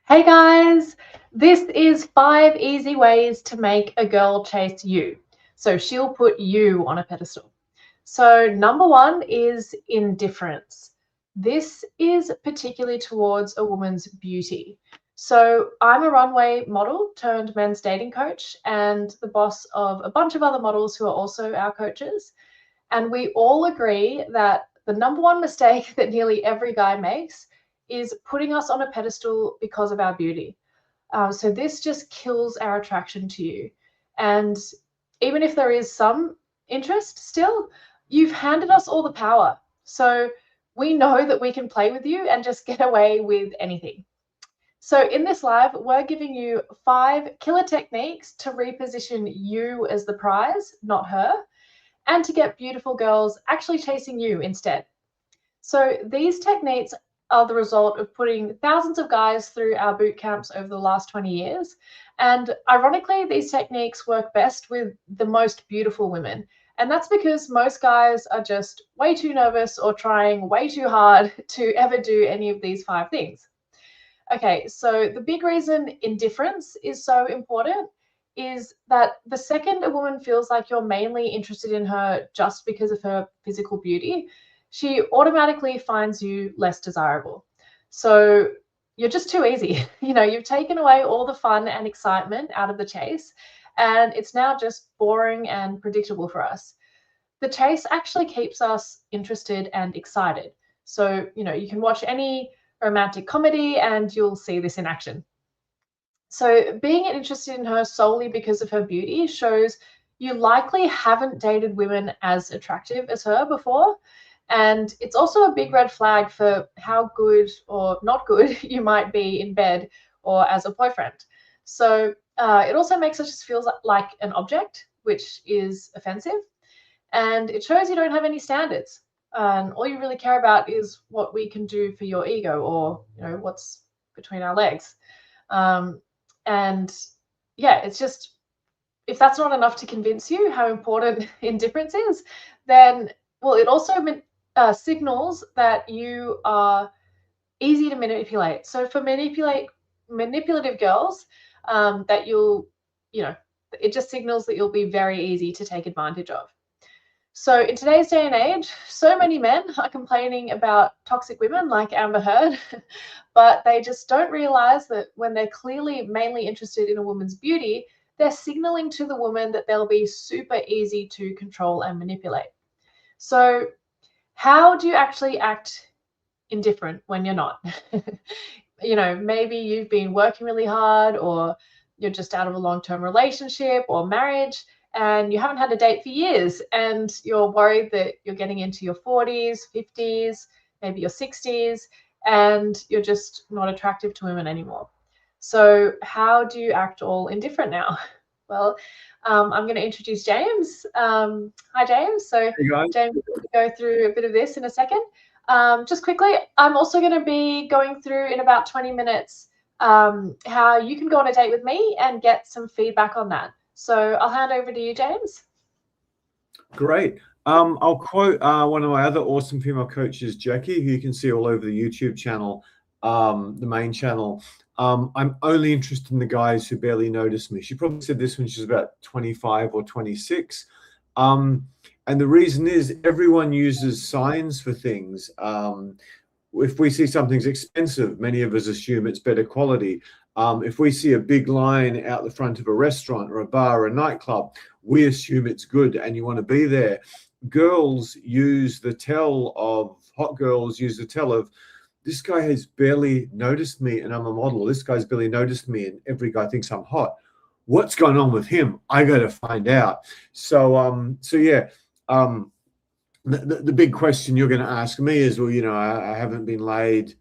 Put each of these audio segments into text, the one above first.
Hey guys, this is 5 easy ways to make a girl chase you. So she'll put you on a pedestal. So number one is indifference. This is particularly towards a woman's beauty. So I'm a runway model turned men's dating coach and the boss of a bunch of other models who are also our coaches. And we all agree that the number one mistake that nearly every guy makes is putting us on a pedestal because of our beauty. So this just kills our attraction to you. And even if there is some interest still, you've handed us all the power. So we know that we can play with you and just get away with anything. So in this live, we're giving you 5 killer techniques to reposition you as the prize, not her, and to get beautiful girls actually chasing you instead. So these techniques are the result of putting thousands of guys through our boot camps over the last 20 years. And ironically, these techniques work best with the most beautiful women. And that's because most guys are just way too nervous or trying way too hard to ever do any of these 5 things. Okay, so the big reason indifference is so important is that the second a woman feels like you're mainly interested in her just because of her physical beauty, she automatically finds you less desirable. So you're just too easy. You've taken away all the fun and excitement out of the chase, and it's now just boring and predictable for us. The chase actually keeps us interested and excited. So, you can watch any romantic comedy and you'll see this in action. So being interested in her solely because of her beauty shows you likely haven't dated women as attractive as her before. And it's also a big red flag for how good or not good you might be in bed or as a boyfriend. So it also makes us just feel like an object, which is offensive. And it shows you don't have any standards. And all you really care about is what we can do for your ego or, what's between our legs. And yeah, it's just, if that's not enough to convince you how important indifference is, then, well, it also signals that you are easy to manipulate. So for manipulative girls, that it just signals that you'll be very easy to take advantage of. So in today's day and age, so many men are complaining about toxic women like Amber Heard, but they just don't realize that when they're clearly mainly interested in a woman's beauty, they're signaling to the woman that they'll be super easy to control and manipulate. So how do you actually act indifferent when you're not? Maybe you've been working really hard, or you're just out of a long-term relationship or marriage, and you haven't had a date for years, and you're worried that you're getting into your 40s, 50s, maybe your 60s, and you're just not attractive to women anymore. So how do you act all indifferent now? Well, I'm going to introduce James. Hi, James. So Hey guys. James, we'll go through a bit of this in a second. Just quickly, I'm also going to be going through in about 20 minutes how you can go on a date with me and get some feedback on that. So I'll hand over to you, James. Great. I'll quote one of my other awesome female coaches, Jackie, who you can see all over the YouTube channel, the main channel. I'm only interested in the guys who barely notice me. She probably said this when she was about 25 or 26. And the reason is everyone uses signs for things. If we see something's expensive, many of us assume it's better quality. If we see a big line out the front of a restaurant or a bar or a nightclub, we assume it's good and you want to be there. Girls use the tell of, hot girls use the tell of, this guy has barely noticed me and I'm a model. This guy's barely noticed me and every guy thinks I'm hot. What's going on with him? I got to find out. So yeah. The big question you're going to ask me is, well, I haven't been laid,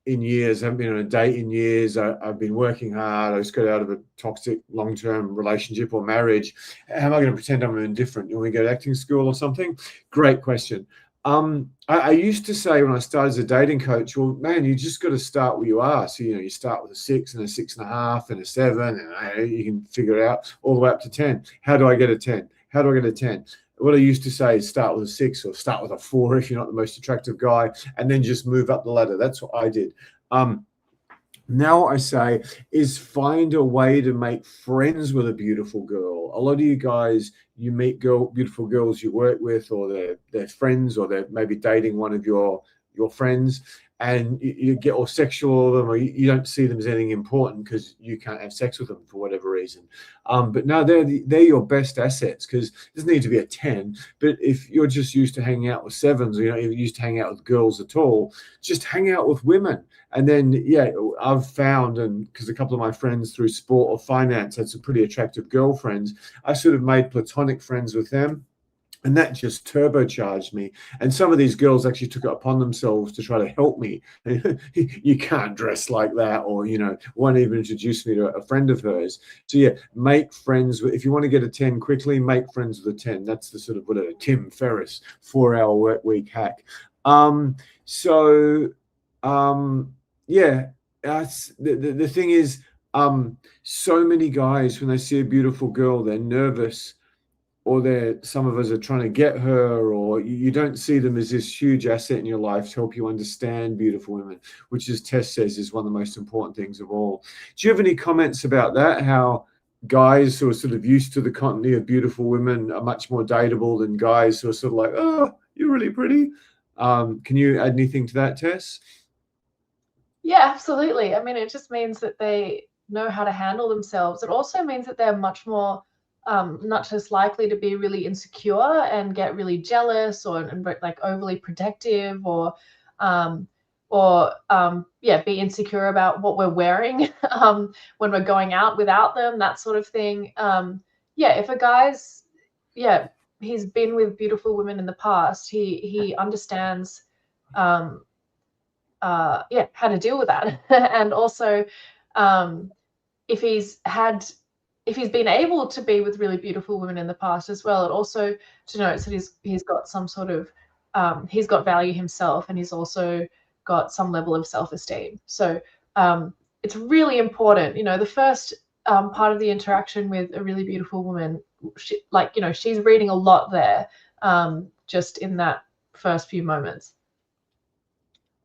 in years. I haven't been on a date in years. I've been working hard. I just got out of a toxic long-term relationship or marriage. How am I going to pretend I'm indifferent? You want to go to acting school or something? Great question. I used to say when I started as a dating coach, well, man, you just got to start where you are. So, you start with a 6 and a 6.5 and a 7, and you can figure it out all the way up to 10. How do I get a 10? How do I get a 10? What I used to say is start with a 6 or start with a 4 if you're not the most attractive guy, and then just move up the ladder. That's what I did. Now what I say is find a way to make friends with a beautiful girl. A lot of you guys, you meet beautiful girls you work with, or they're friends, or they're maybe dating one of your friends, and you get all sexual of them, or you don't see them as anything important because you can't have sex with them for whatever reason. But no, they're your best assets, because it doesn't need to be a 10. But if you're just used to hanging out with sevens, or you're not even used to hanging out with girls at all, just hang out with women. And then, yeah, I've found, and because a couple of my friends through sport or finance had some pretty attractive girlfriends, I sort of made platonic friends with them. And that just turbocharged me. And some of these girls actually took it upon themselves to try to help me. You can't dress like that, or, one even introduced me to a friend of hers. So yeah, make friends with, if you want to get a 10 quickly, make friends with a 10. That's the sort of whatever Tim Ferriss 4-hour work week hack. Yeah, the thing is, so many guys, when they see a beautiful girl, they're nervous, or some of us are trying to get her, or you don't see them as this huge asset in your life to help you understand beautiful women, which, as Tess says, is one of the most important things of all. Do you have any comments about that? How guys who are sort of used to the continuity of beautiful women are much more dateable than guys who are sort of like, oh, you're really pretty. Can you add anything to that, Tess? Yeah, absolutely. I mean, it just means that they know how to handle themselves. It also means that they're much more not just likely to be really insecure and get really jealous, and like overly protective, um, or be insecure about what we're wearing when we're going out without them, that sort of thing. Yeah, if a guy's he's been with beautiful women in the past, he understands how to deal with that. And also, if he's been able to be with really beautiful women in the past as well, it also denotes that he's got some sort of he's got value himself, and he's also got some level of self-esteem. So it's really important. The first part of the interaction with a really beautiful woman, she's reading a lot there, just in that first few moments.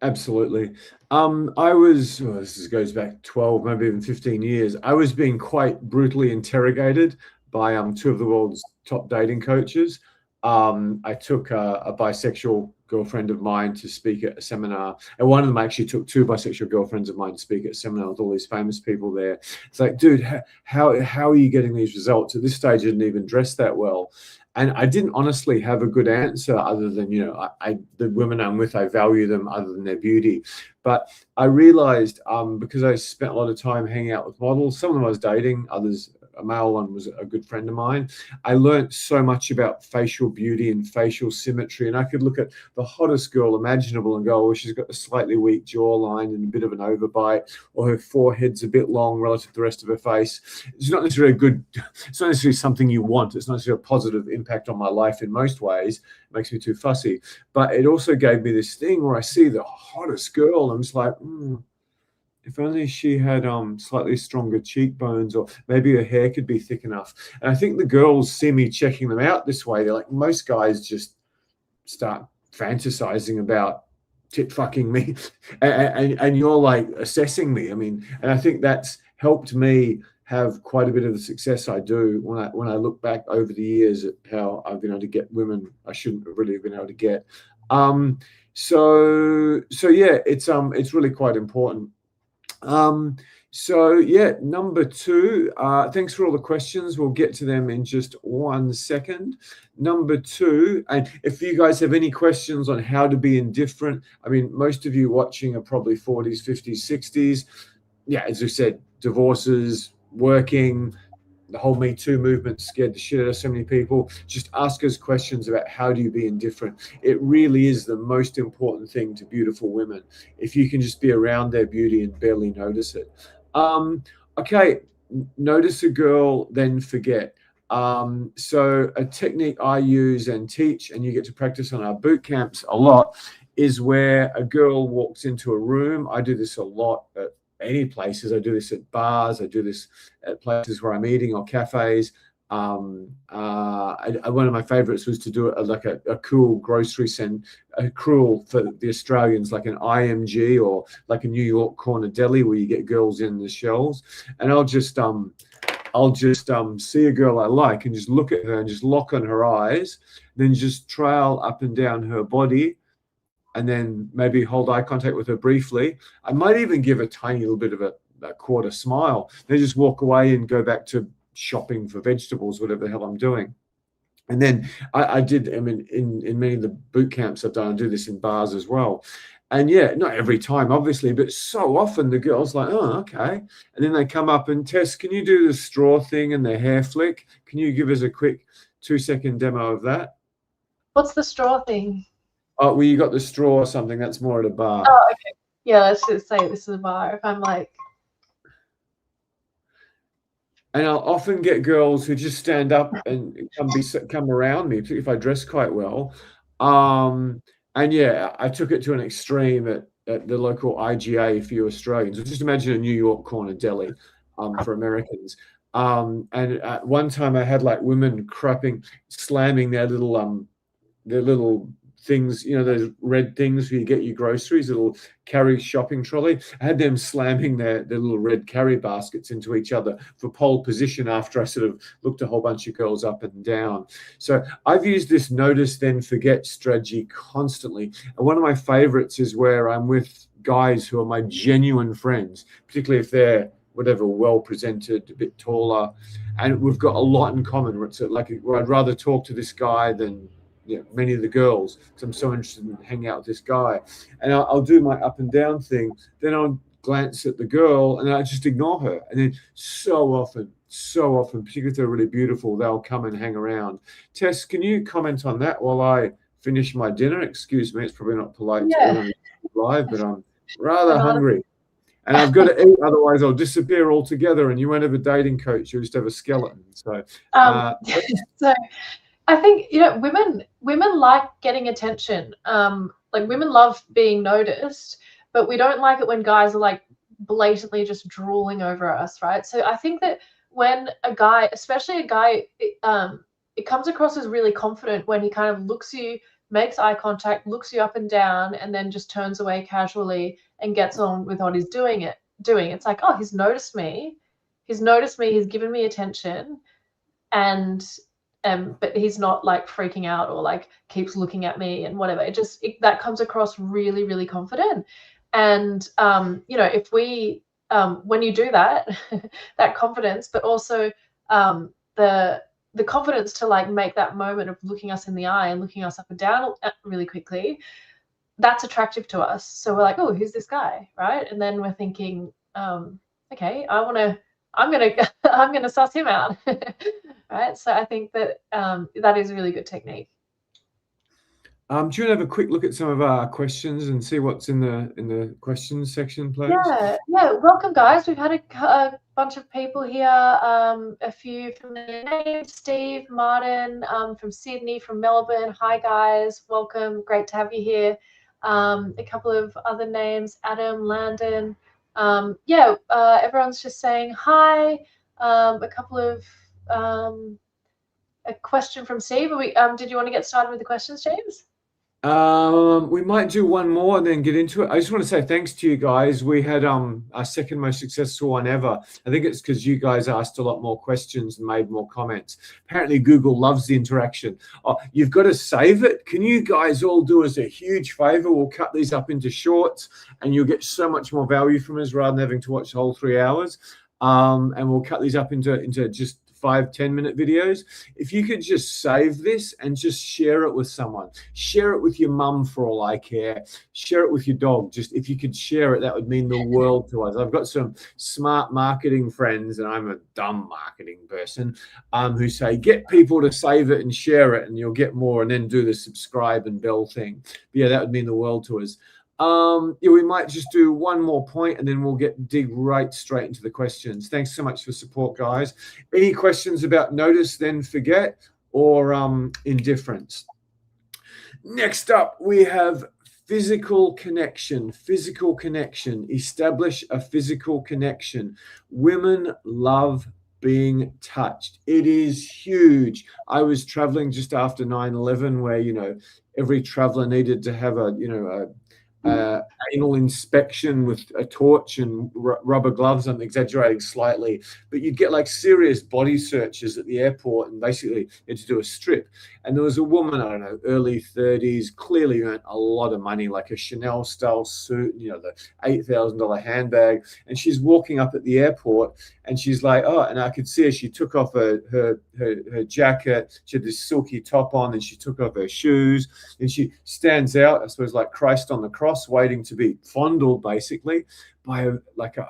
Absolutely. This goes back 12, maybe even 15 years. I was being quite brutally interrogated by two of the world's top dating coaches. I took a bisexual girlfriend of mine to speak at a seminar, and one of them actually took two bisexual girlfriends of mine to speak at a seminar with all these famous people there. It's like, dude, how are you getting these results? At this stage, I didn't even dress that well. And I didn't honestly have a good answer, other than, the women I'm with, I value them other than their beauty. But I realized, because I spent a lot of time hanging out with models, some of them I was dating, others, a male one was a good friend of mine. I learned so much about facial beauty and facial symmetry, and I could look at the hottest girl imaginable and go, oh, she's got a slightly weak jawline and a bit of an overbite, or her forehead's a bit long relative to the rest of her face. It's not necessarily it's not necessarily something you want. It's not necessarily a positive impact on my life in most ways. It makes me too fussy. But it also gave me this thing where I see the hottest girl, and I'm just like, if only she had slightly stronger cheekbones, or maybe her hair could be thick enough. And I think the girls see me checking them out this way. They're like, most guys just start fantasizing about tit fucking me, and you're like assessing me. I mean, and I think that's helped me have quite a bit of the success I do when I look back over the years at how I've been able to get women I shouldn't have really been able to get. So yeah, it's really quite important. Number two, thanks for all the questions. We'll get to them in just 1 second. Number two, and if you guys have any questions on how to be indifferent, I mean, most of you watching are probably 40s, 50s, 60s. Yeah, as I said, divorces, working, the whole Me Too movement scared the shit out of so many people. Just ask us questions about how do you be indifferent. It really is the most important thing to beautiful women. If you can just be around their beauty and barely notice it. Okay, notice a girl, then forget. So a technique I use and teach, and you get to practice on our boot camps a lot, is where a girl walks into a room. I do this a lot at any places. I do this at bars. I do this at places where I'm eating, or cafes. One of my favorites was to do it like a cool grocery a cruel for the Australians, like an IMG or like a New York corner deli where you get girls in the shelves. And I'll just see a girl I like and just look at her and just lock on her eyes, then just trail up and down her body, and then maybe hold eye contact with her briefly. I might even give a tiny little bit of a quarter smile. Then just walk away and go back to shopping for vegetables, whatever the hell I'm doing. And then I mean, in many of the boot camps I've done, I do this in bars as well. And yeah, not every time, obviously, but so often the girl's like, oh, okay. And then they come up and, Tess, can you do the straw thing and the hair flick? Can you give us a quick 2-second demo of that? What's the straw thing? Oh, well, you got the straw or something. That's more at a bar. Oh, okay. Yeah, let's just say this is a bar. If I'm like... And I'll often get girls who just stand up and come around me, particularly if I dress quite well. And yeah, I took it to an extreme at the local IGA for you Australians. Just imagine a New York corner deli for Americans. And at one time I had like women slamming their little things, you know, those red things where you get your groceries, little carry shopping trolley. I had them slamming their little red carry baskets into each other for pole position after I sort of looked a whole bunch of girls up and down. So I've used this notice then forget strategy constantly. And one of my favorites is where I'm with guys who are my genuine friends, particularly if they're whatever, well presented, a bit taller, and we've got a lot in common. It's like where I'd rather talk to this guy than many of the girls, because I'm so interested in hanging out with this guy. And I'll do my up and down thing. Then I'll glance at the girl and I just ignore her. And then so often, particularly if they're really beautiful, they'll come and hang around. Tess, can you comment on that while I finish my dinner? Excuse me, it's probably not polite to eat on live, but I'm rather hungry. And I've got to eat, otherwise I'll disappear altogether and you won't have a dating coach, you'll just have a skeleton. So, so I think, women like getting attention. Like women love being noticed, but we don't like it when guys are like blatantly just drooling over us, right? So I think that when a guy, especially a guy, it comes across as really confident when he kind of looks you, makes eye contact, looks you up and down, and then just turns away casually and gets on with what he's doing. It's like, oh, he's noticed me, he's given me attention, and but he's not like freaking out or like keeps looking at me and whatever. That comes across really, really confident. And if we when you do that, that confidence, but also the confidence to like make that moment of looking us in the eye and looking us up and down really quickly, that's attractive to us. So we're like, oh, who's this guy, right? And then we're thinking, okay, I'm gonna suss him out, right? So I think that that is a really good technique. Do you want to have a quick look at some of our questions and see what's in the questions section, please? Yeah. Welcome, guys. We've had a bunch of people here. A few familiar names: Steve, Martin, from Sydney, from Melbourne. Hi, guys. Welcome. Great to have you here. A couple of other names: Adam, Landon. Everyone's just saying hi. A couple of a question from Steve. Did you want to get started with the questions, James? We might do one more and then get into it. I just want to say thanks to you guys. We had our second most successful one ever. I think it's because you guys asked a lot more questions and made more comments. Apparently Google loves the interaction. Oh, you've got to save it. Can you guys all do us a huge favor? We'll cut these up into shorts and you'll get so much more value from us rather than having to watch the whole 3 hours. And we'll cut these up into just 5-10 minute videos. If you could just save this and just share it with someone, share it with your mum for all I care, share it with your dog. Just if you could share it, that would mean the world to us. I've got some smart marketing friends, and I'm a dumb marketing person, who say get people to save it and share it and you'll get more, and then do the subscribe and bell thing. But yeah, that would mean the world to us. We might just do one more point and then we'll dig right straight into the questions. Thanks so much for support, guys. Any questions about notice, then forget, or indifference? Next up, we have physical connection. Establish a physical connection. Women love being touched. It is huge. I was traveling just after 9/11, where, every traveler needed to have a anal inspection with a torch and rubber gloves. I'm exaggerating slightly, but you'd get like serious body searches at the airport, and basically you had to do a strip. And there was a woman, I don't know, early 30s, clearly earned a lot of money, like a Chanel style suit, the $8,000 handbag. And she's walking up at the airport, and she's like, oh, and I could see her. She took off her jacket. She had this silky top on, and she took off her shoes, and she stands out, I suppose, like Christ on the cross, waiting to be fondled, basically, by a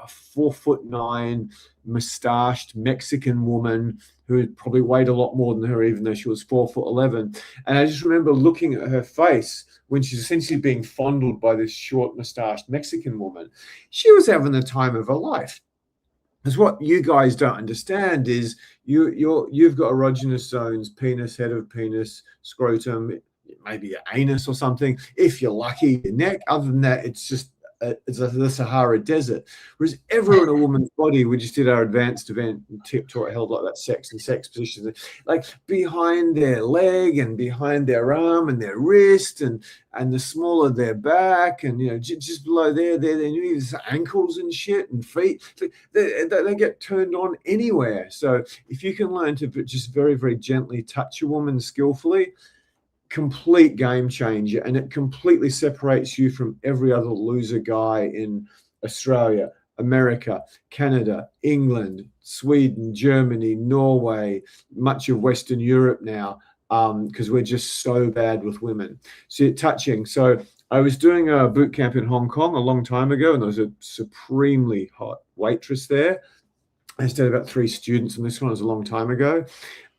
4'9" mustached Mexican woman who had probably weighed a lot more than her, even though she was 4'11". And I just remember looking at her face when she's essentially being fondled by this short mustached Mexican woman. She was having the time of her life. Because what you guys don't understand is you've got erogenous zones: penis, head of penis, scrotum, maybe your anus or something. If you're lucky, your neck. Other than that, it's just the Sahara Desert. Whereas everywhere in a woman's body, we just did our advanced event, taught held like that sex and sex positions, like behind their leg and behind their arm and their wrist and the small of their back, and just below their ankles and shit and feet. They get turned on anywhere. So if you can learn to just very, very gently touch a woman skillfully, complete game changer, and it completely separates you from every other loser guy in Australia, America, Canada, England, Sweden, Germany, Norway, much of Western Europe now, because we're just so bad with women. So touching. So I was doing a boot camp in Hong Kong a long time ago, and there was a supremely hot waitress there. I stayed about 3 students, and this one was a long time ago.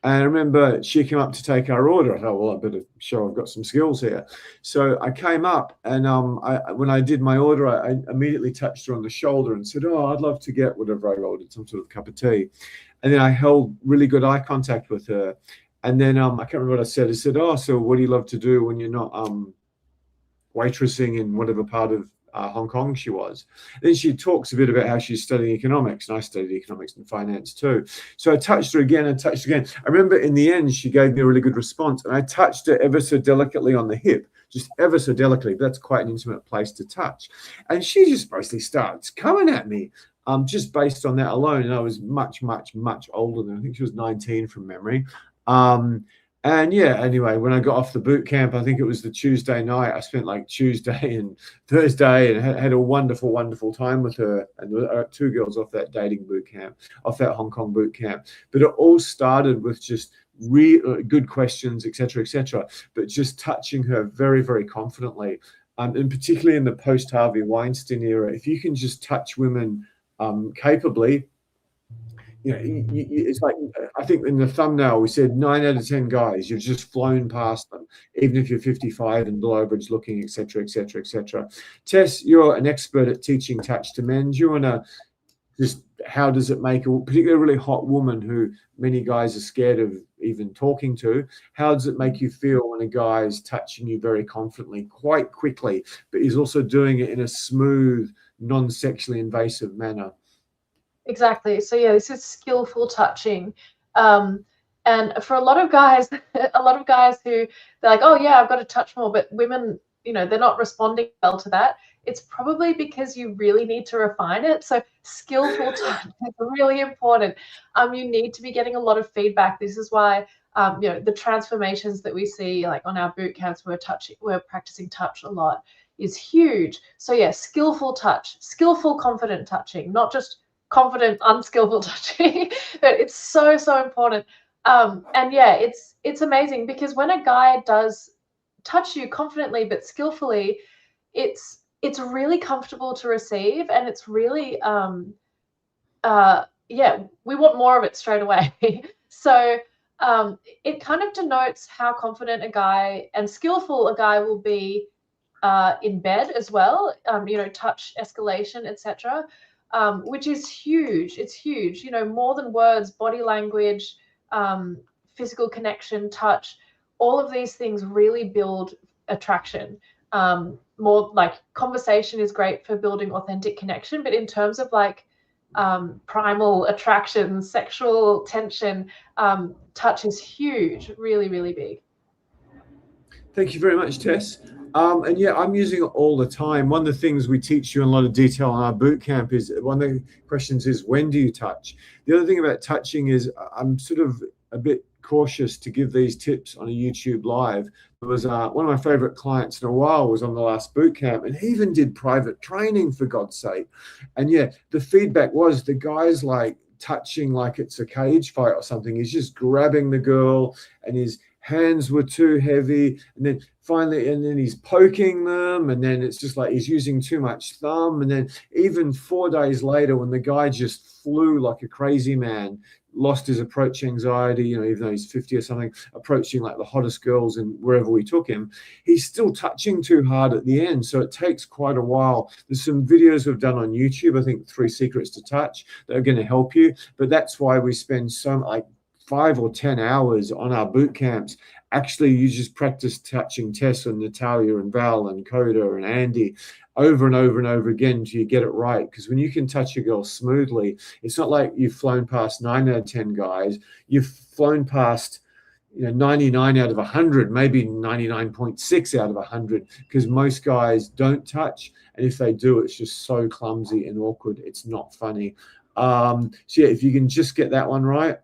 And I remember she came up to take our order. I thought, well, I better show I've got some skills here. So I came up, and when I did my order, I immediately touched her on the shoulder and said, oh, I'd love to get whatever I ordered, some sort of cup of tea. And then I held really good eye contact with her. And then I can't remember what I said. I said, oh, so what do you love to do when you're not waitressing in whatever part of Hong Kong she was? Then she talks a bit about how she's studying economics, and I studied economics and finance too. So I touched her again and touched again. I remember in the end, she gave me a really good response, and I touched her ever so delicately on the hip, just ever so delicately. But that's quite an intimate place to touch. And she just basically starts coming at me, just based on that alone. And I was much, much, much older than, I think she was 19 from memory. And yeah, anyway, when I got off the boot camp, I think it was the Tuesday night, I spent like Tuesday and Thursday and had a wonderful, wonderful time with her. And there were 2 girls off that dating boot camp, off that Hong Kong boot camp. But it all started with just good questions, etc., but just touching her very, very confidently. And particularly in the post-Harvey Weinstein era, if you can just touch women capably, it's like, I think in the thumbnail we said 9 out of 10 guys, you've just flown past them, even if you're 55 and below average looking, etc. Tess, you're an expert at teaching touch to men. Do you want to just, how does it make a particularly really hot woman who many guys are scared of even talking to, how does it make you feel when a guy is touching you very confidently, quite quickly, but he's also doing it in a smooth, non-sexually invasive manner? Exactly. So yeah, this is skillful touching. And for a lot of guys, who they're like, oh yeah, I've got to touch more, but women, they're not responding well to that. It's probably because you really need to refine it. So skillful touch is really important. You need to be getting a lot of feedback. This is why the transformations that we see, like on our boot camps, we're practicing touch a lot, is huge. So yeah, skillful touch, skillful, confident touching, not just confident, unskillful touching. But it's so, so important. And yeah, it's amazing, because when a guy does touch you confidently but skillfully, it's really comfortable to receive, and it's really yeah, we want more of it straight away. So it kind of denotes how confident a guy and skillful a guy will be in bed as well. Touch escalation, etc. Which is huge. It's huge. More than words, body language, physical connection, touch, all of these things really build attraction. More like conversation is great for building authentic connection, but in terms of like primal attraction, sexual tension. Touch is huge, really, really big. Thank you very much, Tess. And yeah, I'm using it all the time. One of the things we teach you in a lot of detail in our boot camp is, one of the questions is, when do you touch? The other thing about touching is I'm sort of a bit cautious to give these tips on a YouTube live. There was one of my favorite clients in a while was on the last boot camp, and he even did private training, for God's sake. And yeah, the feedback was the guy's like touching like it's a cage fight or something. He's just grabbing the girl, and his hands were too heavy, and then finally, and then he's poking them, and then it's just like he's using too much thumb. And then even 4 days later, when the guy just flew like a crazy man, lost his approach anxiety, even though he's 50 or something, approaching like the hottest girls and wherever we took him, he's still touching too hard at the end. So it takes quite a while. There's some videos we've done on YouTube, I think 3 secrets to touch, that are going to help you. But that's why we spend so like 5 or 10 hours on our boot camps. Actually, you just practice touching Tess and Natalia and Val and Coda and Andy over and over and over again until you get it right. Because when you can touch a girl smoothly, it's not like you've flown past 9 out of 10 guys. You've flown past 99 out of 100, maybe 99.6 out of 100, because most guys don't touch. And if they do, it's just so clumsy and awkward. It's not funny. So yeah, if you can just get that one right.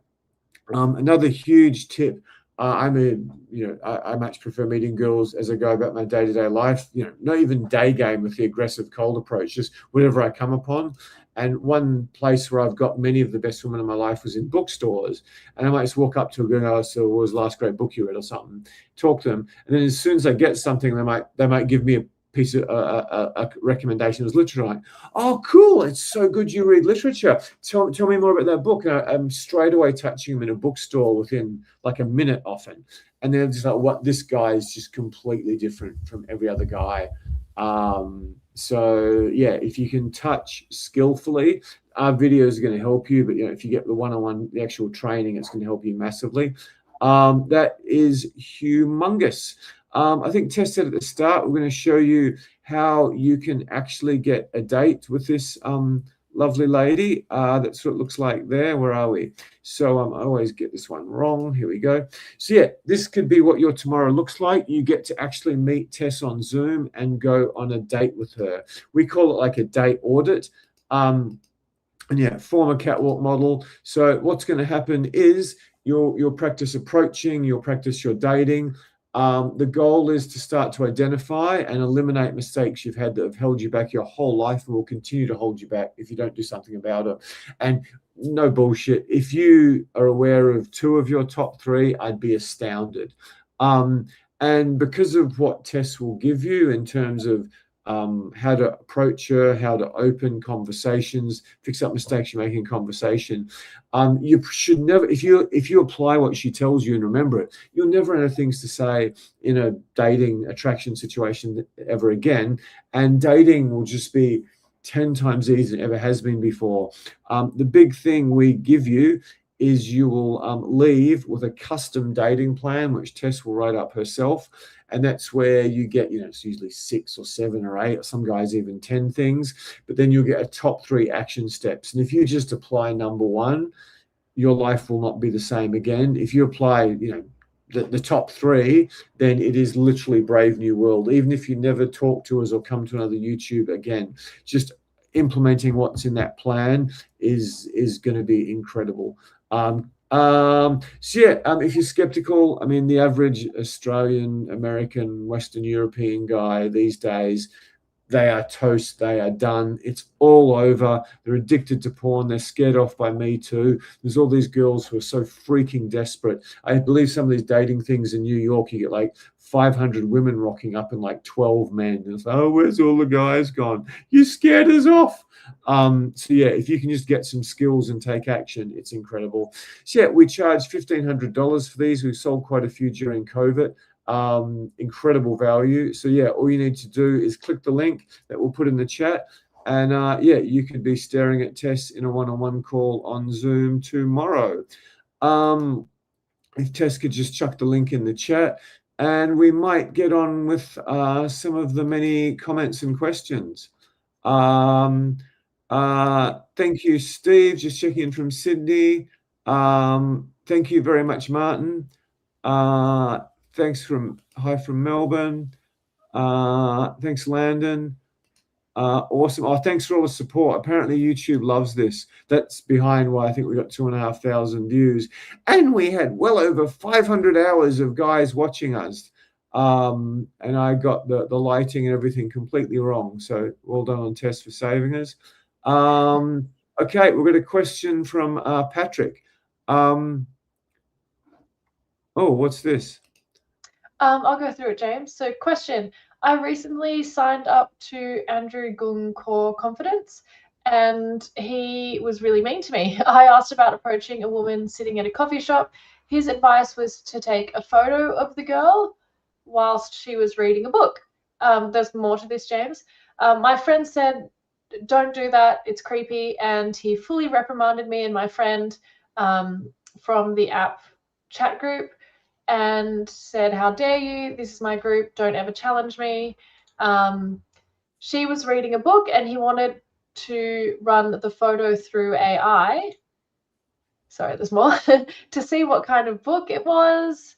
Another huge tip, I much prefer meeting girls as I go about my day-to-day life, not even day game with the aggressive cold approach, just whatever I come upon. And one place where I've got many of the best women in my life was in bookstores. And I might just walk up to a girl and go, so what was the last great book you read or something, talk to them. And then as soon as I get something, they might give me a piece of a recommendation as literature. Like, oh, cool, it's so good you read literature. Tell me more about that book. And I'm straight away touching them in a bookstore within like a minute often. And they're just like, what, this guy is just completely different from every other guy. So yeah, if you can touch skillfully, our videos are going to help you. But if you get the one-on-one, the actual training, it's going to help you massively. That is humongous. I think Tess said at the start, we're going to show you how you can actually get a date with this lovely lady. That's what it looks like there. Where are we? So I always get this one wrong. Here we go. So yeah, this could be what your tomorrow looks like. You get to actually meet Tess on Zoom and go on a date with her. We call it like a date audit. And yeah, former catwalk model. So what's going to happen is you'll practice approaching, you'll practice your dating. The goal is to start to identify and eliminate mistakes you've had that have held you back your whole life and will continue to hold you back if you don't do something about it. And no bullshit, if you are aware of 2 of your top 3, I'd be astounded. And because of what Tess will give you in terms of how to approach her, how to open conversations, fix up mistakes you make in conversation. You should never, if you apply what she tells you and remember it, you'll never have things to say in a dating attraction situation ever again. And dating will just be 10 times easier than it ever has been before. The big thing we give you is you will leave with a custom dating plan, which Tess will write up herself. And that's where you get, it's usually 6 or 7 or 8, or some guys even 10 things, but then you'll get a top 3 action steps. And if you just apply number 1, your life will not be the same again. If you apply, the top 3, then it is literally brave new world. Even if you never talk to us or come to another YouTube again, just implementing what's in that plan is going to be incredible. So yeah, if you're skeptical, I mean, the average Australian, American, Western European guy these days, they are toast, they are done. It's all over. They're addicted to porn. They're scared off by Me Too. There's all these girls who are so freaking desperate. I believe some of these dating things in New York, you get like 500 women rocking up and like 12 men. And it's like, oh, where's all the guys gone? You scared us off. So yeah, if you can just get some skills and take action, it's incredible. So yeah, we charge $1,500 for these. We've sold quite a few during COVID. Incredible value. So yeah, all you need to do is click the link that we'll put in the chat, and yeah, you could be staring at Tess in a one-on-one call on Zoom tomorrow. If Tess could just chuck the link in the chat, and we might get on with some of the many comments and questions. Thank you, Steve. Just checking in from Sydney. Thank you very much, Martin. Thanks hi from Melbourne. Thanks, Landon. Awesome. Oh, thanks for all the support. Apparently YouTube loves this. That's behind why I think we got 2,500 views. And we had well over 500 hours of guys watching us. And I got the lighting and everything completely wrong. So well done on Tess for saving us. Okay, we've got a question from Patrick. Oh, what's this? I'll go through it, James. So question, I recently signed up to Andrew Gung Core Confidence, and he was really mean to me. I asked about approaching a woman sitting at a coffee shop. His advice was to take a photo of the girl whilst she was reading a book. There's more to this, James. My friend said, don't do that, it's creepy, and he fully reprimanded me and my friend from the app chat group and said, how dare you, this is my group, don't ever challenge me. She was reading a book and he wanted to run the photo through AI. Sorry, there's more. To see what kind of book it was,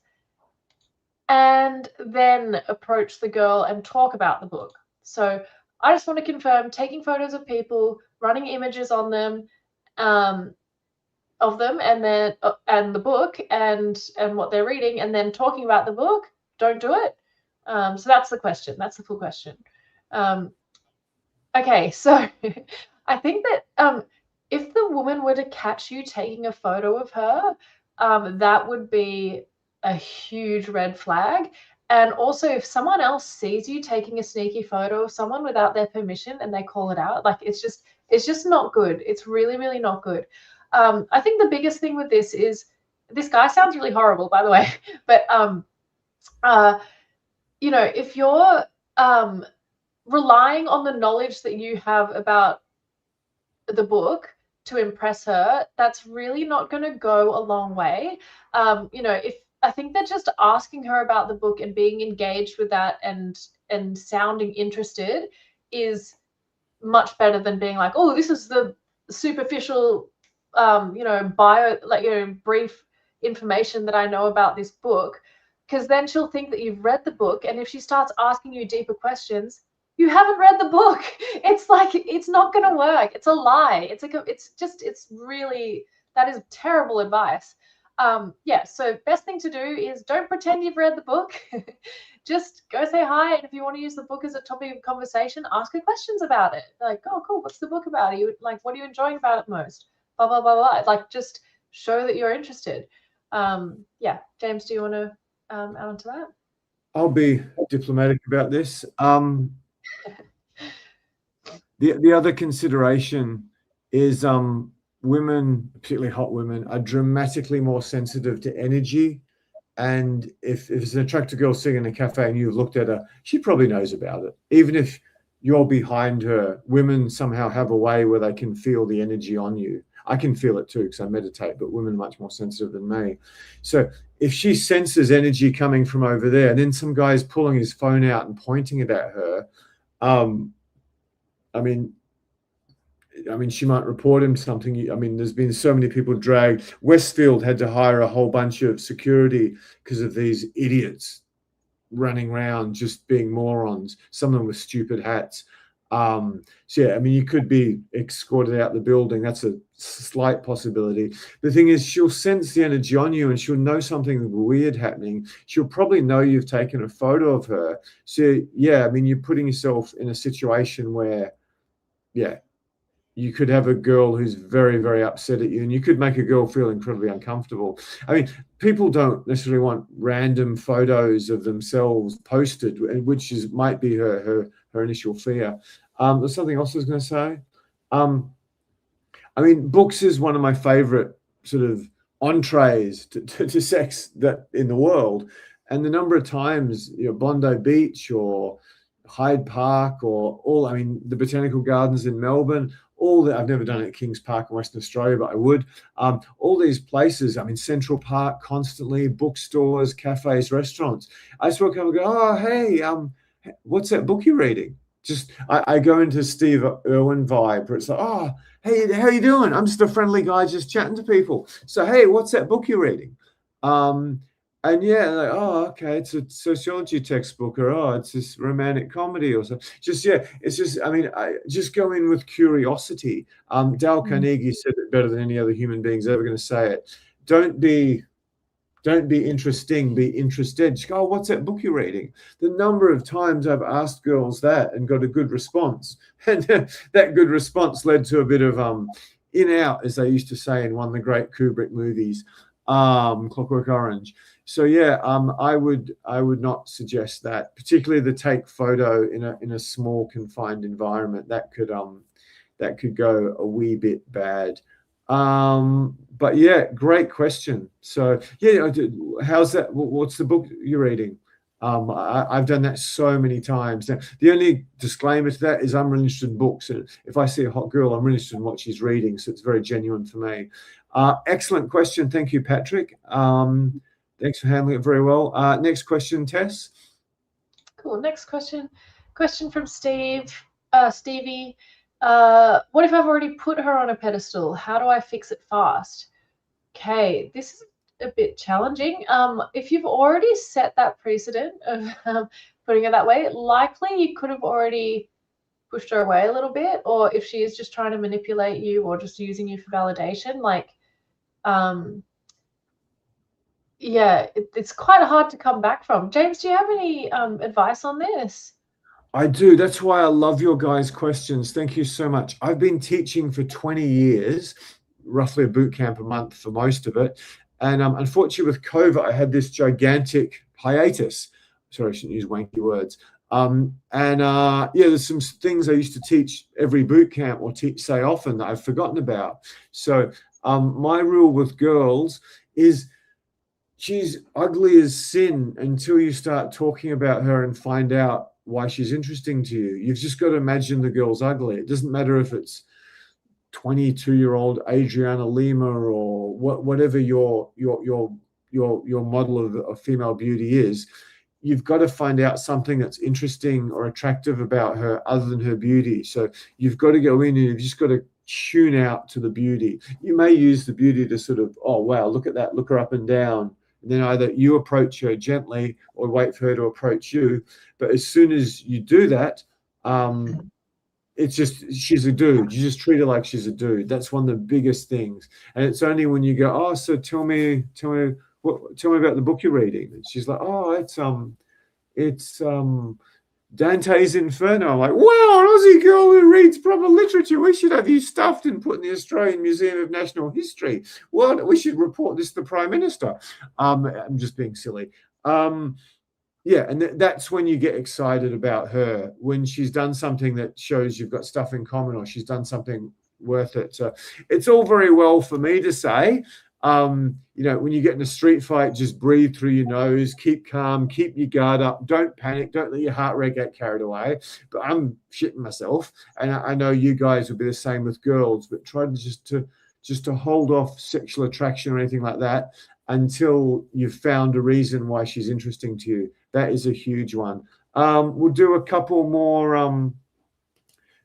and then approach the girl and talk about the book. So I just want to confirm, taking photos of people, running images on them, of them, and then and the book and what they're reading, and then talking about the book, don't do it. So that's the question. That's the full question. Okay, so I think that if the woman were to catch you taking a photo of her, that would be a huge red flag. And also, if someone else sees you taking a sneaky photo of someone without their permission and they call it out, like it's just not good. It's really, really not good. I think the biggest thing with this is, this guy sounds really horrible, by the way, but you know, if you're relying on the knowledge that you have about the book to impress her, that's really not going to go a long way. You know, if I think that just asking her about the book and being engaged with that and sounding interested is much better than being like, oh, this is the superficial you know, bio, like, you know, brief information that I know about this book, because then she'll think that you've read the book, and if she starts asking you deeper questions, you haven't read the book. It's like, it's not going to work. It's a lie. It's really, that is terrible advice. Yeah, so best thing to do is don't pretend you've read the book. Just go say hi, and if you want to use the book as a topic of conversation, ask her questions about it. Like, oh, cool, what's the book about? Are you like, what are you enjoying about it most? Blah blah blah blah. Like, just show that you're interested. Yeah, James, do you want to add on to that? I'll be diplomatic about this. The other consideration is women, particularly hot women, are dramatically more sensitive to energy. And if it's an attractive girl sitting in a cafe and you've looked at her, she probably knows about it. Even if you're behind her, women somehow have a way where they can feel the energy on you. I can feel it too because I meditate, but women are much more sensitive than me. So if she senses energy coming from over there, and then some guy's pulling his phone out and pointing it at her, I mean, she might report him something. I mean, there's been so many people dragged. Westfield had to hire a whole bunch of security because of these idiots running around just being morons, some of them with stupid hats. So yeah, I mean, you could be escorted out the building. That's a slight possibility. The thing is, she'll sense the energy on you and she'll know something weird happening. She'll probably know you've taken a photo of her. So yeah, I mean, you're putting yourself in a situation where, yeah, you could have a girl who's very, very upset at you, and you could make a girl feel incredibly uncomfortable. I mean, people don't necessarily want random photos of themselves posted, which might be her initial fear. There's something else I was going to say. I mean, books is one of my favorite sort of entrees to sex that in the world. And the number of times, you know, Bondi Beach or Hyde Park or I mean, the Botanical Gardens in Melbourne, I've never done it at Kings Park in Western Australia, but I would. All these places, I mean, Central Park constantly, bookstores, cafes, restaurants. I just walk up and go, oh, hey, what's that book you're reading? Just I go into Steve Irwin vibe where it's like, oh, hey, how you doing? I'm just a friendly guy just chatting to people. So hey, what's that book you're reading? And yeah, like, oh, okay, it's a sociology textbook, or oh, it's this romantic comedy or something. Just yeah, it's just I mean, I just go in with curiosity. Dale Carnegie said it better than any other human being's ever going to say it. Don't be interesting, be interested. Just go, oh, what's that book you're reading? The number of times I've asked girls that and got a good response. And that good response led to a bit of in out, as they used to say in one of the great Kubrick movies, Clockwork Orange. So yeah, I would not suggest that, particularly the take photo in a small confined environment. That could go a wee bit bad. But yeah, great question. So yeah, how's that? What's the book you're reading? I've done that so many times. Now, the only disclaimer to that is I'm really interested in books, and if I see a hot girl, I'm really interested in what she's reading. So it's very genuine for me. Excellent question. Thank you, Patrick. Thanks for handling it very well. Next question, Tess. Cool. Next question. Question from Stevie. What if I've already put her on a pedestal? How do I fix it fast? Okay, this is a bit challenging. If you've already set that precedent of putting it that way, likely you could have already pushed her away a little bit, or if she is just trying to manipulate you or just using you for validation, like, yeah, it's quite hard to come back from. James, do you have any advice on this? I do. That's why I love your guys' questions. Thank you so much. I've been teaching for 20 years, roughly a boot camp a month for most of it. And unfortunately, with COVID, I had this gigantic hiatus. Sorry, I shouldn't use wanky words. Yeah, there's some things I used to teach every boot camp or say often that I've forgotten about. So my rule with girls is she's ugly as sin until you start talking about her and find out why she's interesting to you. You've just got to imagine the girl's ugly. It doesn't matter if it's 22-year-old Adriana Lima or whatever your model of female beauty is. You've got to find out something that's interesting or attractive about her other than her beauty. So you've got to go in and you've just got to tune out to the beauty. You may use the beauty to sort of, oh, wow, look at that, look her up and down. And then either you approach her gently or wait for her to approach you. But as soon as you do that, it's just, she's a dude. You just treat her like she's a dude. That's one of the biggest things. And it's only when you go, oh, so tell me about the book you're reading. And she's like, oh, it's Dante's Inferno. I'm like, wow, an Aussie girl who reads proper literature. We should have you stuffed and put in the Australian Museum of National History. Well, we should report this to the Prime Minister. I'm just being silly. Yeah, and that's when you get excited about her, when she's done something that shows you've got stuff in common or she's done something worth it. So it's all very well for me to say, when you get in a street fight, just breathe through your nose, keep calm, keep your guard up, don't panic, don't let your heart rate get carried away. But I'm shitting myself, and I know you guys will be the same with girls, but try to just to hold off sexual attraction or anything like that until you've found a reason why she's interesting to you. That is a huge one. We'll do a couple more.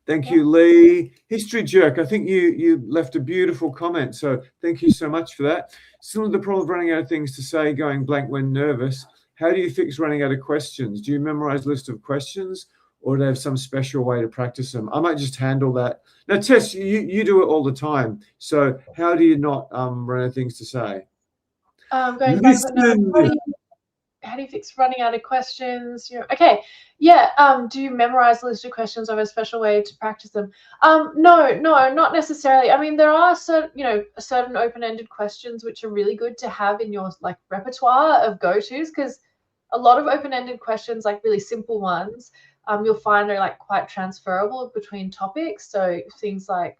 Thank you, Lee. History Jerk, I think you left a beautiful comment, so thank you so much for that. Still the problem of running out of things to say, going blank when nervous. How do you fix running out of questions? Do you memorize a list of questions, or do you have some special way to practice them? I might just handle that. Now, Tess, you do it all the time. So how do you not run out of things to say? Going blank when nervous. How do you fix running out of questions? Okay, yeah. Do you memorize a list of questions or have a special way to practice them? No, not necessarily. I mean, there are certain open-ended questions which are really good to have in your repertoire of go-tos, because a lot of open-ended questions, like really simple ones, you'll find are quite transferable between topics. So things like,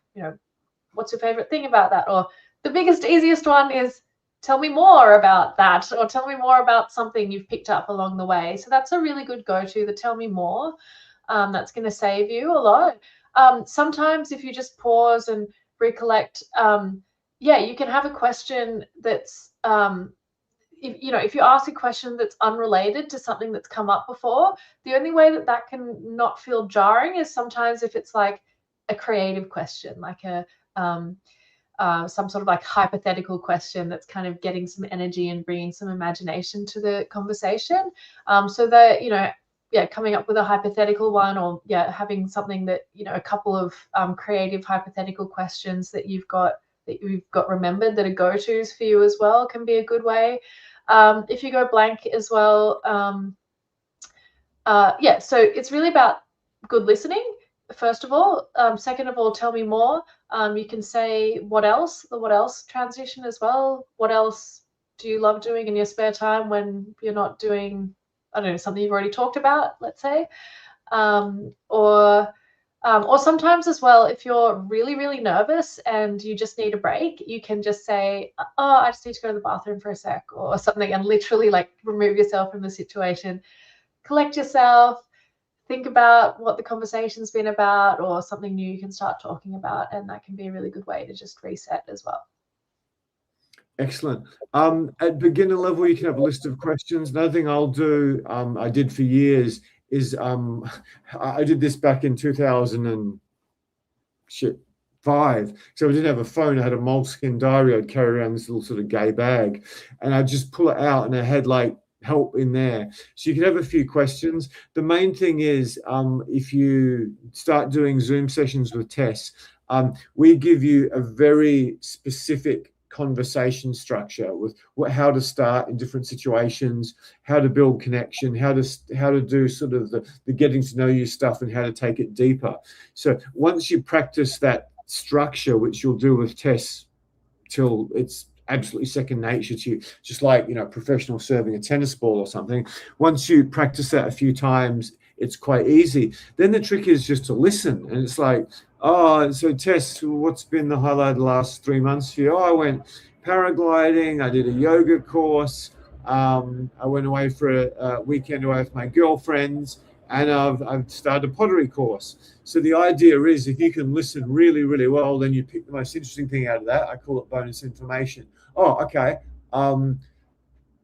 what's your favorite thing about that? Or the biggest, easiest one is, tell me more about that, or tell me more about something you've picked up along the way. So that's a really good go-to, the tell me more. That's going to save you a lot. Sometimes if you just pause and recollect, you can have a question that's, if you ask a question that's unrelated to something that's come up before, the only way that can not feel jarring is sometimes if it's like a creative question, like a some sort of like hypothetical question that's kind of getting some energy and bringing some imagination to the conversation. So that, coming up with a hypothetical one, or having something that, a couple of creative hypothetical questions that you've got remembered that are go-tos for you as well can be a good way. If you go blank as well, so it's really about good listening, first of all. Second of all, tell me more. You can say what else, the what else transition as well. What else do you love doing in your spare time when you're not doing, I don't know, something you've already talked about, let's say. Or sometimes as well, if you're really, really nervous and you just need a break, you can just say, oh, I just need to go to the bathroom for a sec or something, and literally like remove yourself from the situation, collect yourself, think about what the conversation's been about or something new you can start talking about. And that can be a really good way to just reset as well. Excellent. At beginner level, you can have a list of questions. Another thing I'll do, I did for years, is I did this back in 2005. So I didn't have a phone. I had a moleskin diary. I'd carry around this little sort of gay bag, and I'd just pull it out, and I had like help in there. So you can have a few questions. The main thing is, if you start doing Zoom sessions with Tess, we give you a very specific conversation structure with how to start in different situations, how to build connection, how to do sort of the getting to know you stuff, and how to take it deeper. So once you practice that structure, which you'll do with Tess till it's absolutely second nature to you, just like, professional serving a tennis ball or something. Once you practice that a few times, it's quite easy. Then the trick is just to listen. And it's like, oh, so Tess, what's been the highlight of the last 3 months for you? Oh, I went paragliding. I did a yoga course. I went away for a weekend away with my girlfriends, and I've started a pottery course. So the idea is, if you can listen really, really well, then you pick the most interesting thing out of that. I call it bonus information. Oh, okay.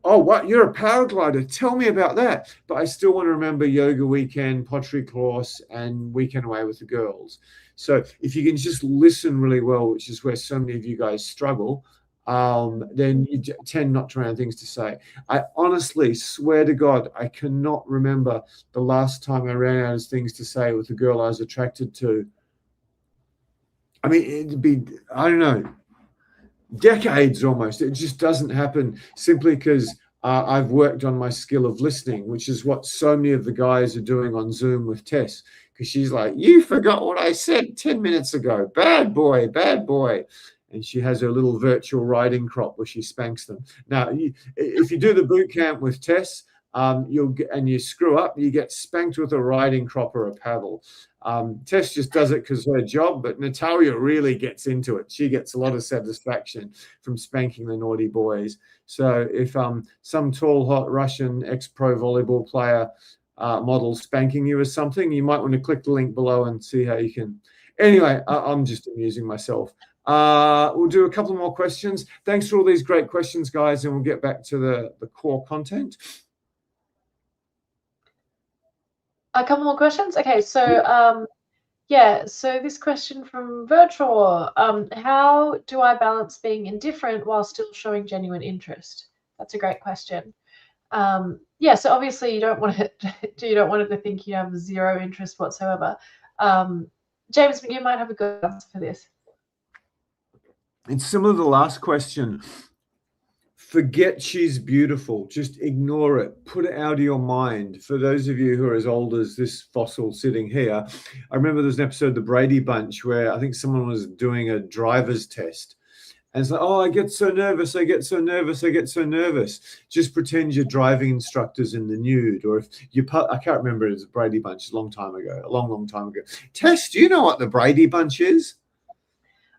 Oh, what? You're a paraglider. Tell me about that. But I still want to remember yoga weekend, pottery course, and weekend away with the girls. So if you can just listen really well, which is where so many of you guys struggle, then you tend not to run out of things to say. I honestly swear to God, I cannot remember the last time I ran out of things to say with a girl I was attracted to. I mean, it'd be, I don't know, decades almost. It just doesn't happen, simply because I've worked on my skill of listening, which is what so many of the guys are doing on Zoom with Tess, because she's like, you forgot what I said 10 minutes ago. Bad boy, bad boy. And she has her little virtual riding crop where she spanks them. Now, if you do the boot camp with Tess, you screw up, you get spanked with a riding crop or a paddle. Tess just does it because her job, but Natalia really gets into it. She gets a lot of satisfaction from spanking the naughty boys. So if some tall, hot Russian ex-pro volleyball player model spanking you or something, you might want to click the link below and see how you can. Anyway, I'm just amusing myself. We'll do a couple more questions. Thanks for all these great questions, guys, and we'll get back to the core content. A couple more questions. Okay, so so this question from Virtual, how do I balance being indifferent while still showing genuine interest? That's a great question. So obviously you don't want it to think you have zero interest whatsoever. James, you might have a good answer for this. It's similar to the last question. Forget she's beautiful. Just ignore it. Put it out of your mind. For those of you who are as old as this fossil sitting here, I remember there's an episode of The Brady Bunch where I think someone was doing a driver's test. And it's like, oh, I get so nervous. I get so nervous. I get so nervous. Just pretend your driving instructor's in the nude. Or if you, I can't remember, it was a Brady Bunch a long, long time ago. Tess, do you know what the Brady Bunch is?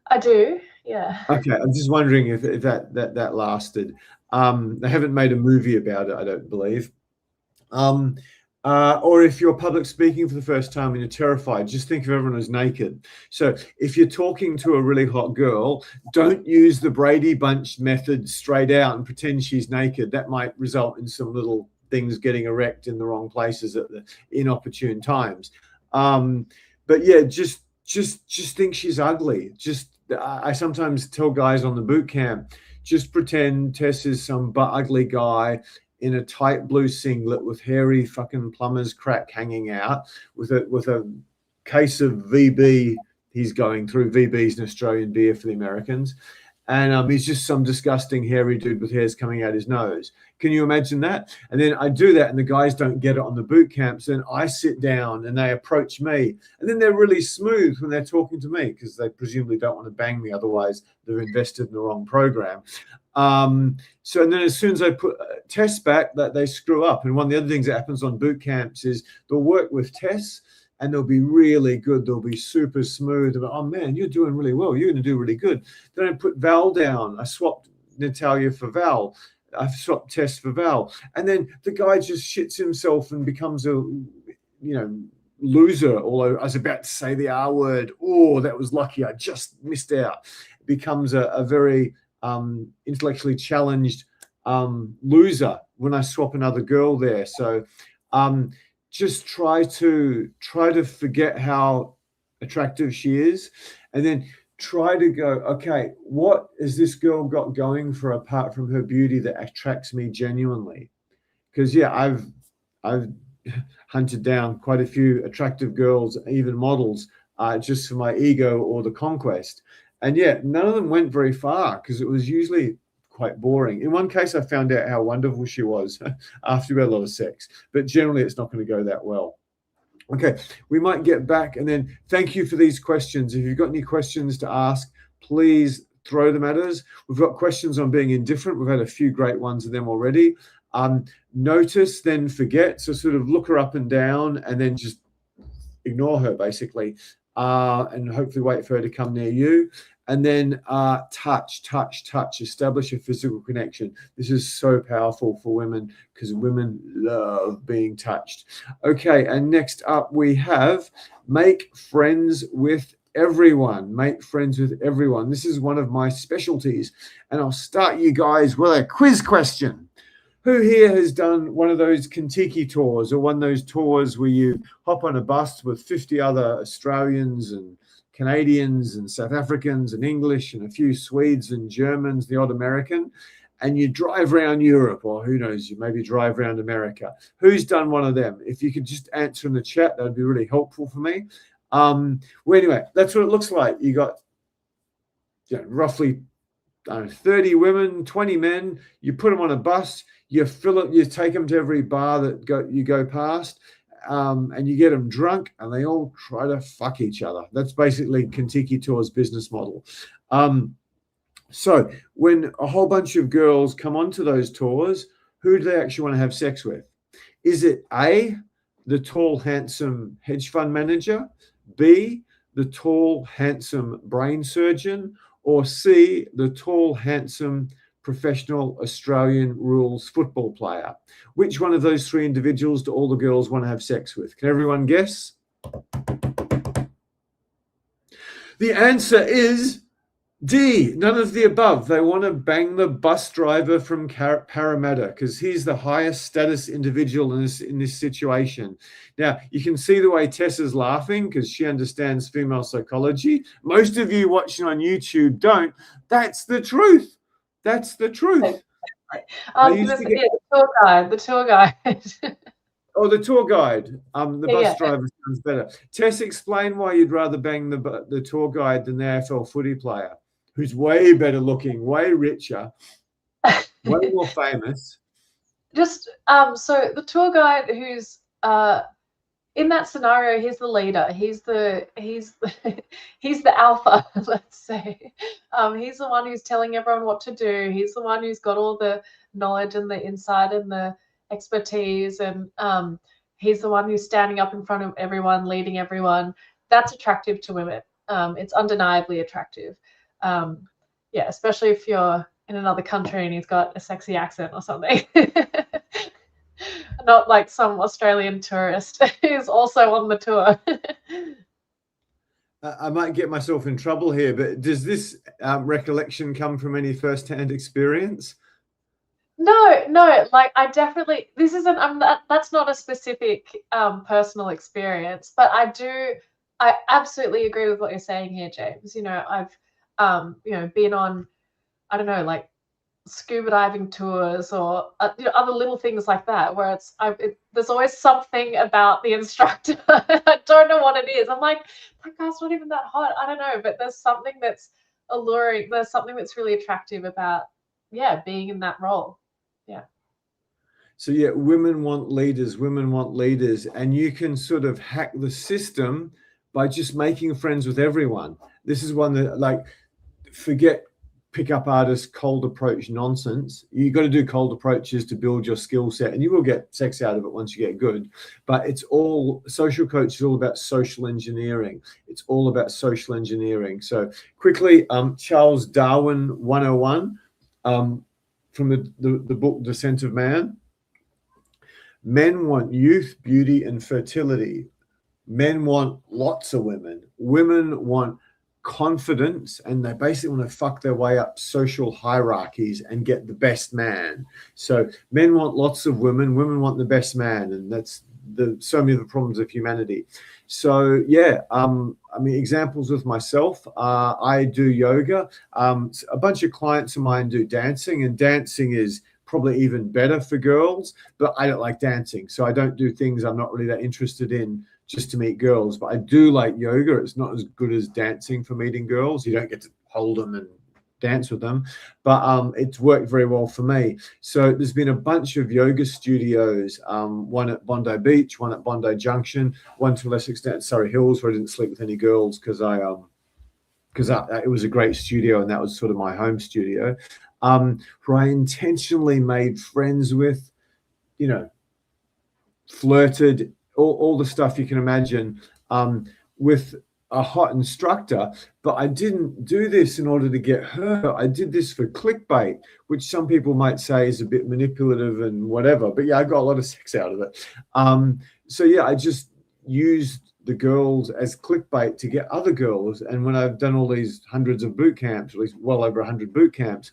I do. Yeah. Okay, I'm just wondering if that lasted. They haven't made a movie about it, I don't believe. Or if you're public speaking for the first time and you're terrified, just think of everyone as naked. So if you're talking to a really hot girl, don't use the Brady Bunch method straight out and pretend she's naked. That might result in some little things getting erect in the wrong places at the inopportune times. But yeah, just think she's ugly. I sometimes tell guys on the boot camp, just pretend Tess is some butt ugly guy in a tight blue singlet with hairy fucking plumber's crack hanging out, with a case of VB he's going through. VB is an Australian beer for the Americans. And he's just some disgusting hairy dude with hairs coming out his nose. Can you imagine that? And then I do that and the guys don't get it on the boot camps. And I sit down and they approach me. And then they're really smooth when they're talking to me because they presumably don't want to bang me. Otherwise, they're invested in the wrong program. So and then as soon as I put Tess back, that they screw up. And one of the other things that happens on boot camps is they'll work with Tess and they'll be really good. They'll be super smooth. About, oh man, you're doing really well. You're going to do really good. Then I put Val down. I swapped Natalia for Val. I've swapped Tess for Val. And then the guy just shits himself and becomes a, loser. Although I was about to say the R word. Oh, that was lucky. I just missed out. It becomes a very intellectually challenged loser when I swap another girl there. So just try to forget how attractive she is, and then try to go, okay, what has this girl got going for apart from her beauty that attracts me genuinely? Because yeah, I've hunted down quite a few attractive girls, even models, just for my ego or the conquest. And yeah, none of them went very far because it was usually quite boring. In one case, I found out how wonderful she was after we had a lot of sex, but generally it's not going to go that well. Okay, we might get back, and then thank you for these questions. If you've got any questions to ask, please throw them at us. We've got questions on being indifferent. We've had a few great ones of them already. Notice, then forget. So sort of look her up and down and then just ignore her basically, and hopefully wait for her to come near you. And then touch, establish a physical connection. This is so powerful for women because women love being touched. Okay, and next up we have make friends with everyone. Make friends with everyone. This is one of my specialties. And I'll start you guys with a quiz question. Who here has done one of those Kentucky tours or one of those tours where you hop on a bus with 50 other Australians and Canadians and South Africans and English and a few Swedes and Germans, the odd American, and you drive around Europe, or who knows, you maybe drive around America? Who's done one of them? If you could just answer in the chat, that would be really helpful for me. Well, anyway, that's what it looks like. You got roughly 30 women, 20 men. You put them on a bus, you fill it, you take them to every bar that you go past, and you get them drunk, and they all try to fuck each other. That's basically Kentucky Tour's business model. So when a whole bunch of girls come onto those tours, who do they actually want to have sex with? Is it A, the tall, handsome hedge fund manager, B, the tall, handsome brain surgeon, or C, the tall, handsome professional Australian rules football player? Which one of those three individuals do all the girls want to have sex with? Can everyone guess? The answer is D, none of the above. They want to bang the bus driver from Parramatta because he's the highest status individual in this situation. Now, you can see the way Tessa's laughing because she understands female psychology. Most of you watching on YouTube don't. That's the truth. That's the truth. The tour guide. Oh, the tour guide. The bus driver sounds better. Tess, explain why you'd rather bang the tour guide than the AFL footy player, who's way better looking, way richer, way more famous. Just so the tour guide who's in that scenario, he's the leader. He's the alpha, let's say. He's the one who's telling everyone what to do. He's the one who's got all the knowledge and the insight and the expertise, and he's the one who's standing up in front of everyone, leading everyone. That's attractive to women. It's undeniably attractive. Yeah, especially if you're in another country and he's got a sexy accent or something. not like some Australian tourist who's also on the tour. I might get myself in trouble here, but does this recollection come from any first-hand experience? No, like I definitely, this isn't, that's not a specific personal experience, but I absolutely agree with what you're saying here, James. You know, I've been on, I don't know, like scuba diving tours or other little things like that, where there's always something about the instructor. I don't know what it is. I'm like, that guy's not even that hot. I don't know, but there's something that's alluring. There's something that's really attractive about, being in that role. Yeah. So yeah, women want leaders, and you can sort of hack the system by just making friends with everyone. This is one that, like, forget pickup artist cold approach nonsense. You got to do cold approaches to build your skill set, and you will get sex out of it once you get good. But it's all, social coach is all about social engineering. It's all about social engineering. So quickly, Charles Darwin 101 from the book Descent of Man. Men want youth, beauty, and fertility. Men want lots of women. Women want confidence, and they basically want to fuck their way up social hierarchies and get the best man. So men want lots of women. Women want the best man, and that's so many of the problems of humanity. So yeah, I mean, examples with myself. I do yoga. A bunch of clients of mine do dancing, and dancing is probably even better for girls, but I don't like dancing. So I don't do things I'm not really that interested in just to meet girls, but I do like yoga. It's not as good as dancing for meeting girls. You don't get to hold them and dance with them, but it's worked very well for me. So there's been a bunch of yoga studios, one at Bondi Beach, one at Bondi Junction, one to a less extent at Surrey Hills, where I didn't sleep with any girls because it was a great studio, and that was sort of my home studio, where I intentionally made friends with, flirted, all the stuff you can imagine, with a hot instructor. But I didn't do this in order to get her. I did this for clickbait, which some people might say is a bit manipulative and whatever. But yeah, I got a lot of sex out of it. So yeah, I just used the girls as clickbait to get other girls. And when I've done all these hundreds of boot camps, at least well over 100 boot camps,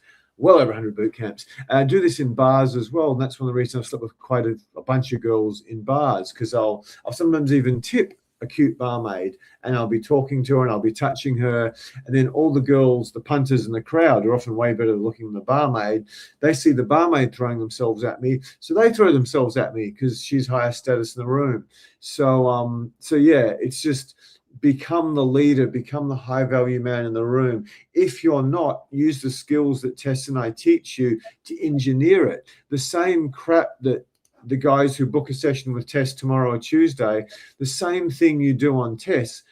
I do this in bars as well. And that's one of the reasons I've slept with quite a bunch of girls in bars, because I'll sometimes even tip a cute barmaid, and I'll be talking to her and I'll be touching her. And then all the girls, the punters in the crowd, are often way better looking than the barmaid. They see the barmaid throwing themselves at me, so they throw themselves at me because she's higher status in the room. So yeah, it's just become the leader, become the high value man in the room. If you're not, use the skills that Tess and I teach you to engineer it. The same crap that the guys who book a session with Tess tomorrow or Tuesday, the same thing you do on Tess.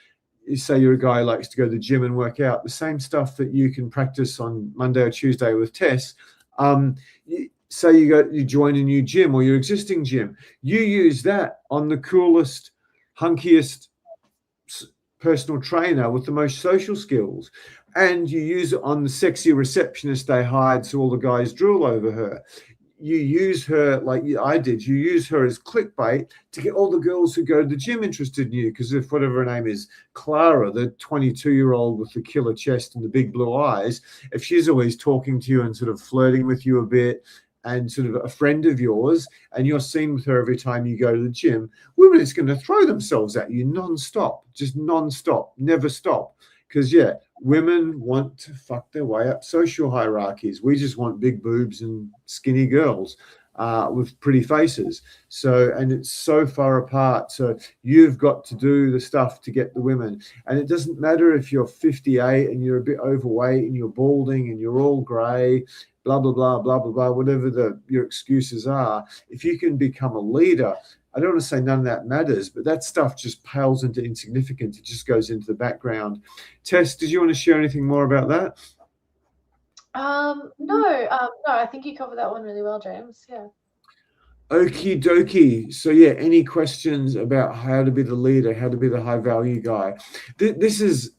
You say you're a guy who likes to go to the gym and work out, the same stuff that you can practice on Monday or Tuesday with Tess. Say you join a new gym or your existing gym, you use that on the coolest, hunkiest personal trainer with the most social skills, and you use it on the sexy receptionist they hired so all the guys drool over her. You use her like I did. You use her as clickbait to get all the girls who go to the gym interested in you, because if whatever her name is, Clara, the 22-year-old with the killer chest and the big blue eyes, if she's always talking to you and sort of flirting with you a bit, and sort of a friend of yours, and you're seen with her every time you go to the gym, women are just going to throw themselves at you non-stop, just non-stop, never stop. Because yeah, women want to fuck their way up social hierarchies. We just want big boobs and skinny girls with pretty faces. So, and it's so far apart. So you've got to do the stuff to get the women. And it doesn't matter if you're 58 and you're a bit overweight and you're balding and you're all grey, blah, blah, blah, blah, blah, blah, whatever your excuses are. If you can become a leader, I don't want to say none of that matters, but that stuff just pales into insignificance. It just goes into the background. Tess, did you want to share anything more about that? No, I think you covered that one really well, James. Yeah. Okie dokie. So yeah, any questions about how to be the leader, how to be the high value guy? This is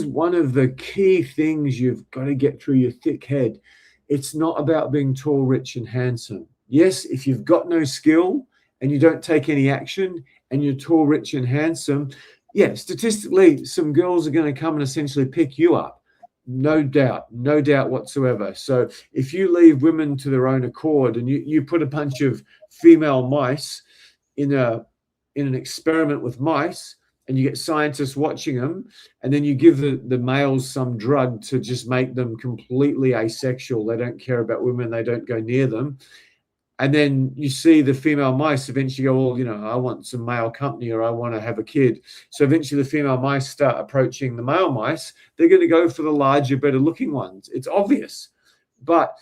one of the key things you've got to get through your thick head. It's not about being tall, rich, and handsome. Yes, if you've got no skill and you don't take any action and you're tall, rich, and handsome, yeah, statistically, some girls are going to come and essentially pick you up. No doubt whatsoever. So if you leave women to their own accord and you put a bunch of female mice in an experiment with mice, and you get scientists watching them, and then you give the males some drug to just make them completely asexual. They don't care about women. They don't go near them. And then you see the female mice eventually go, well, I want some male company, or I want to have a kid. So eventually the female mice start approaching the male mice. They're going to go for the larger, better looking ones. It's obvious. But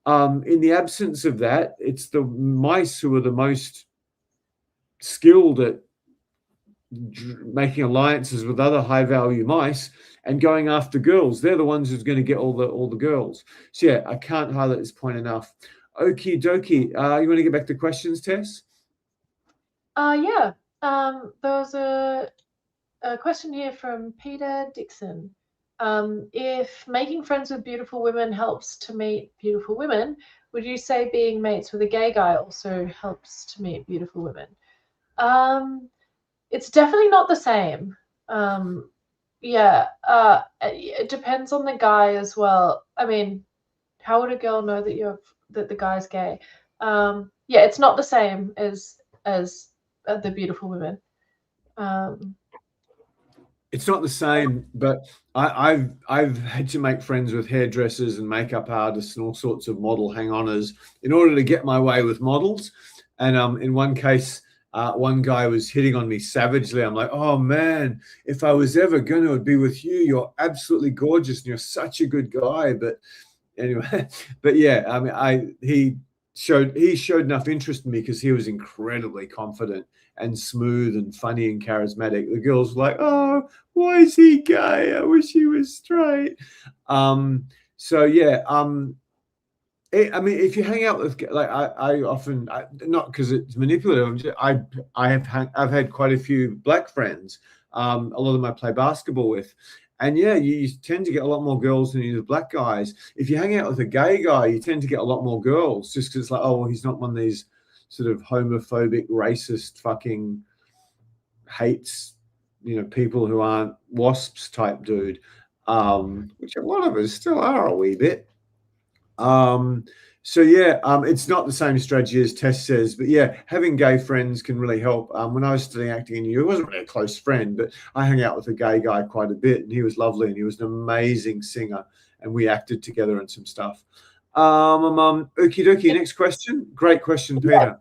in the absence of that, it's the mice who are the most skilled at making alliances with other high value mice and going after girls. They're the ones who's going to get all the girls. So yeah, I can't highlight this point enough. Okie dokie. You want to get back to questions, Tess? Yeah. There was a question here from Peter Dixon. If making friends with beautiful women helps to meet beautiful women, would you say being mates with a gay guy also helps to meet beautiful women? It's definitely not the same. Yeah, it depends on the guy as well. I mean, how would a girl know that the guy's gay? Yeah, it's not the same as the beautiful women. It's not the same, but I've had to make friends with hairdressers and makeup artists and all sorts of model hang-oners in order to get my way with models. And in one case, one guy was hitting on me savagely. I'm like, oh man, if I was ever going to be with you, you're absolutely gorgeous and you're such a good guy. But anyway, but yeah, I mean, he showed enough interest in me because he was incredibly confident and smooth and funny and charismatic. The girls were like, oh, why is he gay? I wish he was straight. So yeah, I mean, if you hang out with, like, I often, not because it's manipulative, I've had quite a few black friends. A lot of them I play basketball with. And yeah, you tend to get a lot more girls than you do black guys. If you hang out with a gay guy, you tend to get a lot more girls just because it's like, oh, well, he's not one of these sort of homophobic, racist, fucking hates, people who aren't wasps type dude, which a lot of us still are a wee bit. So yeah, it's not the same strategy as Tess says, but yeah, having gay friends can really help. When I was studying acting in New York, I wasn't really a close friend, but I hung out with a gay guy quite a bit, and he was lovely, and he was an amazing singer, and we acted together and some stuff. Okie dokie. Next question. Great question, Peter.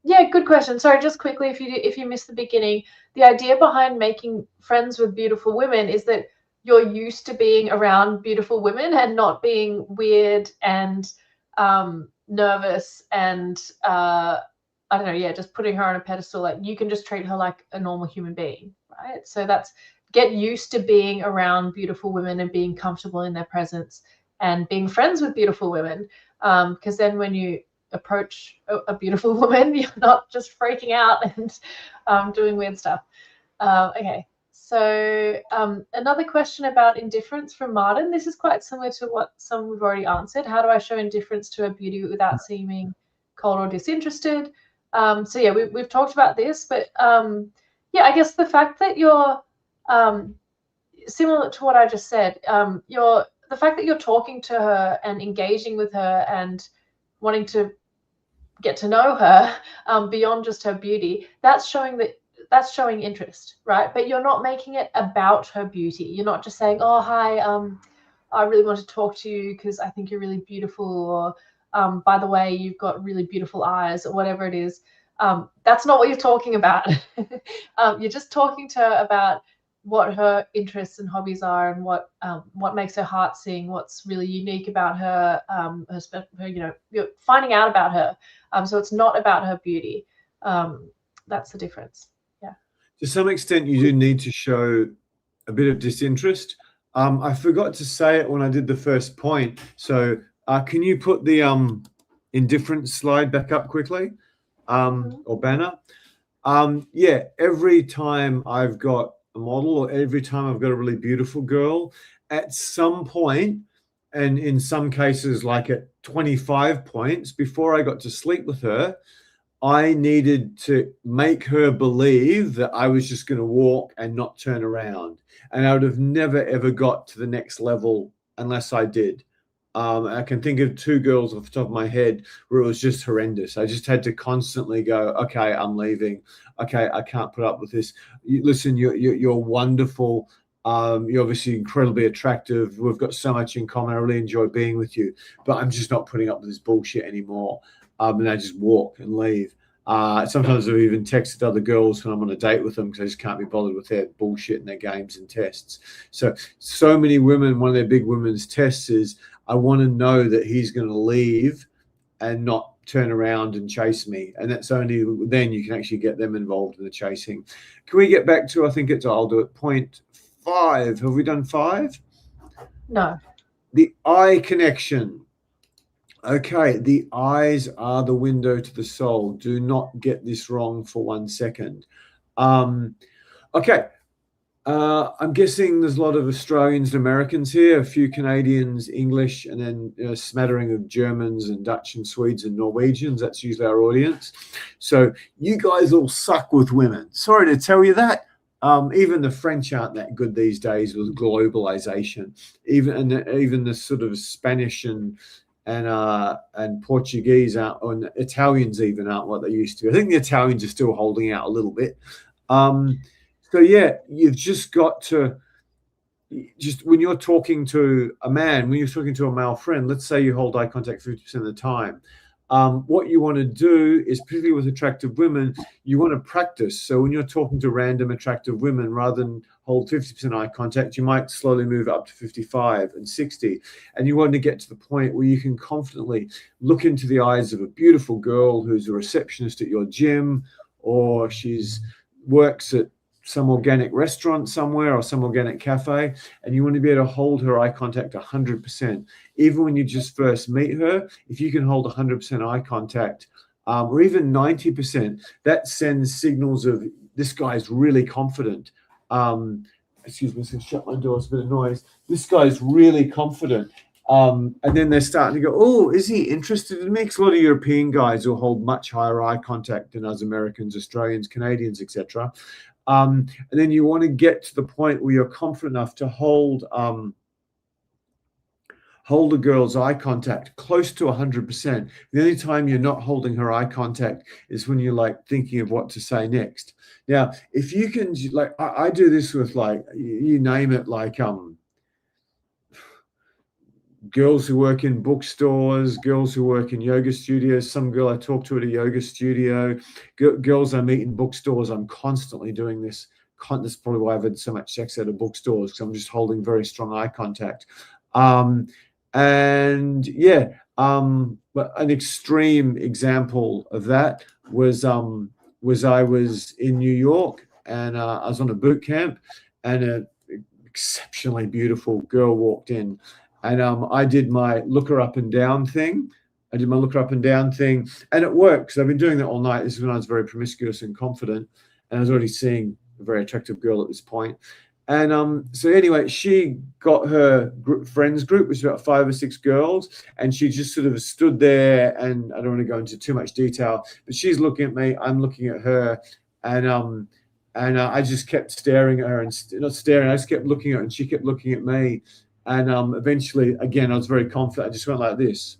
Yeah, good question. Sorry, just quickly, if you missed the beginning, the idea behind making friends with beautiful women is that you're used to being around beautiful women and not being weird and nervous and I don't know, yeah, just putting her on a pedestal. Like, you can just treat her like a normal human being, right? So that's get used to being around beautiful women and being comfortable in their presence and being friends with beautiful women. Because then when you approach a beautiful woman, you're not just freaking out and doing weird stuff. Okay. So another question about indifference from Martin. This is quite similar to what some we've already answered. How do I show indifference to a beauty without seeming cold or disinterested? So yeah, we've talked about this, but yeah, I guess the fact that you're similar to what I just said, the fact that you're talking to her and engaging with her and wanting to get to know her beyond just her beauty, that's showing interest, right? But you're not making it about her beauty. You're not just saying, oh, hi, I really want to talk to you because I think you're really beautiful, or by the way, you've got really beautiful eyes, or whatever it is. That's not what you're talking about. You're just talking to her about what her interests and hobbies are, and what makes her heart sing, what's really unique about her, you're finding out about her. So it's not about her beauty. That's the difference. Yeah. To some extent, you do need to show a bit of disinterest. I forgot to say it when I did the first point. So can you put the indifference slide back up quickly, or banner? Yeah, every time I've got a model, or every time I've got a really beautiful girl, at some point, and in some cases, like at 25 points before I got to sleep with her. I needed to make her believe that I was just going to walk and not turn around. And I would have never, ever got to the next level unless I did. I can think of 2 girls off the top of my head where it was just horrendous. I just had to constantly go, okay, I'm leaving. Okay, I can't put up with this. Listen, you're wonderful. You're obviously incredibly attractive. We've got so much in common. I really enjoy being with you, but I'm just not putting up with this bullshit anymore. And I just walk and leave. Sometimes I've even texted other girls when I'm on a date with them because I just can't be bothered with their bullshit and their games and tests. So many women, one of their big women's tests is, I want to know that he's going to leave and not turn around and chase me. And that's only then you can actually get them involved in the chasing. Can we get back to, I think it's, I'll do it, point 5. Have we done 5? No. The eye connection. Okay, the eyes are the window to the soul. Do not get this wrong for 1 second. Okay, I'm guessing there's a lot of Australians and Americans here, a few Canadians, English, and then a smattering of Germans and Dutch and Swedes and Norwegians. That's usually our audience. So you guys all suck with women. Sorry to tell you that. Even the French aren't that good these days with globalization. Even the sort of Spanish and Portuguese aren't, and Italians even aren't what they used to. I think the Italians are still holding out a little bit. So yeah, you've just got to, just when you're talking to a man, when you're talking to a male friend, let's say you hold eye contact 50% of the time. What you want to do is, particularly with attractive women, you want to practice. So when you're talking to random attractive women, rather than hold 50% eye contact, you might slowly move up to 55 and 60. And you want to get to the point where you can confidently look into the eyes of a beautiful girl who's a receptionist at your gym, or she's works at some organic restaurant somewhere or some organic cafe, and you want to be able to hold her eye contact 100%. Even when you just first meet her, if you can hold 100% eye contact, or even 90%, that sends signals of this guy's really confident. Excuse me, I'm going to shut my door, it's a bit of noise. This guy's really confident. And then they're starting to go, oh, is he interested in me? Because a lot of European guys will hold much higher eye contact than us Americans, Australians, Canadians, etc. And then you want to get to the point where you're confident enough to hold a girl's eye contact close to 100%. The only time you're not holding her eye contact is when you're like thinking of what to say next. Now, if you can, like, I do this with, like, you name it, like girls who work in bookstores, girls who work in yoga studios, some girl I talk to at a yoga studio, girls I meet in bookstores. I'm constantly doing this. That's probably why I've had so much sex out of bookstores, because I'm just holding very strong eye contact. And yeah, but an extreme example of that was I was in New York, and I was on a boot camp, and an exceptionally beautiful girl walked in. And I did my look her up and down thing. And it worked, because I've been doing that all night. This is when I was very promiscuous and confident, and I was already seeing a very attractive girl at this point. And so anyway, she got her friends group, which was about 5 or 6 girls, and she just sort of stood there. And I don't want to go into too much detail, but she's looking at me, I'm looking at her, and I just kept staring at her, and not staring, I just kept looking at her, and she kept looking at me. And eventually, again, I was very confident. I just went like this.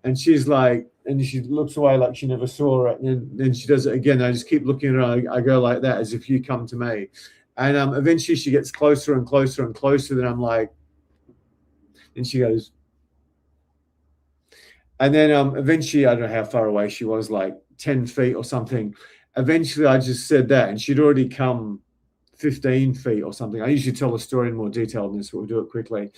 And she's like, and she looks away like she never saw it. And then she does it again. I just keep looking at her. I go like that, as if you come to me. And eventually she gets closer and closer and closer. Then I'm like, and she goes. And then eventually, I don't know how far away she was, like 10 feet or something. Eventually, I just said that, and she'd already come 15 feet or something. I usually tell the story in more detail than this, but we'll do it quickly.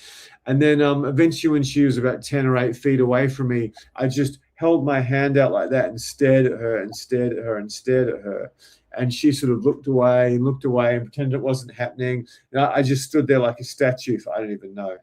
And then eventually, when she was about 10 or 8 feet away from me, I just held my hand out like that and stared at her and stared at her and stared at her. And she sort of looked away and pretended it wasn't happening. And I just stood there like a statue for, I don't even know,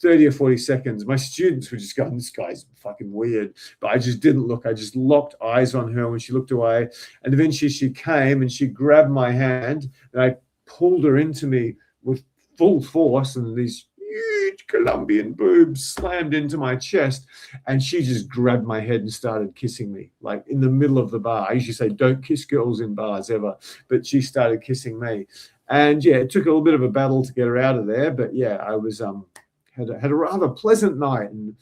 30 or 40 seconds. My students were just going, this guy's fucking weird. But I just didn't look. I just locked eyes on her when she looked away. And eventually she came and she grabbed my hand, and I pulled her into me with full force, and these huge Colombian boobs slammed into my chest, and she just grabbed my head and started kissing me, like in the middle of the bar. I usually say, don't kiss girls in bars ever, but she started kissing me. And yeah, it took a little bit of a battle to get her out of there, but yeah, I was had a rather pleasant night, and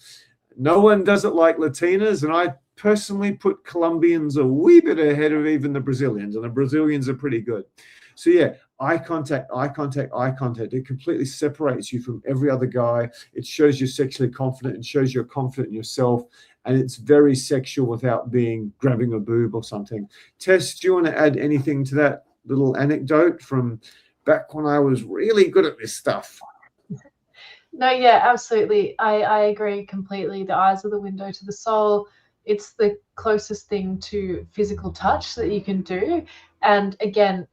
no one does it like Latinas, and I personally put Colombians a wee bit ahead of even the Brazilians, and the Brazilians are pretty good. So yeah, eye contact, eye contact, eye contact. It completely separates you from every other guy. It shows you're sexually confident and shows you're confident in yourself. And it's very sexual without being grabbing a boob or something. Tess, do you want to add anything to that little anecdote from back when I was really good at this stuff? No, yeah, absolutely. I agree completely. The eyes are the window to the soul. It's the closest thing to physical touch that you can do. And again,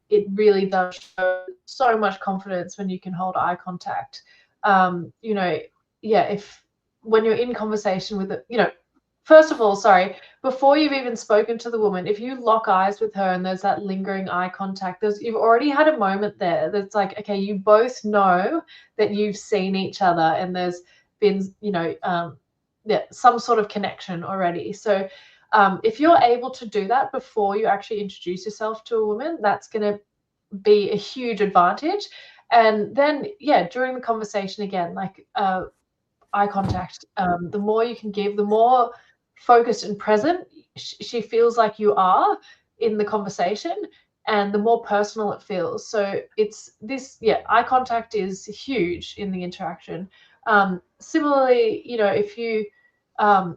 it really does show so much confidence when you can hold eye contact. You know, yeah, if when you're in conversation with it, you know, first of all, sorry, before you've even spoken to the woman, if you lock eyes with her and there's that lingering eye contact, you've already had a moment there that's like, okay, you both know that you've seen each other and there's been, you know, yeah, some sort of connection already. So if you're able to do that before you actually introduce yourself to a woman, that's going to be a huge advantage. And then, yeah, during the conversation again, like eye contact, the more you can give, the more focused and present she feels like you are in the conversation, and the more personal it feels. So it's this, yeah, eye contact is huge in the interaction. Similarly, you know, if you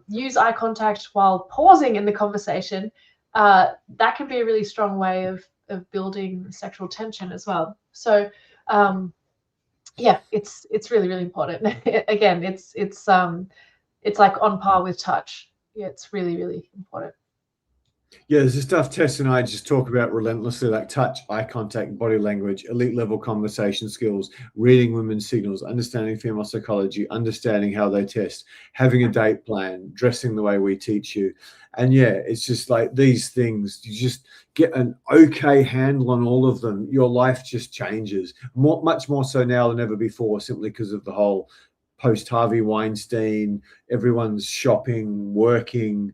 use eye contact while pausing in the conversation, that can be a really strong way of building sexual tension as well. So yeah, it's really important. Again, it's like on par with touch. Yeah, it's really important. Yeah, there's the stuff Tess and I just talk about relentlessly, like touch, eye contact, body language, elite level conversation skills, reading women's signals, understanding female psychology, understanding how they test, having a date plan, dressing the way we teach you. And yeah, it's just like these things, you just get an okay handle on all of them. Your life just changes much more so now than ever before, simply because of the whole post Harvey Weinstein, everyone's shopping, working,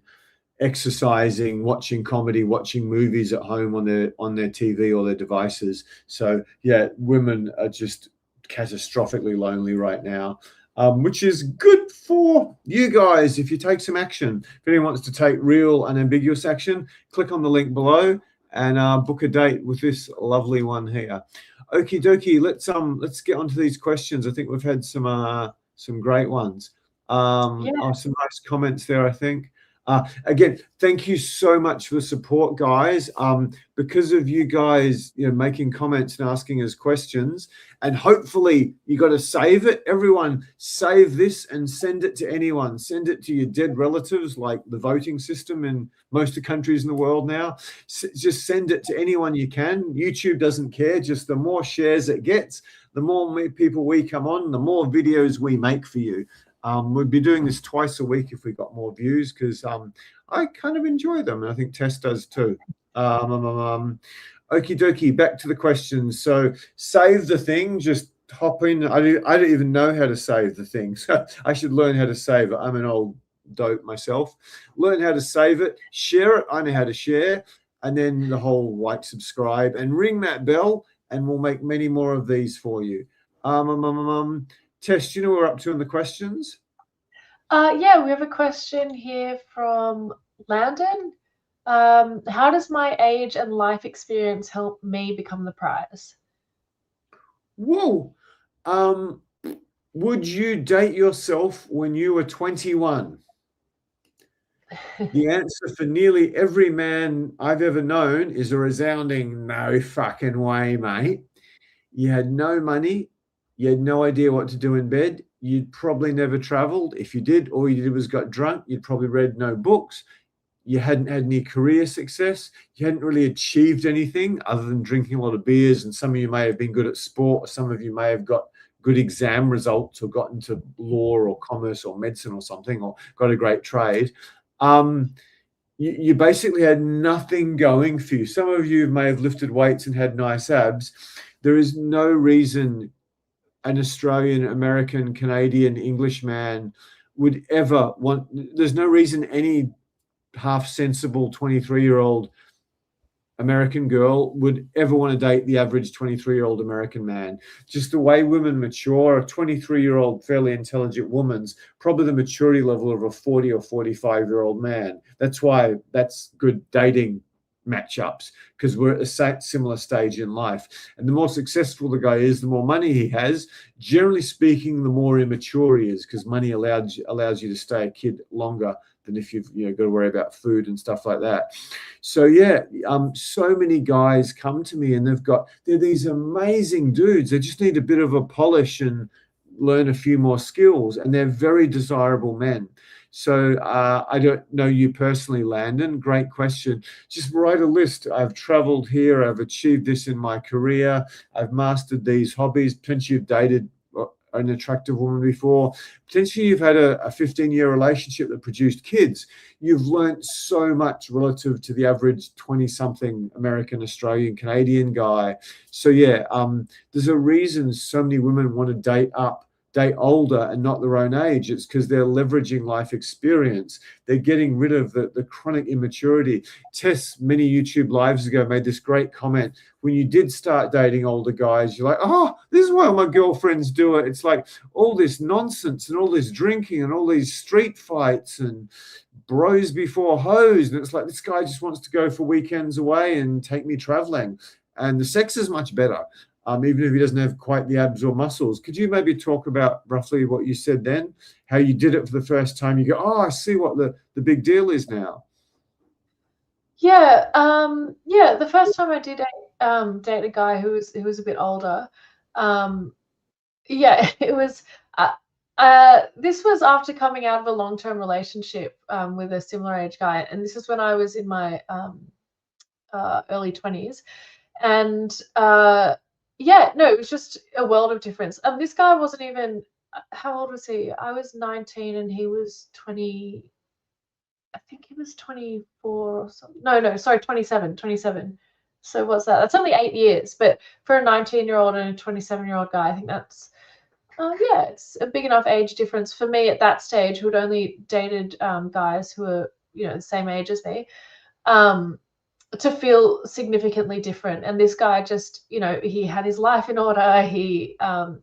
exercising, watching comedy, watching movies at home on their TV or their devices. So yeah, women are just catastrophically lonely right now, which is good for you guys if you take some action. If anyone wants to take real unambiguous action, click on the link below and book a date with this lovely one here. Okie dokie, let's get onto these questions. I think we've had some great ones. Yeah. Some nice comments there, I think. Again, thank you so much for the support, guys. Because of you guys, you know, making comments and asking us questions, and hopefully you got to save it. Everyone, save this and send it to anyone. Send it to your dead relatives, like the voting system in most of the countries in the world now. Just send it to anyone you can. YouTube doesn't care. Just the more shares it gets, the more people we come on, the more videos we make for you. We'd be doing this twice a week if we got more views, because I kind of enjoy them, and I think Tess does too. Okie dokie, back to the questions. So save the thing, just hop in. I don't even know how to save the thing, so I should learn how to save it. I'm an old dope myself. Learn how to save it, share it. I know how to share, and then the whole like, subscribe, and ring that bell, and we'll make many more of these for you. Tess, do you know what we're up to in the questions? Yeah, we have a question here from Landon. How does my age and life experience help me become the prize? Whoa. Would you date yourself when you were 21? The answer for nearly every man I've ever known is a resounding no fucking way, mate. You had no money. You had no idea what to do in bed. You'd probably never traveled. If you did, all you did was got drunk. You'd probably read no books. You hadn't had any career success. You hadn't really achieved anything other than drinking a lot of beers. And some of you may have been good at sport, or some of you may have got good exam results or got into law or commerce or medicine or something, or got a great trade. You basically had nothing going for you. Some of you may have lifted weights and had nice abs. There is no reason an Australian, American, Canadian, English man would ever want. There's no reason any half sensible 23-year-old American girl would ever want to date the average 23-year-old American man. Just the way women mature, a 23-year-old fairly intelligent woman's probably the maturity level of a 40 or 45-year-old man. That's why that's good dating matchups, because we're at a similar stage in life. And the more successful the guy is, the more money he has. Generally speaking, the more immature he is, because money allows you to stay a kid longer than if you've got to worry about food and stuff like that. So yeah, so many guys come to me and they're these amazing dudes. They just need a bit of a polish and learn a few more skills, and they're very desirable men. So I don't know you personally, Landon. Great question. Just write a list. I've traveled here. I've achieved this in my career. I've mastered these hobbies. Potentially you've dated an attractive woman before. Potentially you've had a 15-year relationship that produced kids. You've learned so much relative to the average 20-something American, Australian, Canadian guy. So yeah, there's a reason so many women want to date older and not their own age. It's because they're leveraging life experience. They're getting rid of the chronic immaturity. Tess, many YouTube lives ago, made this great comment. When you did start dating older guys, you're like, oh, this is why my girlfriends do it. It's like all this nonsense and all this drinking and all these street fights and bros before hoes. And it's like, this guy just wants to go for weekends away and take me traveling. And the sex is much better. Even if he doesn't have quite the abs or muscles. Could you maybe talk about roughly what you said then, how you did it for the first time? You go, oh, I see what the big deal is now. Yeah, yeah. The first time I did date a guy who was a bit older, yeah, it was. This was after coming out of a long-term relationship with a similar age guy, and this is when I was in my early 20s, and yeah, no, it was just a world of difference. This guy wasn't even, how old was he? I was 19 and he was 20. I think he was 24 or something. No, sorry, 27. So what's that? That's only 8 years, but for a 19-year-old and a 27-year-old guy, I think that's yeah, it's a big enough age difference for me at that stage, who had only dated guys who were the same age as me. To feel significantly different. And this guy just, he had his life in order. He,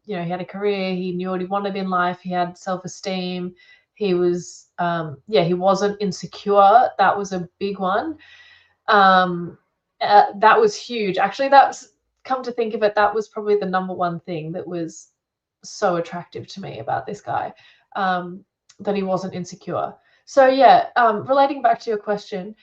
he had a career. He knew what he wanted in life. He had self-esteem. He was, he wasn't insecure. That was a big one. That was huge. Actually, come to think of it, that was probably the number one thing that was so attractive to me about this guy, that he wasn't insecure. So yeah, relating back to your question,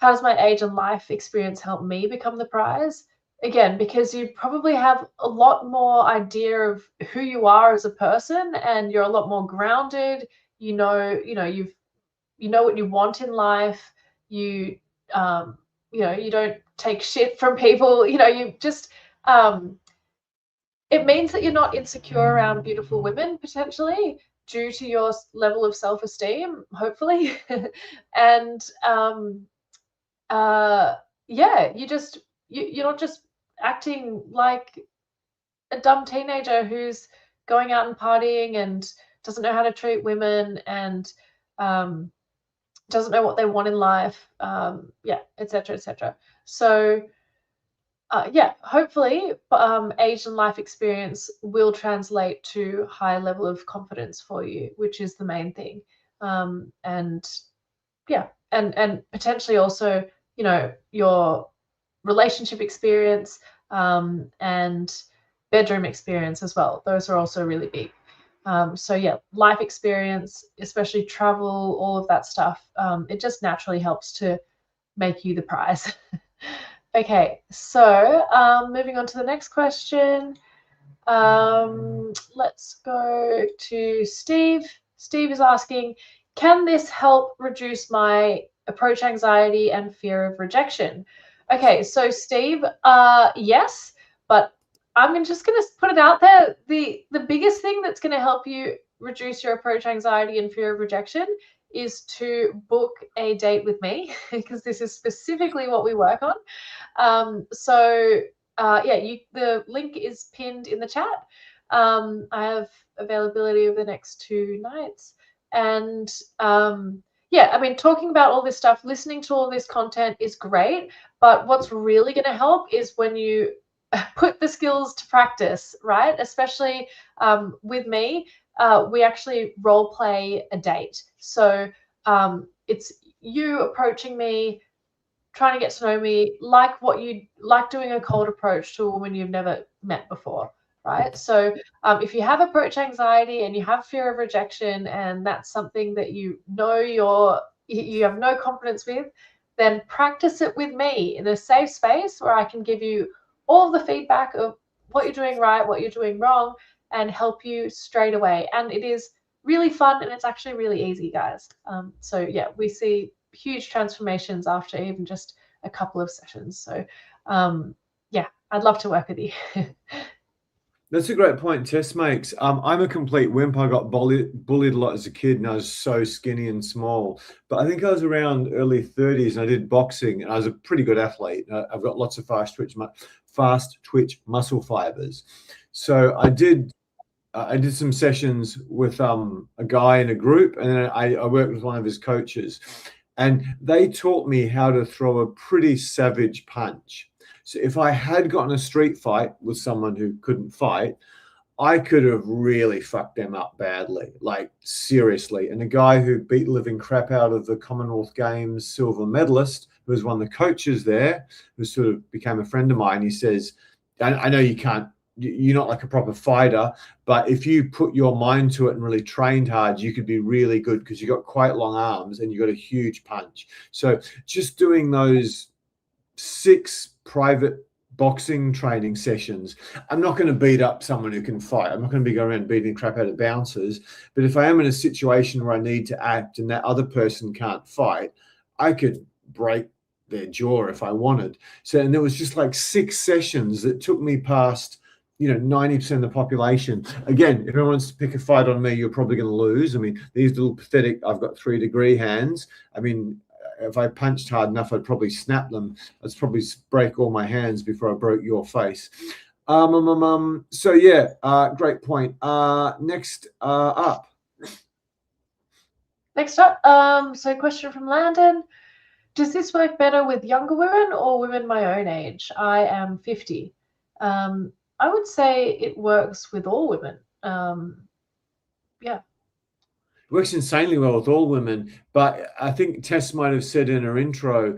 how does my age and life experience help me become the prize? Again, because you probably have a lot more idea of who you are as a person, and you're a lot more grounded. You know what you want in life. You you don't take shit from people. You just it means that you're not insecure around beautiful women, potentially, due to your level of self-esteem, hopefully. And yeah, you're not just acting like a dumb teenager who's going out and partying and doesn't know how to treat women and doesn't know what they want in life, yeah, etc. So yeah, hopefully age and life experience will translate to high level of confidence for you, which is the main thing. And yeah, and potentially also your relationship experience and bedroom experience as well. Those are also really big. So yeah, life experience, especially travel, all of that stuff, it just naturally helps to make you the prize. Okay, so moving on to the next question. Let's go to Steve. Steve is asking, can this help reduce my approach anxiety and fear of rejection? Okay, so Steve, yes, but I'm just going to put it out there. The biggest thing that's going to help you reduce your approach anxiety and fear of rejection is to book a date with me, because this is specifically what we work on. So yeah, the link is pinned in the chat. I have availability over the next 2 nights. And yeah, I mean, talking about all this stuff, listening to all this content is great, but what's really going to help is when you put the skills to practice, right? Especially with me, we actually role play a date. So it's you approaching me, trying to get to know me, like what you like doing a cold approach to a woman you've never met before, right? So if you have approach anxiety and you have fear of rejection, and that's something that you know you have no confidence with, then practice it with me in a safe space where I can give you all the feedback of what you're doing right, what you're doing wrong, and help you straight away. And it is really fun, and it's actually really easy, guys. So yeah, we see huge transformations after even just a couple of sessions. So yeah, I'd love to work with you. That's a great point Tess makes. I'm a complete wimp. I got bullied a lot as a kid, and I was so skinny and small. But I think I was around early 30s, and I did boxing, and I was a pretty good athlete. I've got lots of fast twitch muscle fibers. So I did some sessions with a guy in a group, and then I worked with one of his coaches, and they taught me how to throw a pretty savage punch. So if I had gotten a street fight with someone who couldn't fight, I could have really fucked them up badly, like seriously. And a guy who beat the living crap out of the Commonwealth Games silver medalist, who was one of the coaches there, who sort of became a friend of mine, he says, I know you're not like a proper fighter, but if you put your mind to it and really trained hard, you could be really good because you got quite long arms and you got a huge punch. So just doing those 6 private boxing training sessions, I'm not going to beat up someone who can fight. I'm not going to be going around beating crap out of bouncers. But if I am in a situation where I need to act and that other person can't fight, I could break their jaw if I wanted. So, and there was just like 6 sessions that took me past 90% of the population. Again, if anyone wants to pick a fight on me, you're probably going to lose. I mean, these little pathetic, I've got 3-degree hands. I mean, if I punched hard enough, I'd probably snap them. I'd probably break all my hands before I broke your face. So yeah, great point. Next up. So question from Landon. Does this work better with younger women or women my own age? I am 50. I would say it works with all women. Yeah. It works insanely well with all women, but I think Tess might have said in her intro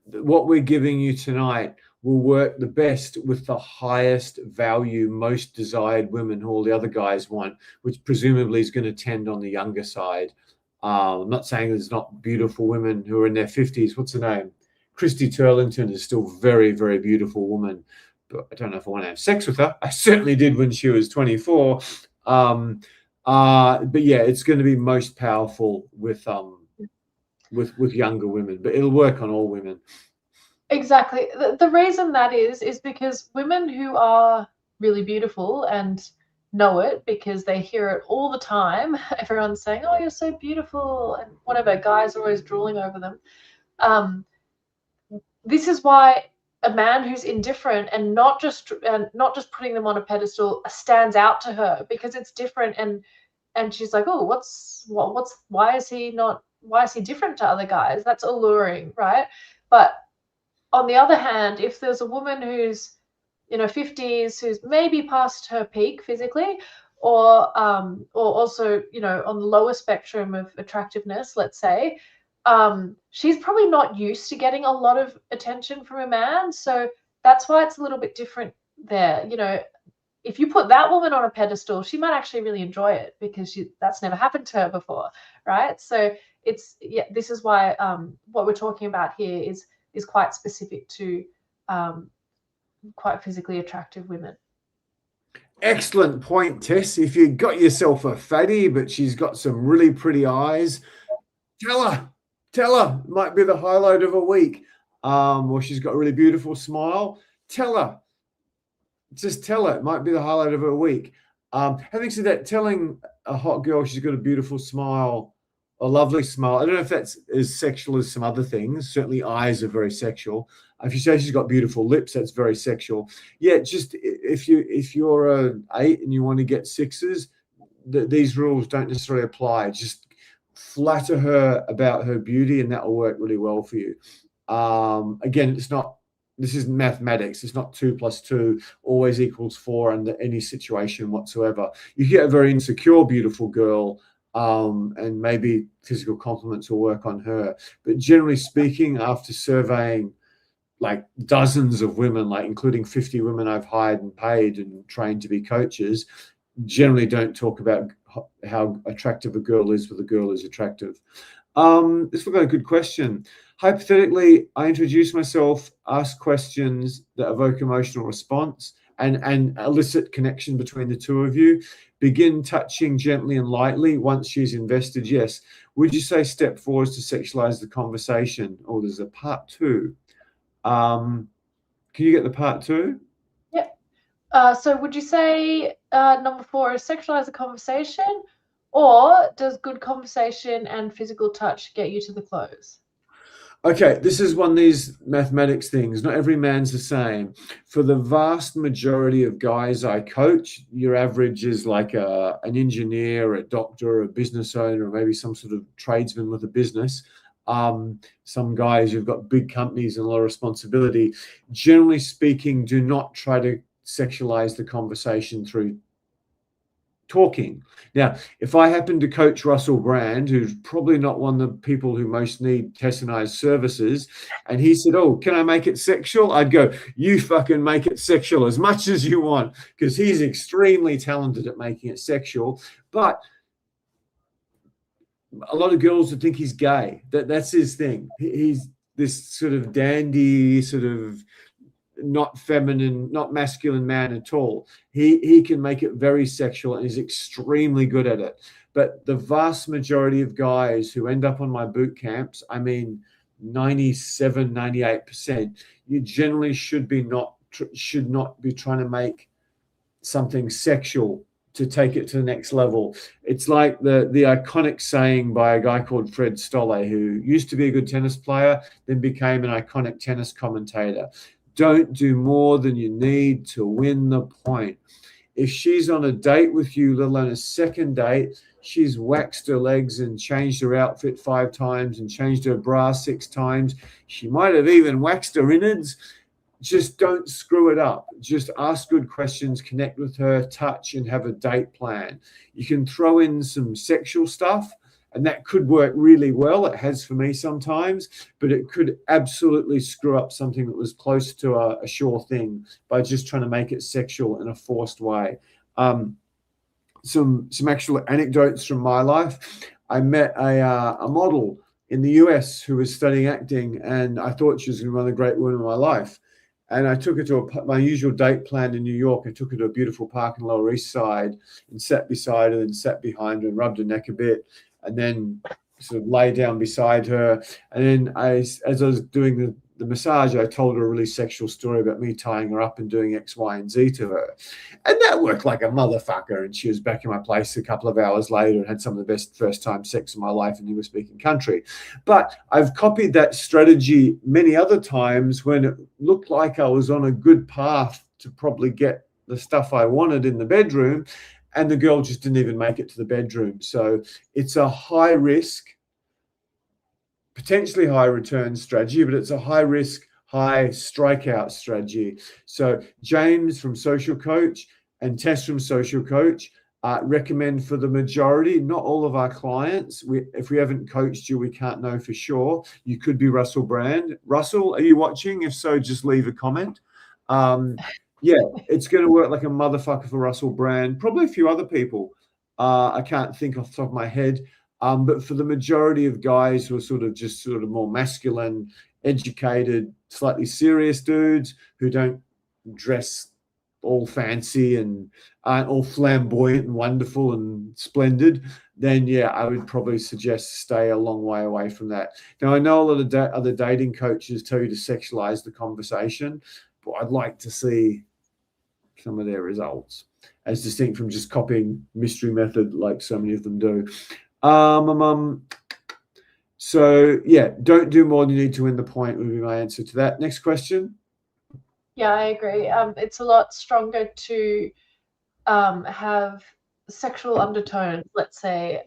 that what we're giving you tonight will work the best with the highest value, most desired women who all the other guys want, which presumably is going to tend on the younger side. I'm not saying there's not beautiful women who are in their 50s. What's her name? Christy Turlington is still very, very beautiful woman, but I don't know if I want to have sex with her. I certainly did when she was 24. But yeah, it's going to be most powerful with younger women, but it'll work on all women. Exactly. The reason that is because women who are really beautiful and know it because they hear it all the time. Everyone's saying, "Oh, you're so beautiful," and whatever. Guys are always drooling over them. This is why a man who's indifferent and not just putting them on a pedestal stands out to her, because it's different, and she's like, "Oh, why is he different to other guys?" That's alluring, right? But on the other hand, if there's a woman who's 50s, who's maybe past her peak physically, or also on the lower spectrum of attractiveness, let's say, she's probably not used to getting a lot of attention from a man. So that's why it's a little bit different there. If you put that woman on a pedestal, she might actually really enjoy it because that's never happened to her before, right? So this is why what we're talking about here is quite specific to quite physically attractive women. Excellent point, Tess. If you got yourself a fatty, but she's got some really pretty eyes, tell her. It might be the highlight of a week. Or she's got a really beautiful smile. Tell her. Just tell her. It might be the highlight of her week. Having said that, telling a hot girl she's got a beautiful smile, a lovely smile, I don't know if that's as sexual as some other things. Certainly eyes are very sexual. If you say she's got beautiful lips, that's very sexual. Yeah, just if you're an 8 and you want to get 6s, these rules don't necessarily apply. Just flatter her about her beauty, and that will work really well for you. Again, this isn't mathematics. It's not 2 + 2 always equals 4 under any situation whatsoever. You get a very insecure, beautiful girl, and maybe physical compliments will work on her. But generally speaking, after surveying like dozens of women, like including 50 women I've hired and paid and trained to be coaches, generally don't talk about how attractive a girl is with a girl who's attractive. This was a good question. Hypothetically, I introduce myself, ask questions that evoke emotional response and elicit connection between the two of you. Begin touching gently and lightly once she's invested. Yes. Would you say step 4 is to sexualize the conversation? Or there's a part 2. Can you get the part 2? Yeah. So would you say number 4 is sexualize the conversation, or does good conversation and physical touch get you to the close? Okay, this is one of these mathematics things. Not every man's the same. For the vast majority of guys I coach, your average is like an engineer, a doctor, a business owner, or maybe some sort of tradesman with a business. Some guys who've got big companies and a lot of responsibility. Generally speaking, do not try to sexualize the conversation through talking. Now, if I happen to coach Russell Brand, who's probably not one of the people who most need Tess and I's services, and he said, "Oh, can I make it sexual?" I'd go, "You fucking make it sexual as much as you want," because he's extremely talented at making it sexual. But a lot of girls would think he's gay. That's his thing. He's this sort of dandy, sort of not feminine, not masculine man at all. He can make it very sexual and is extremely good at it. But the vast majority of guys who end up on my boot camps, I mean 97, 98%, you generally should not be trying to make something sexual to take it to the next level. It's like the iconic saying by a guy called Fred Stolle, who used to be a good tennis player, then became an iconic tennis commentator. Don't do more than you need to win the point. If she's on a date with you, let alone a second date, she's waxed her legs and changed her outfit 5 times and changed her bra 6 times. She might have even waxed her innards. Just don't screw it up. Just ask good questions, connect with her, touch, and have a date plan. You can throw in some sexual stuff, and that could work really well. It has for me sometimes, but it could absolutely screw up something that was close to a sure thing by just trying to make it sexual in a forced way. Some actual anecdotes from my life. I met a model in the US who was studying acting, and I thought she was going to be one of the great women of my life. And I took her to my usual date plan in New York. I took her to a beautiful park in the Lower East Side and sat beside her and sat behind her and rubbed her neck a bit, and then sort of lay down beside her. And then as I was doing the massage, I told her a really sexual story about me tying her up and doing X, Y, and Z to her. And that worked like a motherfucker. And she was back in my place a couple of hours later and had some of the best first-time sex of my life in English-speaking country. But I've copied that strategy many other times when it looked like I was on a good path to probably get the stuff I wanted in the bedroom, and the girl just didn't even make it to the bedroom. So it's a high risk, potentially high return strategy, but it's a high risk, high strikeout strategy. So James from Social Coach and Tess from Social Coach recommend for the majority, not all of our clients. If we haven't coached you, we can't know for sure. You could be Russell Brand. Russell, are you watching? If so, just leave a comment. Yeah, it's going to work like a motherfucker for Russell Brand. Probably a few other people. I can't think off the top of my head. But for the majority of guys who are sort of more masculine, educated, slightly serious dudes who don't dress all fancy and aren't all flamboyant and wonderful and splendid, then yeah, I would probably suggest stay a long way away from that. Now, I know a lot of other dating coaches tell you to sexualize the conversation, but I'd like to see some of their results as distinct from just copying mystery method like so many of them do. So yeah, don't do more than you need to win the point would be my answer to that. Next question. Yeah, I agree. It's a lot stronger to have sexual undertones, let's say,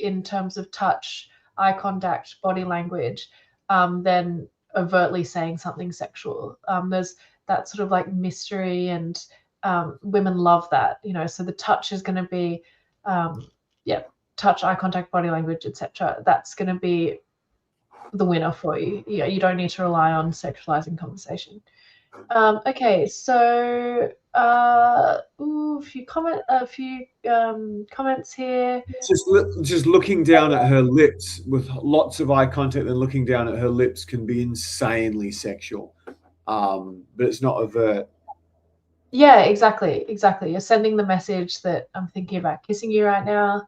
in terms of touch, eye contact, body language, than overtly saying something sexual. There's that sort of like mystery, and women love that, you know. So the touch is going to be, yeah, touch, eye contact, body language, etc. That's going to be the winner for you. You don't need to rely on sexualizing conversation. Okay, so a few comments here. Just looking down at her lips with lots of eye contact and looking down at her lips can be insanely sexual, but it's not overt. Yeah, exactly. You're sending the message that I'm thinking about kissing you right now,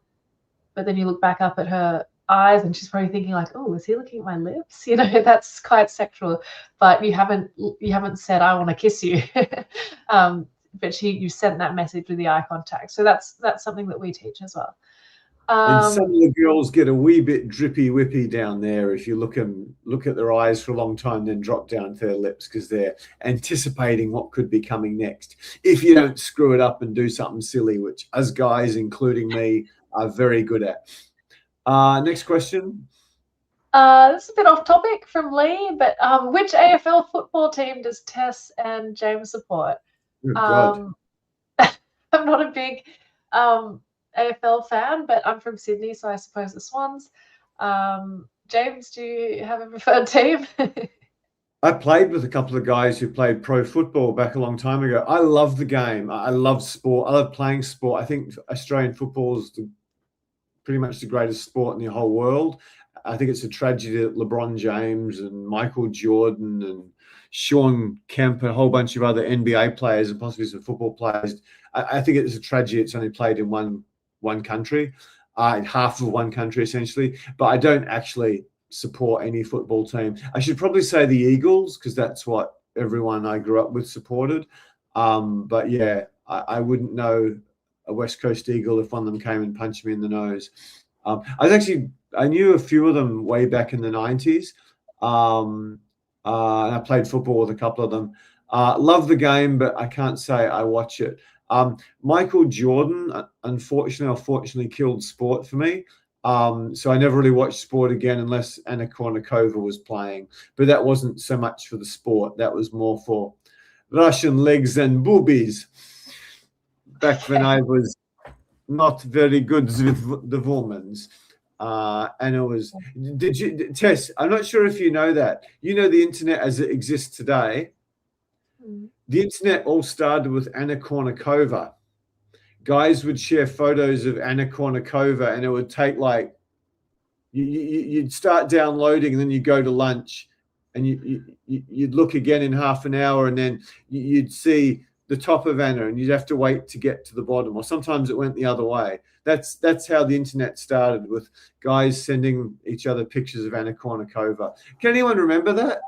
but then you look back up at her eyes and she's probably thinking like, oh, is he looking at my lips? You know, that's quite sexual, but you haven't said I want to kiss you. But you sent that message with the eye contact. So that's something that we teach as well. And some of the girls get a wee bit drippy whippy down there if you look at their eyes for a long time, then drop down to their lips because they're anticipating what could be coming next. If you don't screw it up and do something silly, which us guys, including me, are very good at. Next question. This is a bit off topic from Lee, but which AFL football team does Tess and James support? Oh, God. Um, I'm not a big AFL fan, but I'm from Sydney, so I suppose the Swans. James, do you have a preferred team? I played with a couple of guys who played pro football back a long time ago. I love the game. I love sport. I love playing sport. I think Australian football is pretty much the greatest sport in the whole world. I think it's a tragedy that LeBron James and Michael Jordan and Sean Kemp and a whole bunch of other NBA players and possibly some football players. I think it's a tragedy it's only played in one country, in half of one country essentially. But I don't actually support any football team. I should probably say the Eagles because that's what everyone I grew up with supported. But yeah, I wouldn't know a West Coast Eagle if one of them came and punched me in the nose. I knew a few of them way back in the 90s. And I played football with a couple of them. Love the game, but I can't say I watch it. Michael Jordan, unfortunately or fortunately, killed sport for me. So I never really watched sport again unless Anna Kournikova was playing. But that wasn't so much for the sport. That was more for Russian legs and boobies. Back when I was not very good with the women's. And it was, Tess, I'm not sure if you know that. You know the internet as it exists today. The internet all started with Anna Kournikova. Guys would share photos of Anna Kournikova and it would take like, you'd start downloading and then you go to lunch and you'd look again in half an hour and then you'd see the top of Anna and you'd have to wait to get to the bottom, or sometimes it went the other way. That's how the internet started, with guys sending each other pictures of Anna Kournikova. Can anyone remember that?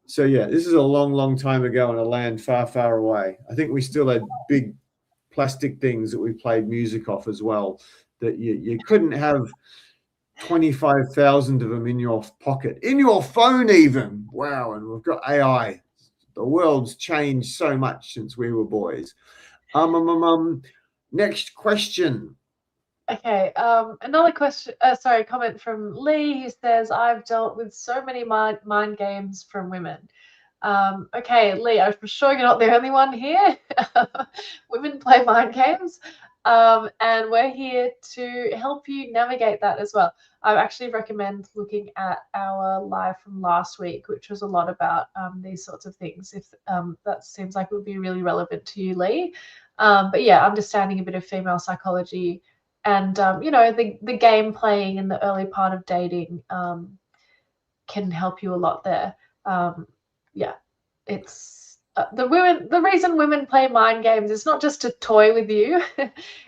So yeah, this is a long time ago in a land far away. I think we still had big plastic things that we played music off as well, that you couldn't have 25,000 of them in your pocket, in your phone even. Wow. And we've got AI. The world's changed so much since we were boys. Next question. Okay, another question. Comment from Lee, who says, "I've dealt with so many mind games from women." Okay, Lee, I'm sure you're not the only one here. Women play mind games, and we're here to help you navigate that as well. I actually recommend looking at our live from last week, which was a lot about these sorts of things, if that seems like it would be really relevant to you, Lee. But yeah, understanding a bit of female psychology and the game playing in the early part of dating can help you a lot there. Yeah, it's the reason women play mind games is not just to toy with you.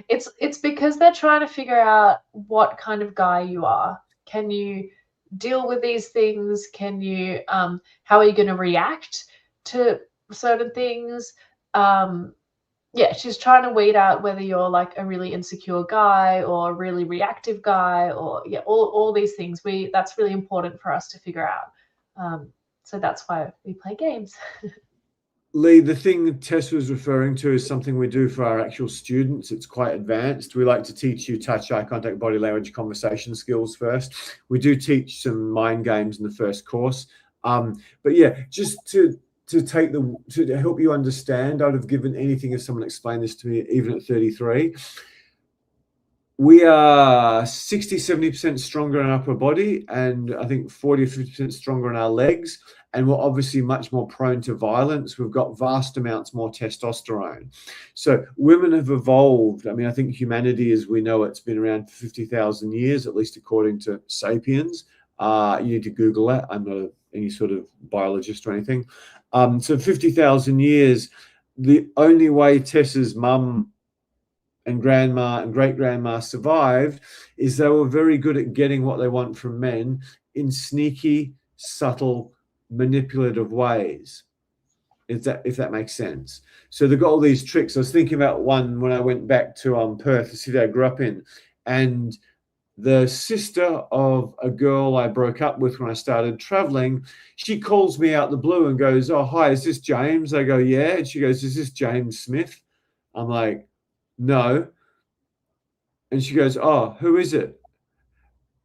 it's because they're trying to figure out what kind of guy you are. Can you deal with these things? Can you how are you going to react to certain things? Yeah, she's trying to weed out whether you're like a really insecure guy or a really reactive guy, or yeah, all these things. That's really important for us to figure out. So that's why we play games. Lee, the thing Tess was referring to is something we do for our actual students. It's quite advanced. We like to teach you touch, eye contact, body language, conversation skills first. We do teach some mind games in the first course. But yeah, just to help you understand, I'd have given anything if someone explained this to me, even at 33. We are 60, 70% stronger in our upper body, and I think 40 or 50% stronger in our legs. And we're obviously much more prone to violence. We've got vast amounts more testosterone. So women have evolved. I mean, I think humanity as we know it's been around for 50,000 years, at least according to Sapiens. You need to Google that. I'm not any sort of biologist or anything. So 50,000 years, the only way Tessa's mum and grandma and great grandma survived is they were very good at getting what they want from men in sneaky, subtle, manipulative ways, if that makes sense. So they've got all these tricks. I was thinking about one when I went back to Perth, the city I grew up in, and the sister of a girl I broke up with when I started traveling, she calls me out the blue and goes, "Oh, hi, is this James?" I go, "Yeah." And she goes, "Is this James Smith?" I'm like, "No." And she goes, "Oh, who is it?"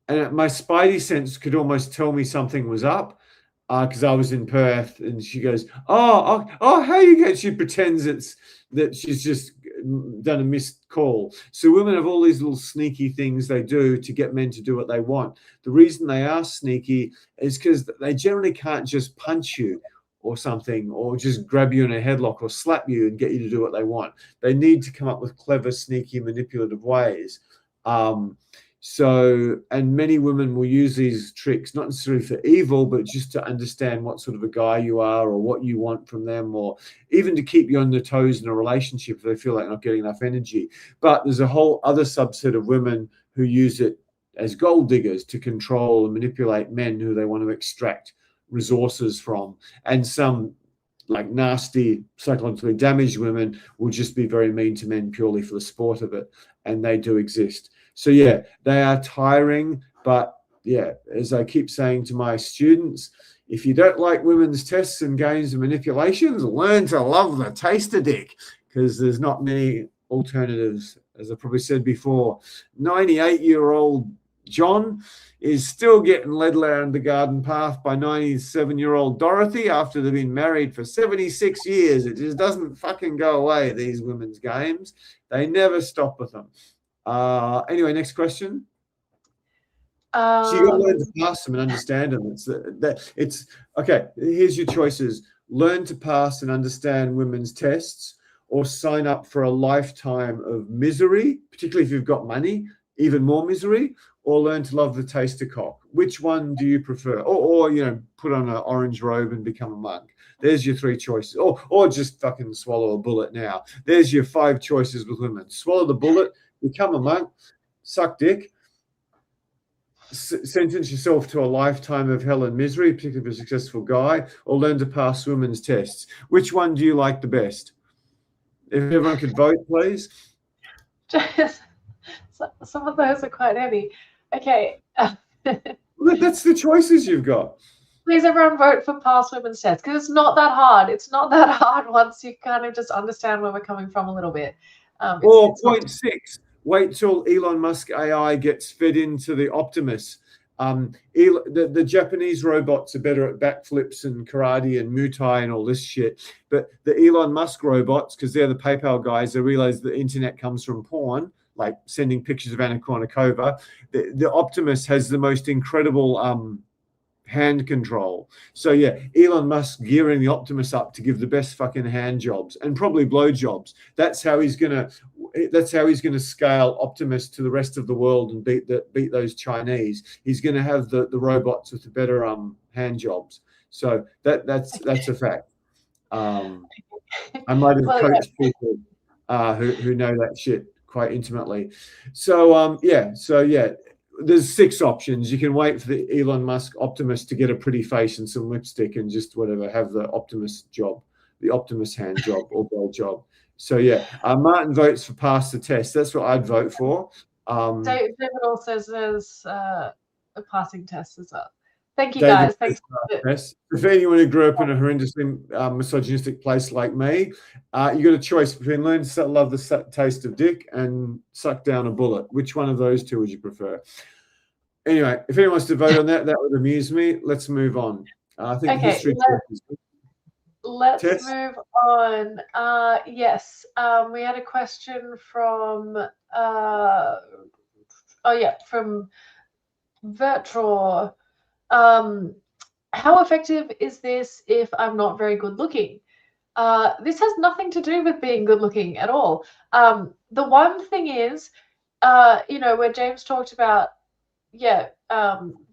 And my spidey sense could almost tell me something was up, because I was in Perth. And she goes, oh, how you get? She pretends that she's just done a missed call. So women have all these little sneaky things they do to get men to do what they want. The reason they are sneaky is because they generally can't just punch you or something, or just grab you in a headlock or slap you and get you to do what they want. They need to come up with clever, sneaky, manipulative ways. And many women will use these tricks, not necessarily for evil, but just to understand what sort of a guy you are or what you want from them, or even to keep you on their toes in a relationship if they feel like they're not getting enough energy. But there's a whole other subset of women who use it as gold diggers to control and manipulate men who they want to extract resources from. And some like nasty, psychologically damaged women will just be very mean to men purely for the sport of it. And they do exist. So yeah, they are tiring, but yeah, as I keep saying to my students, if you don't like women's tests and games and manipulations, learn to love the taster dick, because there's not many alternatives. As I probably said before, 98-year-old John is still getting led around the garden path by 97-year-old Dorothy after they've been married for 76 years. It just doesn't fucking go away, these women's games. They never stop with them. Anyway, next question. So you got to learn to pass them and understand them. It's okay. Here's your choices: learn to pass and understand women's tests, or sign up for a lifetime of misery, particularly if you've got money, even more misery, or learn to love the taster cock. Which one do you prefer? Or put on an orange robe and become a monk. There's your 3 choices. Or just fucking swallow a bullet now. There's your 5 choices with women. Swallow the bullet, become a monk, suck dick, sentence yourself to a lifetime of hell and misery, particularly for a successful guy, or learn to pass women's tests. Which one do you like the best? If everyone could vote, please. Some of those are quite heavy. Okay. Well, that's the choices you've got. Please, everyone, vote for pass women's tests, because it's not that hard. It's not that hard once you kind of just understand where we're coming from a little bit. Or point 6. Wait till Elon Musk AI gets fed into the Optimus. The Japanese robots are better at backflips and karate and Muay Thai and all this shit. But the Elon Musk robots, because they're the PayPal guys, they realize the internet comes from porn, like sending pictures of Anna Kournikova. The Optimus has the most incredible hand control. So yeah, Elon Musk gearing the Optimus up to give the best fucking hand jobs and probably blow jobs. That's how he's gonna scale Optimus to the rest of the world and beat those Chinese. He's gonna have the robots with the better hand jobs. So that's a fact. I might have coached people who know that shit quite intimately. So yeah. There's 6 options. You can wait for the Elon Musk Optimus to get a pretty face and some lipstick and just whatever, have the Optimus job, the Optimus hand job or blow job. So yeah, Martin votes for pass the test. That's what I'd vote for. David also says a passing test as well. Thank you, David, guys. Thanks. if anyone who grew up in a horrendously misogynistic place like me, you got a choice between learn to love the taste of dick and suck down a bullet. Which one of those two would you prefer? Anyway, if anyone wants to vote on that, that would amuse me. Let's move on. I think Okay, history. let's Tess? move on. Yes, we had a question from from Vertor. How effective is this if I'm not very good looking? This has nothing to do with being good looking at all. The one thing is, where James talked about,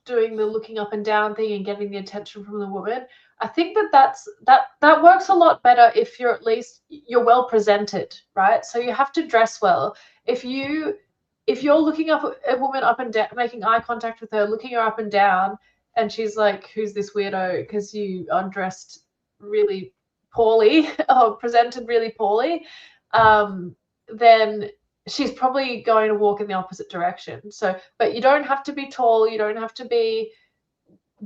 doing the looking up and down thing and getting the attention from the woman. I think that works a lot better if you're well presented, right? So you have to dress well. If you're looking up a woman up and down, making eye contact with her, looking her up and down, and she's like, "Who's this weirdo?" Because you are dressed really poorly or presented really poorly, then she's probably going to walk in the opposite direction. So, but you don't have to be tall. You don't have to be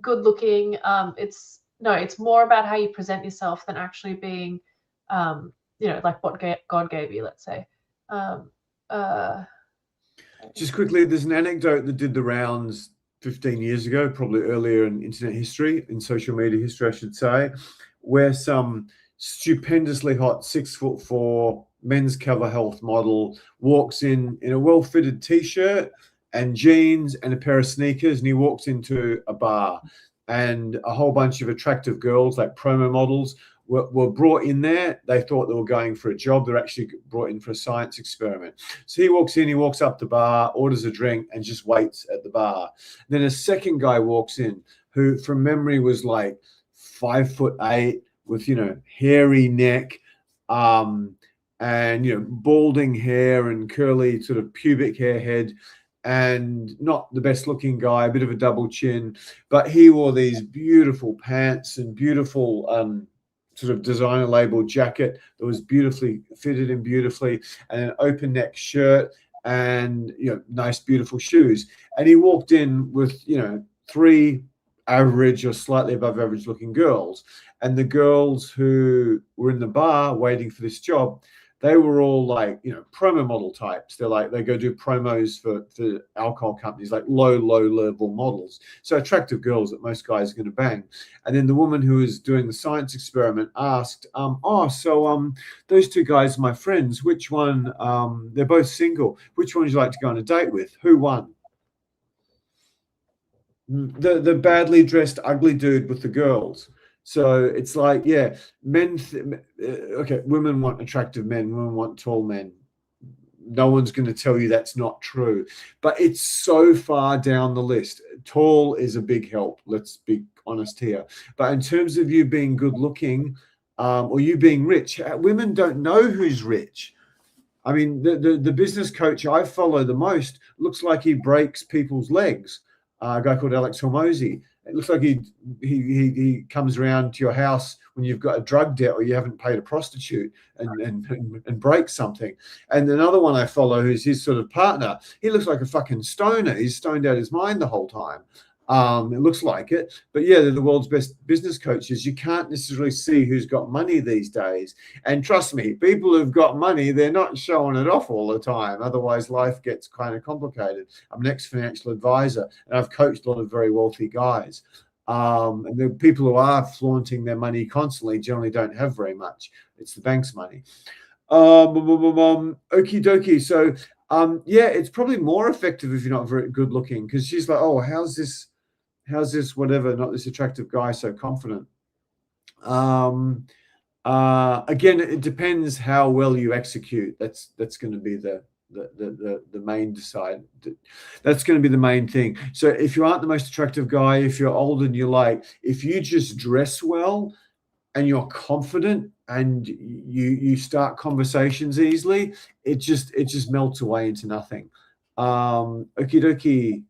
good looking. It's more about how you present yourself than actually being, like what God gave you, let's say. Just quickly, there's an anecdote that did the rounds 15 years ago, probably earlier in internet history, in social media history, I should say, where some stupendously hot 6'4" men's cover health model walks in a well-fitted t-shirt and jeans and a pair of sneakers, and he walks into a bar, and a whole bunch of attractive girls, like promo models, were brought in there. They thought they were going for a job. They're actually brought in for a science experiment. So he walks in, he walks up the bar, orders a drink, and just waits at the bar. Then a second guy walks in who, from memory, was like 5'8", with, hairy neck, and, balding hair and curly sort of pubic hair head, and not the best looking guy, a bit of a double chin, but he wore these beautiful pants and beautiful, sort of designer label jacket that was beautifully fitted and beautifully, and an open neck shirt, and nice beautiful shoes. And he walked in with 3 average or slightly above average looking girls, and the girls who were in the bar waiting for this job, they were all like promo model types. They're like, they go do promos for alcohol companies, like low level models, so attractive girls that most guys are going to bang. And then the woman who was doing the science experiment asked, those 2 guys are my friends, which one, they're both single, which one would you like to go on a date with? Who won? The badly dressed ugly dude with the girls. So it's like, women want attractive men, women want tall men. No one's going to tell you that's not true, but it's so far down the list. Tall is a big help, let's be honest here. But in terms of you being good looking, or you being rich, women don't know who's rich. I mean, the business coach I follow the most looks like he breaks people's legs. A guy called Alex Hormozy. It looks like he comes around to your house when you've got a drug debt or you haven't paid a prostitute and breaks something. And another one I follow, who's his sort of partner, he looks like a fucking stoner. He's stoned out his mind the whole time. It looks like it, but they're the world's best business coaches. You can't necessarily see who's got money these days. And trust me, people who've got money, they're not showing it off all the time. Otherwise, life gets kind of complicated. I'm an ex-financial advisor, and I've coached a lot of very wealthy guys. And the people who are flaunting their money constantly generally don't have very much. It's the bank's money. Okie dokie. So, it's probably more effective if you're not very good looking, because she's like, oh, how's this whatever, not this attractive guy so confident? Again, it depends how well you execute. That's going to be the main that's going to be the main thing. So if you aren't the most attractive guy, if you're old and you're like, if you just dress well and you're confident and you start conversations easily, it just melts away into nothing. Okie dokie.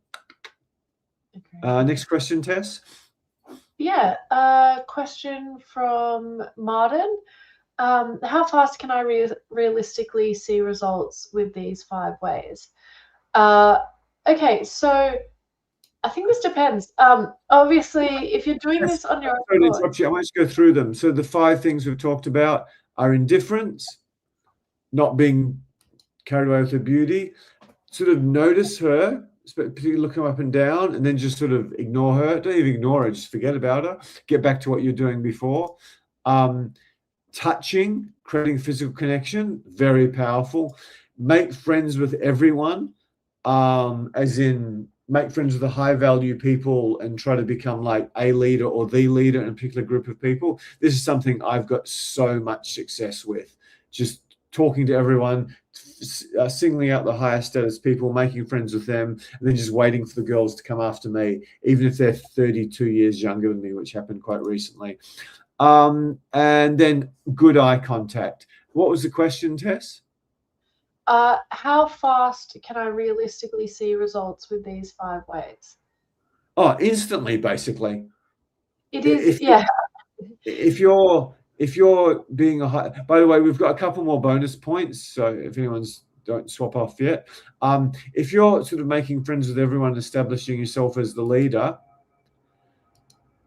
Next question, Tess. Question from Martin. How fast can I realistically see results with these 5 ways? Okay, so I think this depends. Obviously, if you're doing this on your own Sorry to accord, interrupt you. I want to go through them. So the 5 things we've talked about are indifference, not being carried away with her beauty, sort of notice her, particularly looking up and down, and then just sort of ignore her. Don't even ignore her, just forget about her. Get back to what you're doing before. Touching, creating physical connection, very powerful. Make friends with everyone, as in make friends with the high value people and try to become like a leader or the leader in a particular group of people. This is something I've got so much success with. Just talking to everyone, singling out the higher status people, making friends with them, and then just waiting for the girls to come after me, even if they're 32 years younger than me, which happened quite recently. And then good eye contact. What was the question, Tess? how fast can I realistically see results with these 5 ways? Oh, instantly, basically. It is, yeah. If you're being a high, by the way, we've got a couple more bonus points. So if anyone's don't swap off yet. If you're sort of making friends with everyone, establishing yourself as the leader,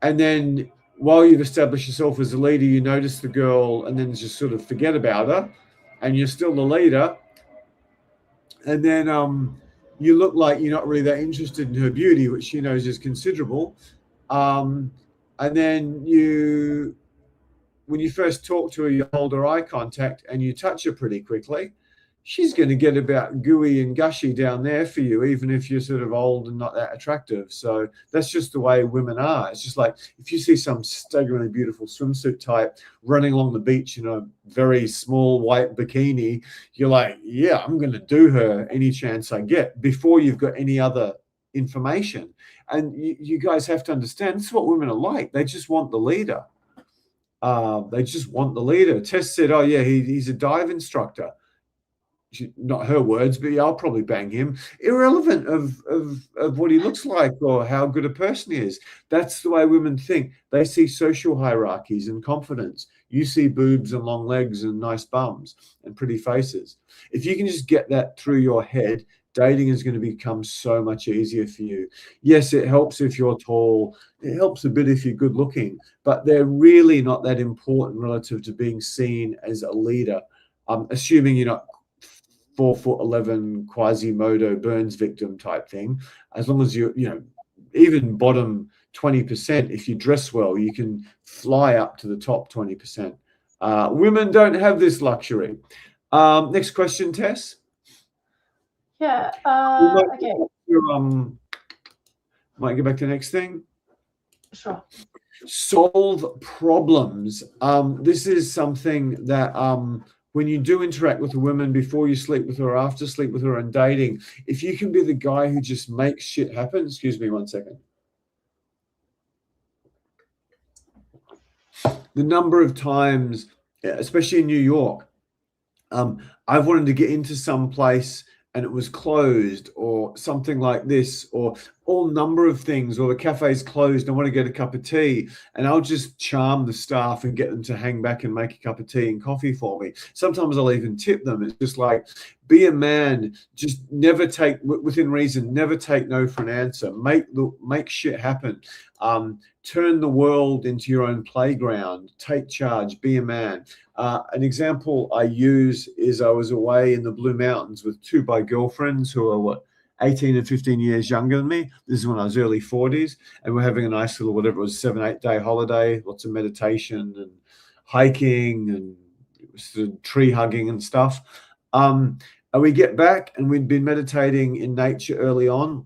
and then while you've established yourself as a leader, you notice the girl and then just sort of forget about her, and you're still the leader, and then you look like you're not really that interested in her beauty, which she knows is considerable. And then when you first talk to her, you hold her eye contact and you touch her pretty quickly. She's going to get about gooey and gushy down there for you, even if you're sort of old and not that attractive. So that's just the way women are. It's just like if you see some staggeringly beautiful swimsuit type running along the beach in a very small white bikini, you're like, yeah, I'm going to do her any chance I get before you've got any other information. And you guys have to understand, this is what women are like. They just want the leader. They just want the leader. Tess said, oh, yeah, he's a dive instructor. Not her words, but yeah, I'll probably bang him. Irrelevant of what he looks like or how good a person he is. That's the way women think. They see social hierarchies and confidence. You see boobs and long legs and nice bums and pretty faces. If you can just get that through your head, dating is going to become so much easier for you. Yes, it helps if you're tall. It helps a bit if you're good looking, but they're really not that important relative to being seen as a leader. Assuming you're not 4'11" Quasimodo Burns victim type thing. As long as you even bottom 20%, if you dress well, you can fly up to the top 20%. Women don't have this luxury. Next question, Tess. Yeah. Okay. Might get back to the next thing. Sure. Solve problems. This is something that when you do interact with a woman before you sleep with her or after sleep with her and dating, if you can be the guy who just makes shit happen. Excuse me 1 second. The number of times, especially in New York, I've wanted to get into some place and it was closed or something like this, or all number of things, or the cafe's closed and I want to get a cup of tea, and I'll just charm the staff and get them to hang back and make a cup of tea and coffee for me. Sometimes I'll even tip them. It's just like, be a man, just never take, within reason, never take no for an answer. Make shit happen. Turn the world into your own playground. Take charge. Be a man. An example I use is I was away in the Blue Mountains with 2 by girlfriends who are 18 and 15 years younger than me. This is when I was early 40s, and we're having a nice little, whatever it was, 7-8 day holiday, lots of meditation and hiking and sort of tree hugging and stuff. And we get back and we'd been meditating in nature early on,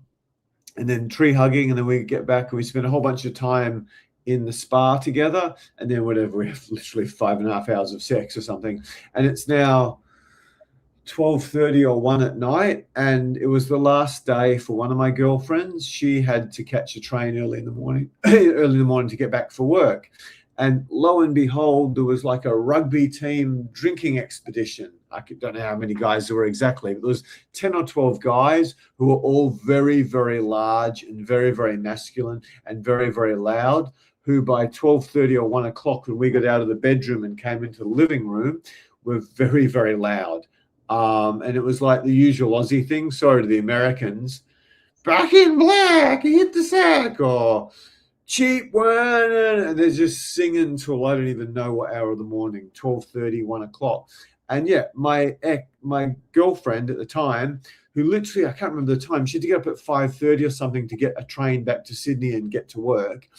and then tree hugging, and then we get back and we spend a whole bunch of time in the spa together, and then whatever, we have literally 5.5 hours of sex or something, and it's now 12:30 or 1 at night, and it was the last day for one of my girlfriends. She had to catch a train early in the morning to get back for work, and lo and behold, there was like a rugby team drinking expedition. I don't know how many guys there were exactly, but there was 10 or 12 guys who were all very, very large and very, very masculine and very, very loud, who by 12:30 or 1 o'clock, when we got out of the bedroom and came into the living room, were very, very loud. And it was like the usual Aussie thing. Sorry to the Americans. Back in black, hit the sack, or cheap one. And they're just singing till I don't even know what hour of the morning, 12:30, 1 o'clock. And yeah, my girlfriend at the time, who literally, I can't remember the time, she had to get up at 5:30 or something to get a train back to Sydney and get to work.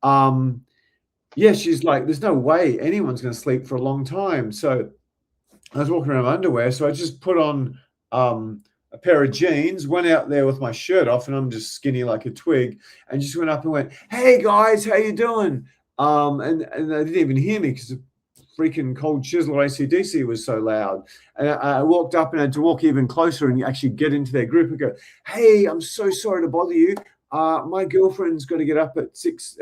Yeah, she's like, there's no way anyone's going to sleep for a long time. So I was walking around in underwear, so I just put on a pair of jeans, went out there with my shirt off, and I'm just skinny like a twig, and just went up and went, "Hey guys, how you doing?" And they didn't even hear me because the freaking Cold Chisel AC/DC was so loud. And I walked up and had to walk even closer and actually get into their group and go, "Hey, I'm so sorry to bother you. My girlfriend's got to get up at 6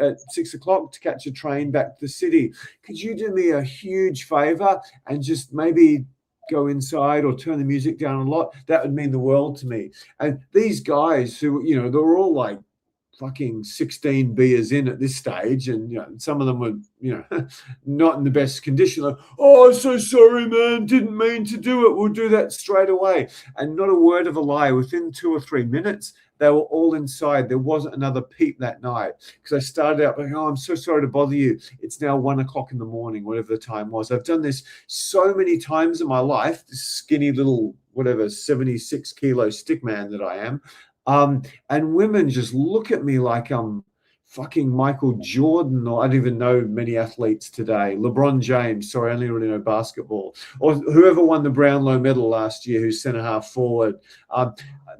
o'clock to catch a train back to the city. Could you do me a huge favor and just maybe go inside or turn the music down a lot? That would mean the world to me." And these guys who, you know, they were all like fucking 16 beers in at this stage, and you know, some of them were, you know, not in the best condition. Like, "Oh, I'm so sorry, man, didn't mean to do it. We'll do that straight away." And not a word of a lie. Within 2 or 3 minutes, they were all inside. There wasn't another peep that night because I started out like, "Oh, I'm so sorry to bother you. It's now 1 o'clock in the morning," whatever the time was. I've done this so many times in my life, this skinny little, whatever, 76 kilo stick man that I am. And women just look at me like I'm fucking Michael Jordan, or I don't even know many athletes today. LeBron James, sorry, I only really know basketball. Or whoever won the Brownlow medal last year, who's centre half forward.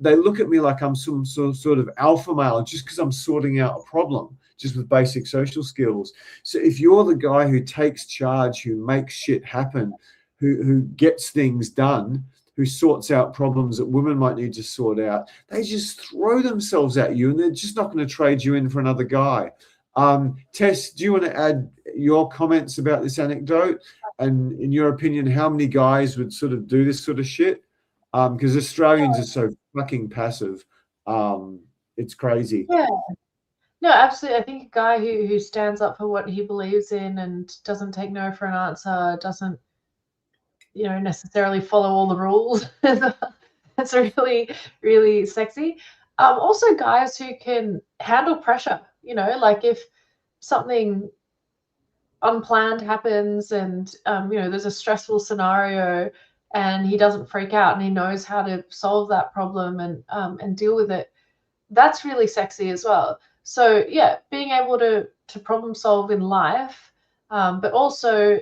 They look at me like I'm some sort of alpha male just because I'm sorting out a problem, just with basic social skills. So if you're the guy who takes charge, who makes shit happen, who gets things done, who sorts out problems that women might need to sort out, they just throw themselves at you and they're just not going to trade you in for another guy. Tess, do you want to add your comments about this anecdote? And in your opinion, how many guys would sort of do this sort of shit? Because Australians are so fucking passive. It's crazy. Yeah. No, absolutely. I think a guy who stands up for what he believes in and doesn't take no for an answer, doesn't, you know, necessarily follow all the rules. That's really, really sexy. Also guys who can handle pressure, you know, like if something unplanned happens and, you know, there's a stressful scenario and he doesn't freak out and he knows how to solve that problem and deal with it. That's really sexy as well. So yeah, being able to problem solve in life, but also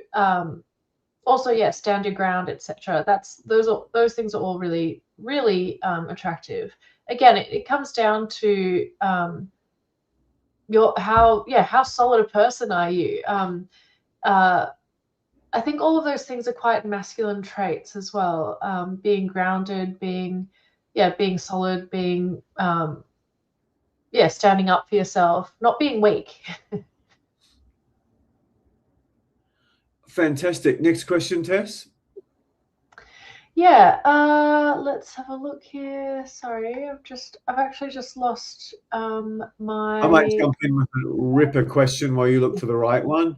yeah, stand your ground, etc. Those things are all really, really attractive. Again, it comes down to how solid a person are you. I think all of those things are quite masculine traits as well. Being grounded, being solid, being standing up for yourself, not being weak. Fantastic. Next question, Tess. Yeah, let's have a look here. Sorry, I've actually just lost my. I might jump in with a ripper question while you look for the right one.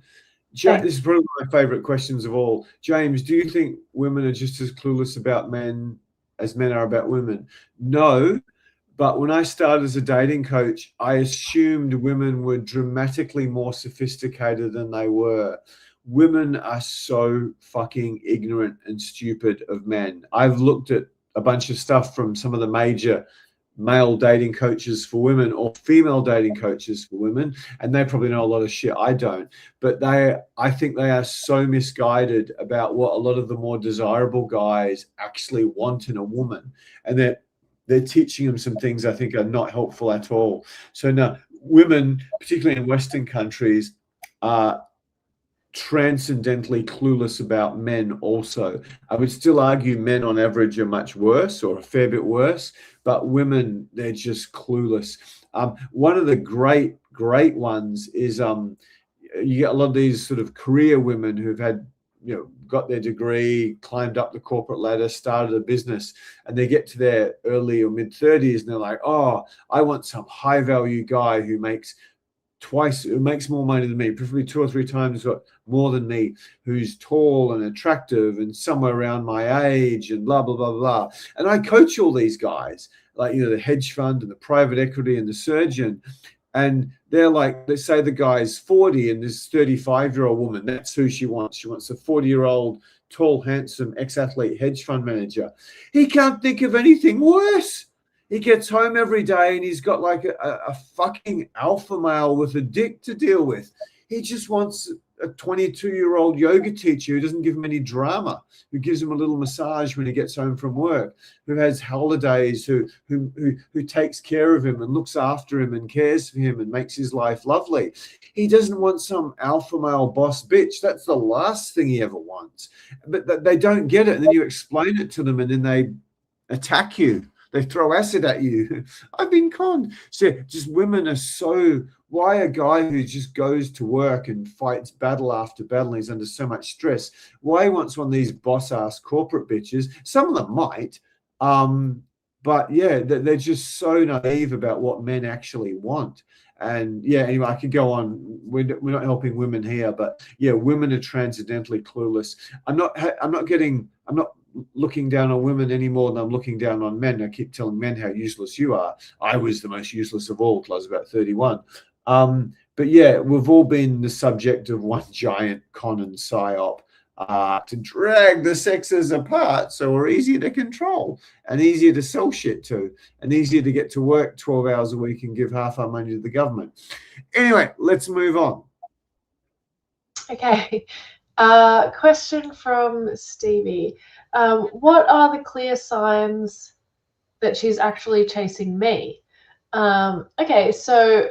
This is probably my favorite questions of all. James, do you think women are just as clueless about men as men are about women? No, but when I started as a dating coach, I assumed women were dramatically more sophisticated than they were. Women are so fucking ignorant and stupid of men. I've looked at a bunch of stuff from some of the major male dating coaches for women or female dating coaches for women, and they probably know a lot of shit I don't. But I think they are so misguided about what a lot of the more desirable guys actually want in a woman, and they're teaching them some things I think are not helpful at all. So no, women, particularly in Western countries, are transcendently clueless about men also. I would still argue men on average are much worse, or a fair bit worse, but women, they're just clueless. One of the great ones is you get a lot of these sort of career women who've had, you know, got their degree, climbed up the corporate ladder, started a business, and they get to their early or mid 30s and they're like, "Oh, I want some high value guy who makes twice, who makes more money than me, preferably 2 or 3 times got more than me, who's tall and attractive and somewhere around my age and blah, blah, blah, blah. And I coach all these guys, like, the hedge fund and the private equity and the surgeon. And they're like, let's say the guy's 40 and this 35-year-old woman, that's who she wants. She wants a 40-year-old, tall, handsome ex-athlete hedge fund manager. He can't think of anything worse. He gets home every day and he's got like a fucking alpha male with a dick to deal with. He just wants a 22-year-old yoga teacher who doesn't give him any drama, who gives him a little massage when he gets home from work, who has holidays, who takes care of him and looks after him and cares for him and makes his life lovely. He doesn't want some alpha male boss bitch. That's the last thing he ever wants. But they don't get it. And then you explain it to them and then they attack you. They throw acid at you. I've been conned. So just women are so, why a guy who just goes to work and fights battle after battle, and he's under so much stress, why he wants one of these boss-ass corporate bitches? Some of them might, but yeah, they're just so naive about what men actually want. And yeah, anyway, I could go on. We're not helping women here, but yeah, women are transcendently clueless. I'm not looking down on women any more than I'm looking down on men. I keep telling men how useless you are. I was the most useless of all till I was about 31. But yeah, we've all been the subject of one giant con and psyop to drag the sexes apart so we're easier to control and easier to sell shit to and easier to get to work 12 hours a week and give half our money to the government. Anyway, let's move on. Okay. Question from Stevie. What are the clear signs that she's actually chasing me? Okay, so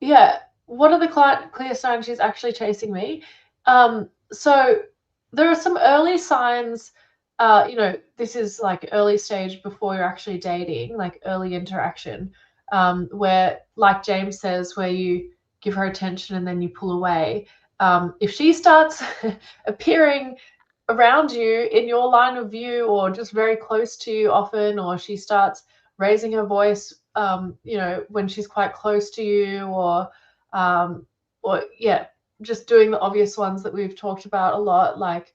yeah, what are the clear signs she's actually chasing me? So there are some early signs, this is like early stage before you're actually dating, like early interaction, where, like James says, where you give her attention and then you pull away. If she starts appearing around you in your line of view or just very close to you often, or she starts raising her voice, when she's quite close to you, or yeah, just doing the obvious ones that we've talked about a lot, like,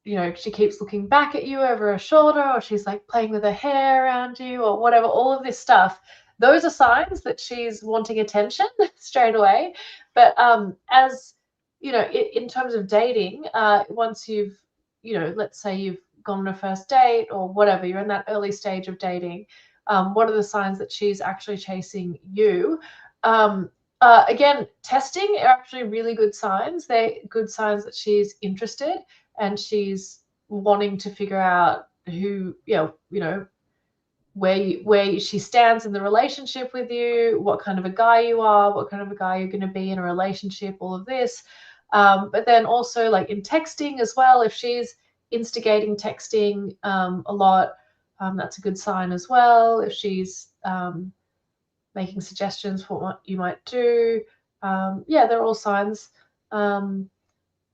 she keeps looking back at you over her shoulder, or she's like playing with her hair around you, or whatever, all of this stuff. Those are signs that she's wanting attention straight away. But as in terms of dating, once you've, let's say you've gone on a first date or whatever, you're in that early stage of dating, what are the signs that she's actually chasing you? Again, testing are actually really good signs. They're good signs that she's interested and she's wanting to figure out where she stands in the relationship with you, what kind of a guy you are, what kind of a guy you're going to be in a relationship, all of this. But then also, like, in texting as well, if she's instigating texting a lot, that's a good sign as well. If she's making suggestions for what you might do, they're all signs.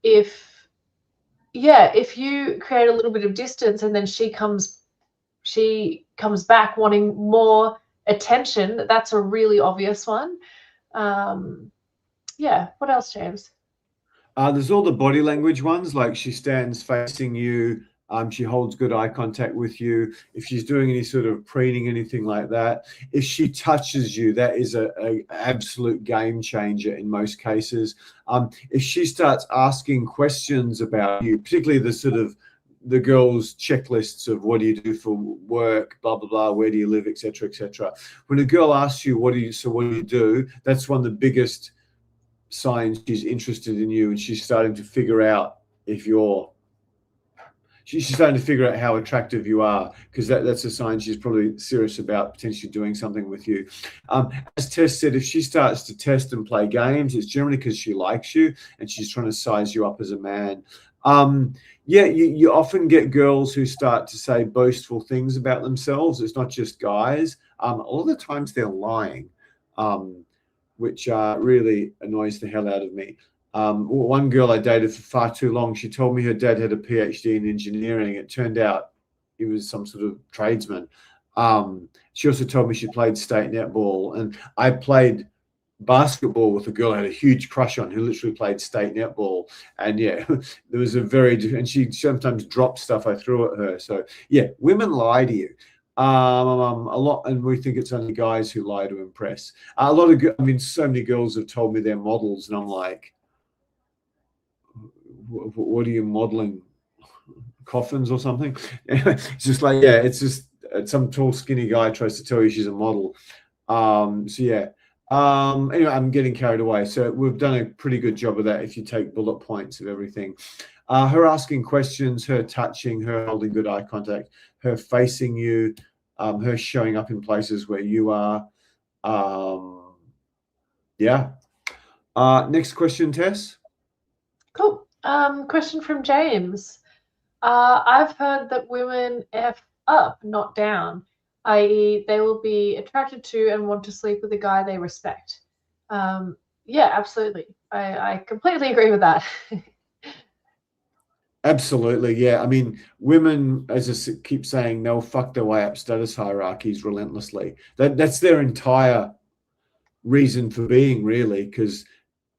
If you create a little bit of distance and then she comes back wanting more attention, that's a really obvious one. What else, James? There's all the body language ones, like she stands facing you, she holds good eye contact with you. If she's doing any sort of preening, anything like that, if she touches you, that is a absolute game changer in most cases. If she starts asking questions about you, particularly the girls' checklists of what do you do for work, blah, blah, blah, where do you live, etc., etc. When a girl asks you, what do you do, that's one of the biggest signs she's interested in you, and she's starting to figure out she's starting to figure out how attractive you are, because that's a sign she's probably serious about potentially doing something with you. As Tess said, if she starts to test and play games, it's generally because she likes you and she's trying to size you up as a man. You often get girls who start to say boastful things about themselves. It's not just guys. A lot of the times they're lying, which really annoys the hell out of me. One girl I dated for far too long, she told me her dad had a PhD in engineering. It turned out he was some sort of tradesman. She also told me she played state netball, and I played basketball with a girl I had a huge crush on who literally played state netball. And yeah, there was a very different, and she sometimes dropped stuff I threw at her. So yeah, women lie to you. A lot, and we think it's only guys who lie to impress. A lot of, I mean, so many girls have told me they're models, and I'm like, what are you modeling? Coffins or something? It's just like, yeah, it's just some tall, skinny guy tries to tell you she's a model. So yeah. Anyway, I'm getting carried away. So we've done a pretty good job of that if you take bullet points of everything. Her asking questions, her touching, her holding good eye contact, her facing you, her showing up in places where you are. Yeah. Next question, Tess. Cool. Question from James. I've heard that women F up, not down, i.e. they will be attracted to and want to sleep with a guy they respect. Yeah, absolutely. I completely agree with that. Absolutely, yeah. I mean, women, as I keep saying, they'll fuck their way up status hierarchies relentlessly. That's their entire reason for being, really, because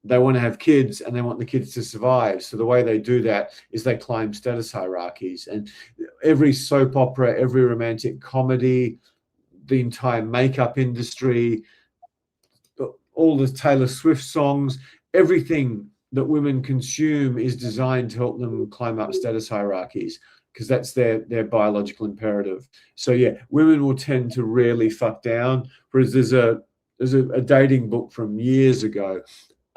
they want to have kids and they want the kids to survive. So the way they do that is they climb status hierarchies. And every soap opera, every romantic comedy, the entire makeup industry, all the Taylor Swift songs, everything that women consume is designed to help them climb up status hierarchies, because that's their biological imperative. So yeah, women will tend to rarely fuck down. Whereas there's a dating book from years ago.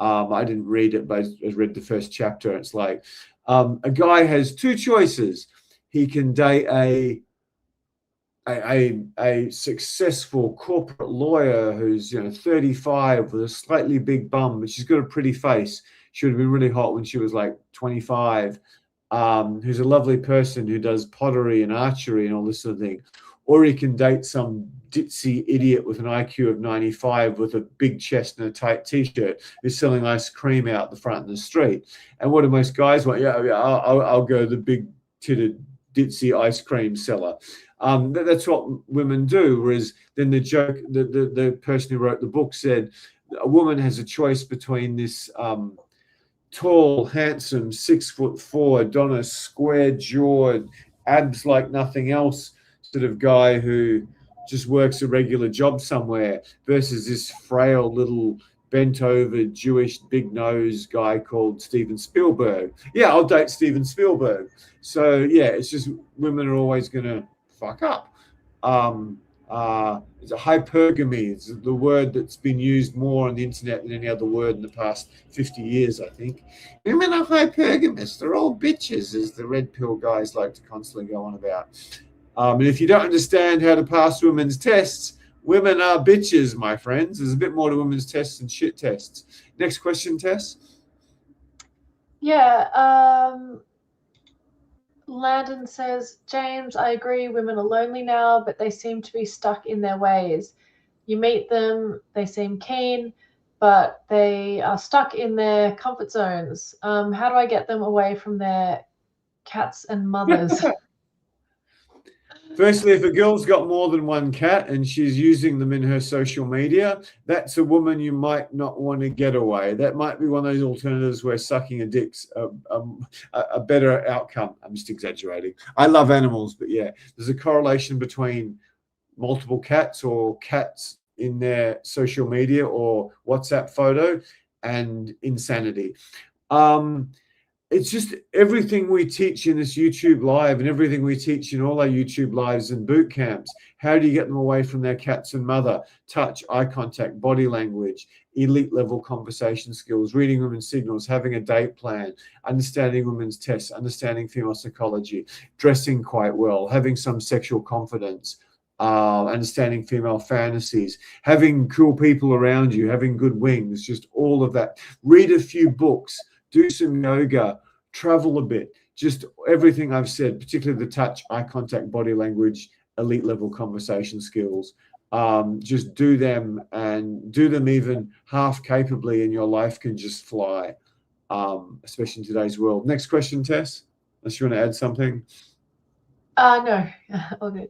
I didn't read it, but I read the first chapter. It's like a guy has two choices. He can date a successful corporate lawyer who's 35 with a slightly big bum, but she's got a pretty face. She would have been really hot when she was like 25. Who's a lovely person who does pottery and archery and all this sort of thing. Or he can date some ditzy idiot with an IQ of 95 with a big chest and a tight t-shirt who's selling ice cream out the front of the street. And what do most guys want? Yeah, I'll go the big titted ditzy ice cream seller. That's what women do. Whereas then the joke, the person who wrote the book said a woman has a choice between this tall, handsome, 6'4", Adonis, square-jawed, abs like nothing else sort of guy who just works a regular job somewhere, versus this frail little bent-over Jewish big-nosed guy called Steven Spielberg. Yeah, I'll date Steven Spielberg. So yeah, it's just women are always going to fuck up. It's a hypergamy. It's the word that's been used more on the internet than any other word in the past 50 years, I think. Women are hypergamous. They're all bitches, as the red pill guys like to constantly go on about. And if you don't understand how to pass women's tests, women are bitches, my friends. There's a bit more to women's tests than shit tests. Next question, Tess. Yeah. Landon says, James, I agree, women are lonely now, but they seem to be stuck in their ways. You meet them, they seem keen, but they are stuck in their comfort zones. How do I get them away from their cats and mothers? Firstly, if a girl's got more than one cat and she's using them in her social media, that's a woman you might not want to get away. That might be one of those alternatives where sucking a dick's a better outcome. I'm just exaggerating. I love animals, but yeah, there's a correlation between multiple cats or cats in their social media or WhatsApp photo and insanity. It's just everything we teach in this YouTube live and everything we teach in all our YouTube lives and boot camps. How do you get them away from their cats and mother? Touch, eye contact, body language, elite level conversation skills, reading women's signals, having a date plan, understanding women's tests, understanding female psychology, dressing quite well, having some sexual confidence, understanding female fantasies, having cool people around you, having good wings, just all of that. Read a few books. Do some yoga, travel a bit, just everything I've said, particularly the touch, eye contact, body language, elite level conversation skills. Just do them, and do them even half capably, and your life can just fly, especially in today's world. Next question, Tess, unless you want to add something. No, all good.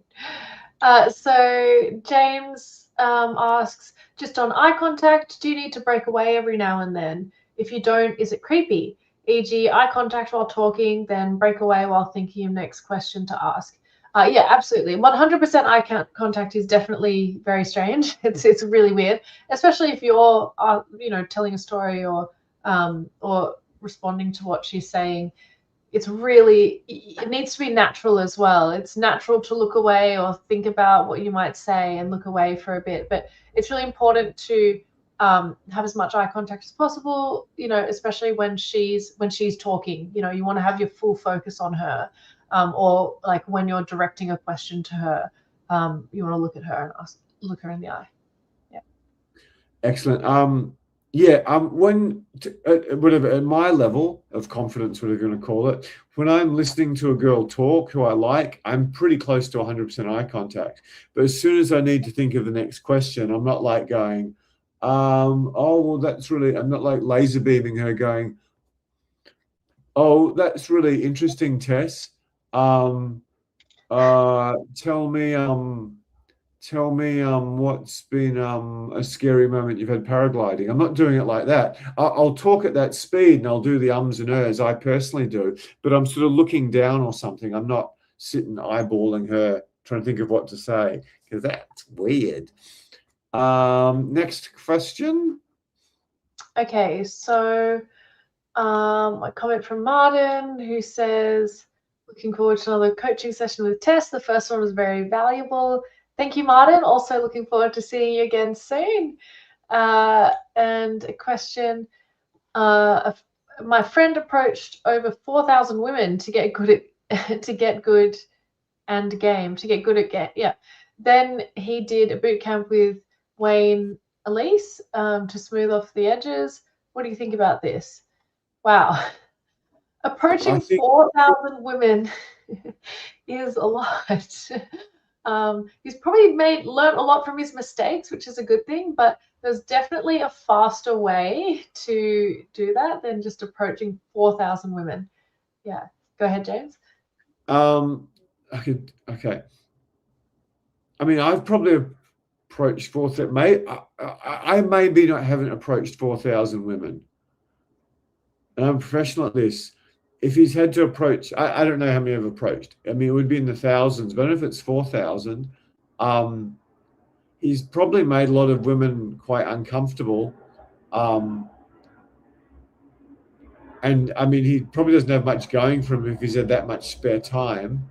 So James asks, just on eye contact, do you need to break away every now and then? If you don't, is it creepy? E.g., eye contact while talking, then break away while thinking of next question to ask. Yeah, absolutely. 100% eye contact is definitely very strange. It's really weird, especially if you're telling a story or responding to what she's saying. It needs to be natural as well. It's natural to look away or think about what you might say and look away for a bit, but it's really important to have as much eye contact as possible, especially when she's talking. You want to have your full focus on her, or like when you're directing a question to her, you want to look at her and look her in the eye. Yeah. Excellent. Yeah, whatever, at my level of confidence, whatever you're going to call it, when I'm listening to a girl talk who I like, I'm pretty close to 100% eye contact. But as soon as I need to think of the next question, I'm not like going, oh, well, that's really, I'm not like laser beaming her going, oh, that's really interesting, Tess. Tell me what's been a scary moment you've had paragliding. I'm not doing it like that. I'll talk at that speed and I'll do the ums and ers. I personally do, but I'm sort of looking down or something. I'm not sitting eyeballing her trying to think of what to say, because that's weird. Next question. Okay, so a comment from Martin, who says, looking forward to another coaching session with Tess. The first one was very valuable. Thank you, Martin. Also looking forward to seeing you again soon. And a question, my friend approached over 4,000 women to get good at yeah. Then he did a boot camp with Wayne Elise to smooth off the edges. What do you think about this? Wow. Approaching 4,000 women is a lot. He's probably learned a lot from his mistakes, which is a good thing, but there's definitely a faster way to do that than just approaching 4,000 women. Yeah. Go ahead, James. Okay. I mean, I've probably approached 4,000. I maybe not haven't approached 4,000 women, and I'm professional at this. If he's had to approach, I don't know how many I've approached. I mean, it would be in the thousands, but if it's 4,000, he's probably made a lot of women quite uncomfortable. And I mean, he probably doesn't have much going for him if he's had that much spare time.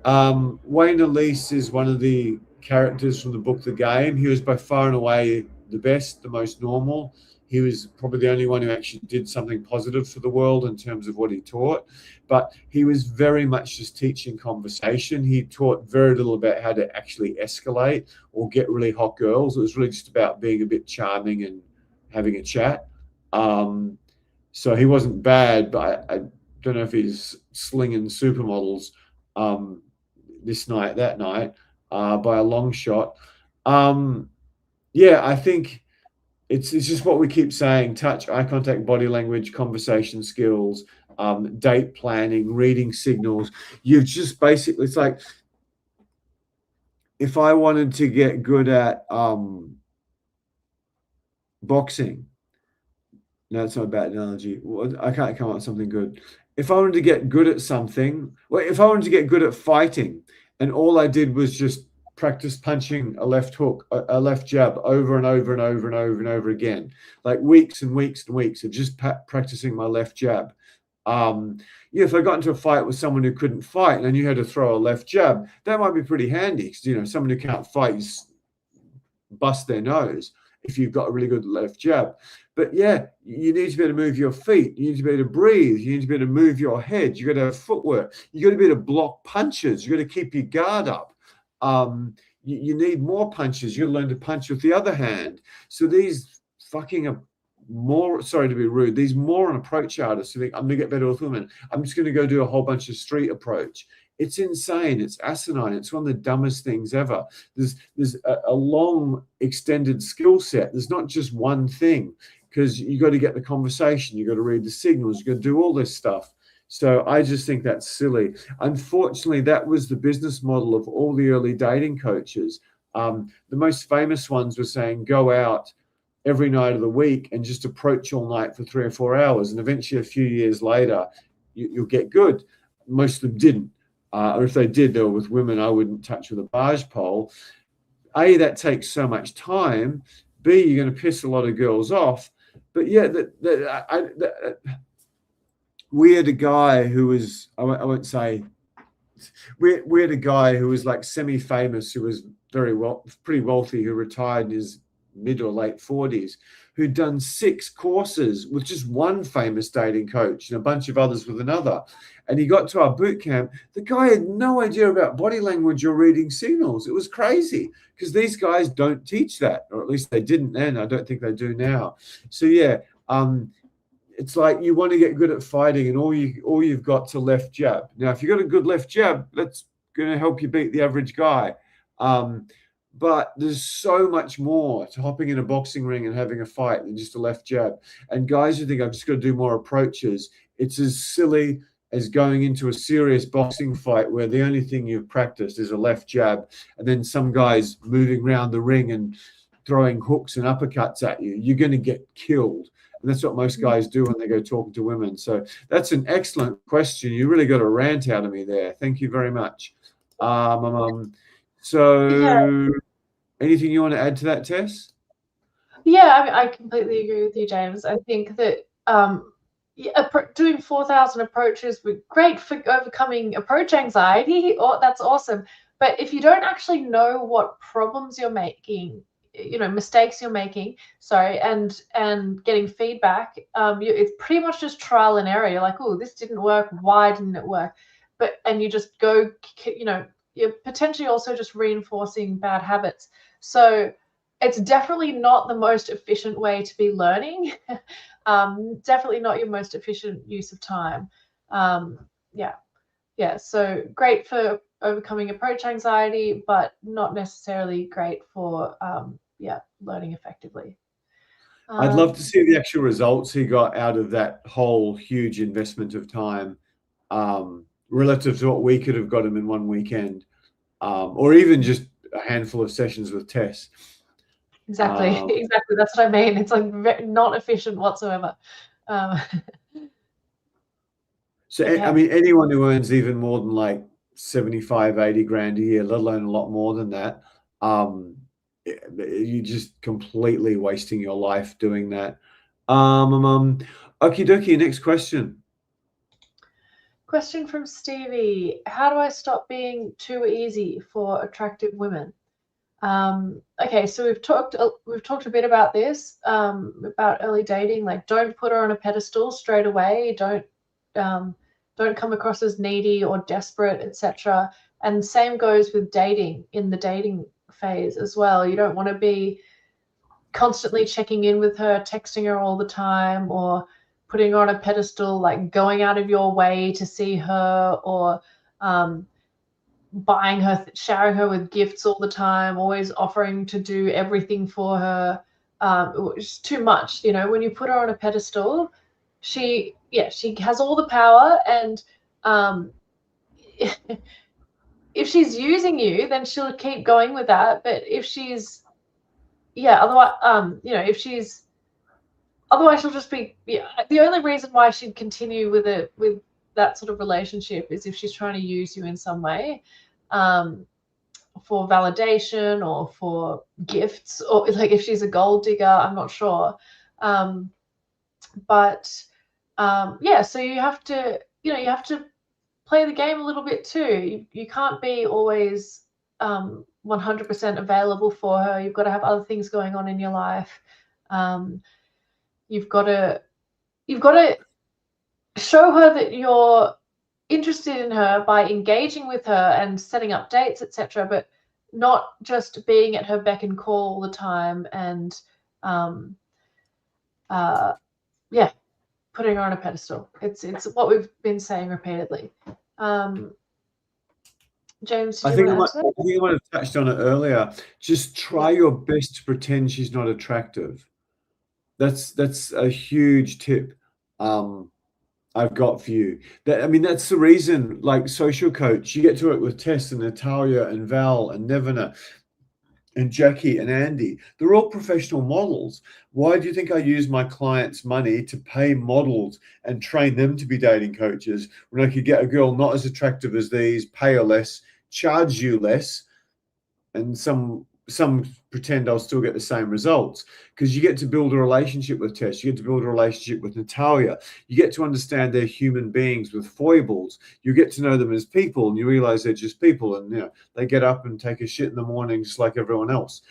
Wayne Elise is one of the characters from the book The Game. He was by far and away the best, the most normal. He was probably the only one who actually did something positive for the world in terms of what he taught. But he was very much just teaching conversation. He taught very little about how to actually escalate or get really hot girls. It was really just about being a bit charming and having a chat. So he wasn't bad, but I don't know if he's slinging supermodels this night, that night, by a long shot. Yeah, I think it's just what we keep saying: touch, eye contact, body language, conversation skills, date planning, reading signals. You've just basically, it's like if I wanted to get good at boxing. No, it's not a bad analogy. I can't come up with something good. If I wanted to get good at something, well, if I wanted to get good at fighting, and all I did was just practice punching a left hook, a left jab over and over and over and over and over again, like weeks and weeks and weeks of just practicing my left jab. If I got into a fight with someone who couldn't fight and I knew how to throw a left jab, that might be pretty handy because, someone who can't fight, you bust their nose if you've got a really good left jab. But yeah, you need to be able to move your feet. You need to be able to breathe. You need to be able to move your head. You got to have footwork. You got to be able to block punches. You got to keep your guard up. You need more punches. You learn to punch with the other hand. So these fucking more, sorry to be rude, these moron approach artists who think, I'm going to get better with women. I'm just going to go do a whole bunch of street approach. It's insane. It's asinine. It's one of the dumbest things ever. There's a long, extended skill set. There's not just one thing, because you got to get the conversation. You got to read the signals. You got to do all this stuff. So I just think that's silly. Unfortunately, that was the business model of all the early dating coaches. The most famous ones were saying, go out every night of the week and just approach all night for 3 or 4 hours. And eventually, a few years later, you'll get good. Most of them didn't. Or if they did, they were with women I wouldn't touch with a barge pole. A, that takes so much time. B, you're going to piss a lot of girls off. But yeah, we had a guy who was, I won't say, we had a guy who was like semi-famous, who was pretty wealthy, who retired in his mid or late 40s, who'd done 6 courses with just one famous dating coach and a bunch of others with another. And he got to our boot camp. The guy had no idea about body language or reading signals. It was crazy, because these guys don't teach that, or at least they didn't then. I don't think they do now. So yeah, it's like you want to get good at fighting, and all you've got to left jab. Now, if you've got a good left jab, that's going to help you beat the average guy. But there's so much more to hopping in a boxing ring and having a fight than just a left jab. And guys who think I've just got to do more approaches, it's as silly as going into a serious boxing fight where the only thing you've practiced is a left jab, and then some guys moving around the ring and throwing hooks and uppercuts at you. You're going to get killed. And that's what most guys do when they go talking to women. So that's an excellent question. You really got a rant out of me there. Thank you very much. So anything you want to add to that, Tess? Yeah, I completely agree with you, James. I think that doing 4,000 approaches would be great for overcoming approach anxiety. That's awesome. But if you don't actually know what problems you're making, mistakes you're making, and getting feedback, it's pretty much just trial and error. You're like, oh, this didn't work. Why didn't it work? And you just go, you're potentially also just reinforcing bad habits. So it's definitely not the most efficient way to be learning. Definitely not your most efficient use of time. So great for overcoming approach anxiety, but not necessarily great for learning effectively. I'd love to see the actual results he got out of that whole huge investment of time, relative to what we could have got him in one weekend, or even just a handful of sessions with Tess. Exactly. Exactly. That's what I mean. It's like not efficient whatsoever. So, okay. I mean, anyone who earns even more than like 75, 80 grand a year, let alone a lot more than that, you're just completely wasting your life doing that. Okie dokie, next question. Question from Stevie. How do I stop being too easy for attractive women? Okay, so we've talked a bit about this, about early dating. Like, don't put her on a pedestal straight away. Don't come across as needy or desperate, etc. And same goes with dating, in the dating phase as well. You don't want to be constantly checking in with her, texting her all the time, or putting her on a pedestal, like going out of your way to see her, or buying her, showering her with gifts all the time, always offering to do everything for her. It's too much. When you put her on a pedestal, she has all the power, and if she's using you, then she'll keep going with that. But if she's otherwise she'll just be, the only reason why she'd continue with that sort of relationship is if she's trying to use you in some way, for validation or for gifts, or like if she's a gold digger. I'm not sure. So you have to play the game a little bit too. You can't be always 100% available for her. You've got to have other things going on in your life. You've got to show her that you're interested in her by engaging with her and setting up dates, etc., but not just being at her beck and call all the time and putting her on a pedestal. It's what we've been saying repeatedly. James, I think I might have touched on it earlier. Just try your best to pretend she's not attractive. That's a huge tip. I've got for you. That, I mean, that's the reason, like social coach, you get to work with Tess and Natalia and Val and Nevena and Jackie and Andy. They're all professional models. Why do you think I use my clients' money to pay models and train them to be dating coaches when I could get a girl not as attractive as these, pay her less, charge you less, and some pretend I'll still get the same results? Because you get to build a relationship with Tess, you get to build a relationship with Natalia, you get to understand they're human beings with foibles, you get to know them as people, and you realize they're just people, and they get up and take a shit in the morning just like everyone else.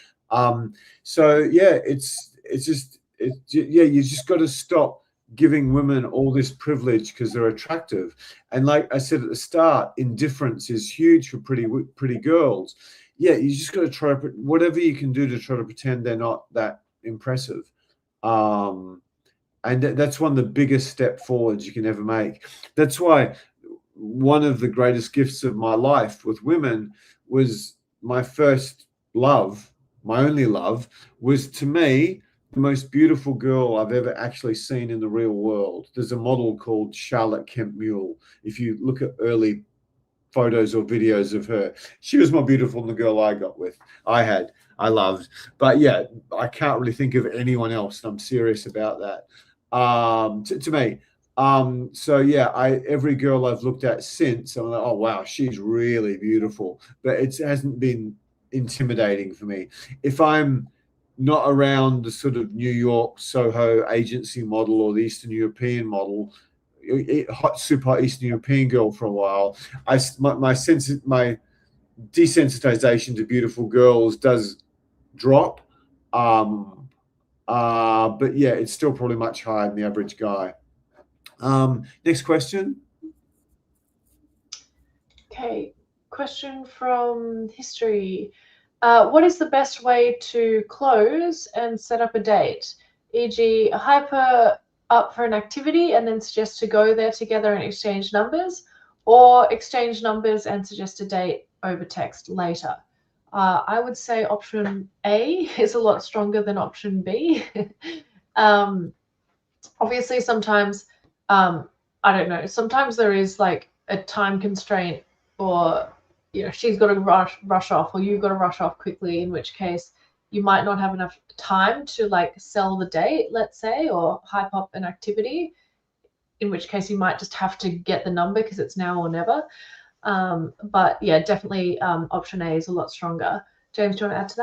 So yeah, you just got to stop giving women all this privilege because they're attractive. And like I said at the start, indifference is huge for pretty girls. Yeah, you just got to try whatever you can do to try to pretend they're not that impressive. And that's one of the biggest step forwards you can ever make. That's why one of the greatest gifts of my life with women was my first love, my only love, was to me the most beautiful girl I've ever actually seen in the real world. There's a model called Charlotte Kemp Mule. If you look at early photos or videos of her, she was more beautiful than the girl I loved. But yeah, I can't really think of anyone else. I'm serious about that. To me. So yeah, every girl I've looked at since, I'm like, oh wow, she's really beautiful. But it hasn't been intimidating for me. If I'm not around the sort of New York Soho agency model or the Eastern European model, super hot Eastern European girl for a while, my desensitization to beautiful girls does drop. But yeah, it's still probably much higher than the average guy. Next question. Okay, question from history. What is the best way to close and set up a date? E.g., hyper up for an activity and then suggest to go there together and exchange numbers, or exchange numbers and suggest a date over text later. I would say option A is a lot stronger than option B. Obviously, sometimes, I don't know, sometimes there is like a time constraint, or she's got to rush off, or you've got to rush off quickly, in which case you might not have enough time to like sell the date, let's say, or hype up an activity, in which case you might just have to get the number because it's now or never. But yeah, definitely option A is a lot stronger. James, do you want to add to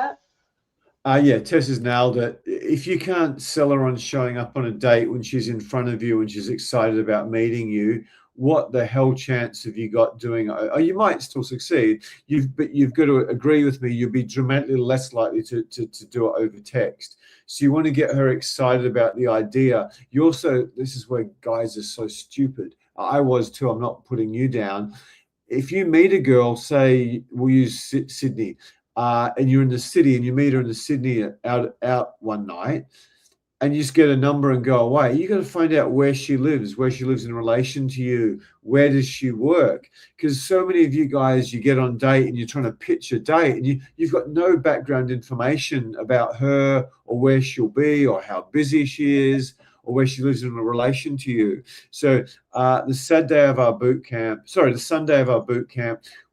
that? Yeah, Tess has nailed it. If you can't sell her on showing up on a date when she's in front of you and she's excited about meeting you, what the hell chance have you got doing it? Oh, you might still succeed. But you've got to agree with me, you'll be dramatically less likely to do it over text. So you want to get her excited about the idea. You also, this is where guys are so stupid. I was too, I'm not putting you down. If you meet a girl, say, we'll use Sydney, and you're in the city and you meet her in the Sydney out one night, and you just get a number and go away, you got to find out where she lives in relation to you. Where does she work? Because so many of you guys, you get on date and you're trying to pitch a date, and you've got no background information about her or where she'll be or how busy she is or where she lives in relation to you. So the Sunday of our boot camp,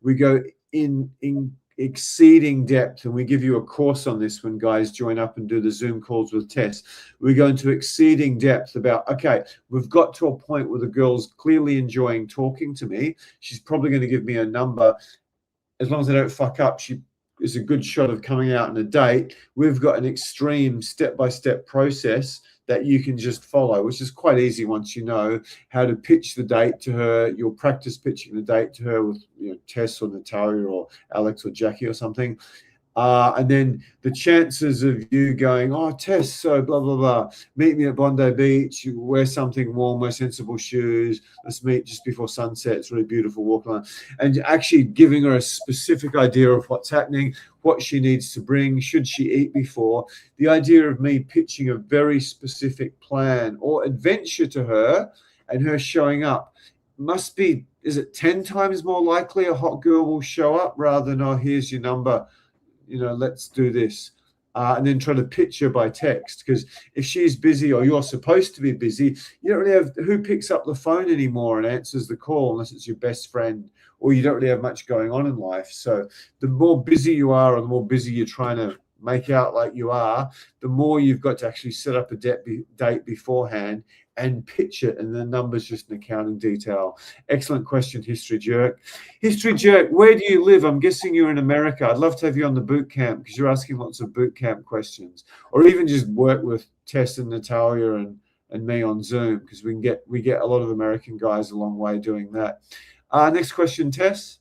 we go in exceeding depth, and we give you a course on this when guys join up and do the Zoom calls with Tess. We go into exceeding depth about, okay, we've got to a point where the girl's clearly enjoying talking to me. She's probably going to give me a number. As long as I don't fuck up, she is a good shot of coming out on a date. We've got an extreme step-by-step process that you can just follow, which is quite easy once you know how to pitch the date to her. You'll practice pitching the date to her with Tess or Natalia or Alex or Jackie or something. And then the chances of you going, oh, Tess, so blah, blah, blah, meet me at Bondi Beach, you wear something warm, wear sensible shoes, let's meet just before sunset, it's really beautiful, walk around, and actually giving her a specific idea of what's happening, what she needs to bring, should she eat before. The idea of me pitching a very specific plan or adventure to her and her showing up must be, is it 10 times more likely a hot girl will show up rather than, oh, here's your number, let's do this. and then try to pitch her by text. Because if she's busy or you're supposed to be busy, you don't really have who picks up the phone anymore and answers the call unless it's your best friend, or you don't really have much going on in life. So the more busy you are, or the more busy you're trying to make out like you are, the more you've got to actually set up a date beforehand and pitch it, and the number's just an accounting detail. Excellent question, History Jerk. History Jerk, where do you live? I'm guessing you're in America. I'd love to have you on the boot camp because you're asking lots of boot camp questions, or even just work with Tess and Natalia and me on Zoom, because we get a lot of American guys a long way doing that. Next question, Tess.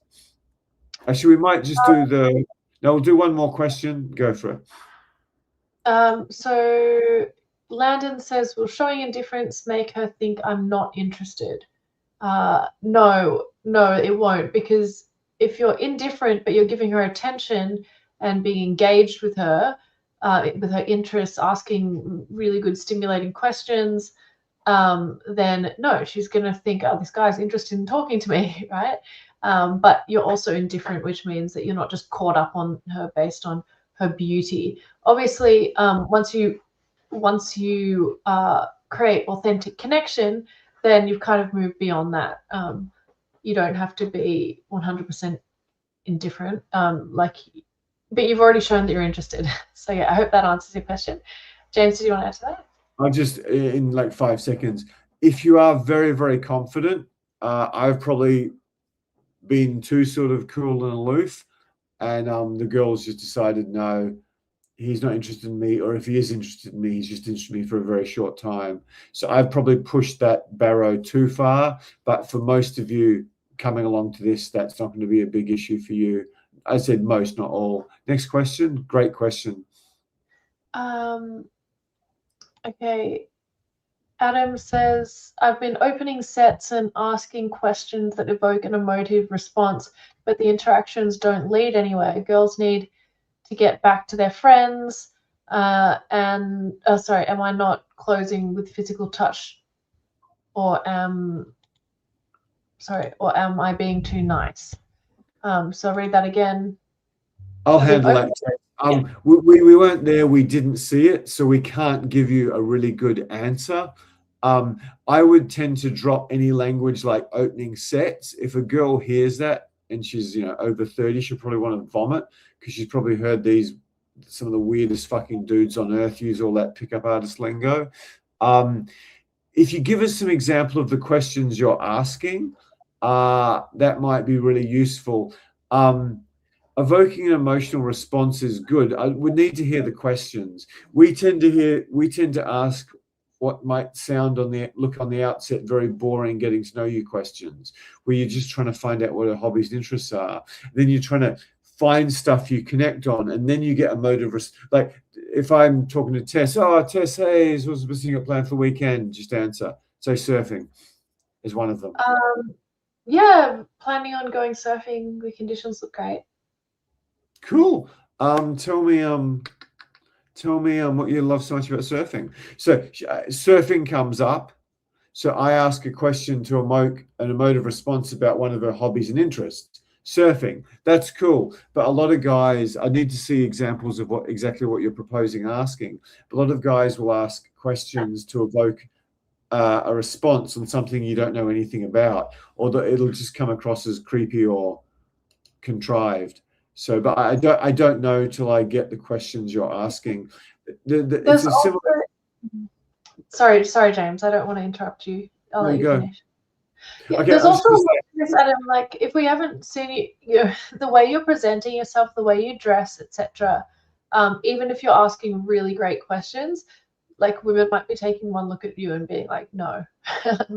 Actually, we might just do the. No, we'll do one more question. Go for it. So Landon says, will showing indifference make her think I'm not interested? No, it won't, because if you're indifferent but you're giving her attention and being engaged with her interests, asking really good stimulating questions, then no, she's going to think, oh, this guy's interested in talking to me, right? But you're also indifferent, which means that you're not just caught up on her based on her beauty. Obviously, once you create authentic connection, then you've kind of moved beyond that. You don't have to be 100% indifferent, but you've already shown that you're interested. So yeah, I hope that answers your question. James, did you want to add to that? I'll just, in like 5 seconds, if you are very, very confident, I've probably been too sort of cool and aloof, and the girls just decided, no, he's not interested in me, or if he is interested in me, he's just interested in me for a very short time. So I've probably pushed that barrow too far, but for most of you coming along to this, that's not going to be a big issue for you. I said most, not all. Next question. Great question. Okay. Adam says, I've been opening sets and asking questions that evoke an emotive response, but the interactions don't lead anywhere. Girls need to get back to their friends. Am I not closing with physical touch, or am I being too nice? So I'll read that again. I'll handle that. Yeah. We weren't there, we didn't see it, so we can't give you a really good answer. I would tend to drop any language like opening sets. If a girl hears that and she's over 30, she'll probably want to vomit, because she's probably heard some of the weirdest fucking dudes on earth use all that pickup artist lingo. If you give us some example of the questions you're asking, that might be really useful. Evoking an emotional response is good. I would need to hear the questions. We tend to ask what might sound on the outset very boring getting to know you questions, where you're just trying to find out what her hobbies and interests are. Then you're trying to find stuff you connect on, and then you get emotive. Like if I'm talking to Tess, Tess, hey, what's the got planned for the weekend? Just answer. Say surfing is one of them. Yeah, planning on going surfing. The conditions look great. Cool. Tell me what you love so much about surfing. So surfing comes up. So I ask a question to evoke an emotive response about one of her hobbies and interests. Surfing. That's cool. But a lot of guys, I need to see examples of exactly what you're proposing asking. A lot of guys will ask questions to evoke a response on something you don't know anything about, or that it'll just come across as creepy or contrived. So, but I don't know till I get the questions you're asking. It's a similar. Sorry, James. I don't want to interrupt you. I'll let you finish. Yeah, okay, there's also this, Adam. Like, if we haven't seen you, the way you're presenting yourself, the way you dress, etc. Even if you're asking really great questions, like women might be taking one look at you and being like, no.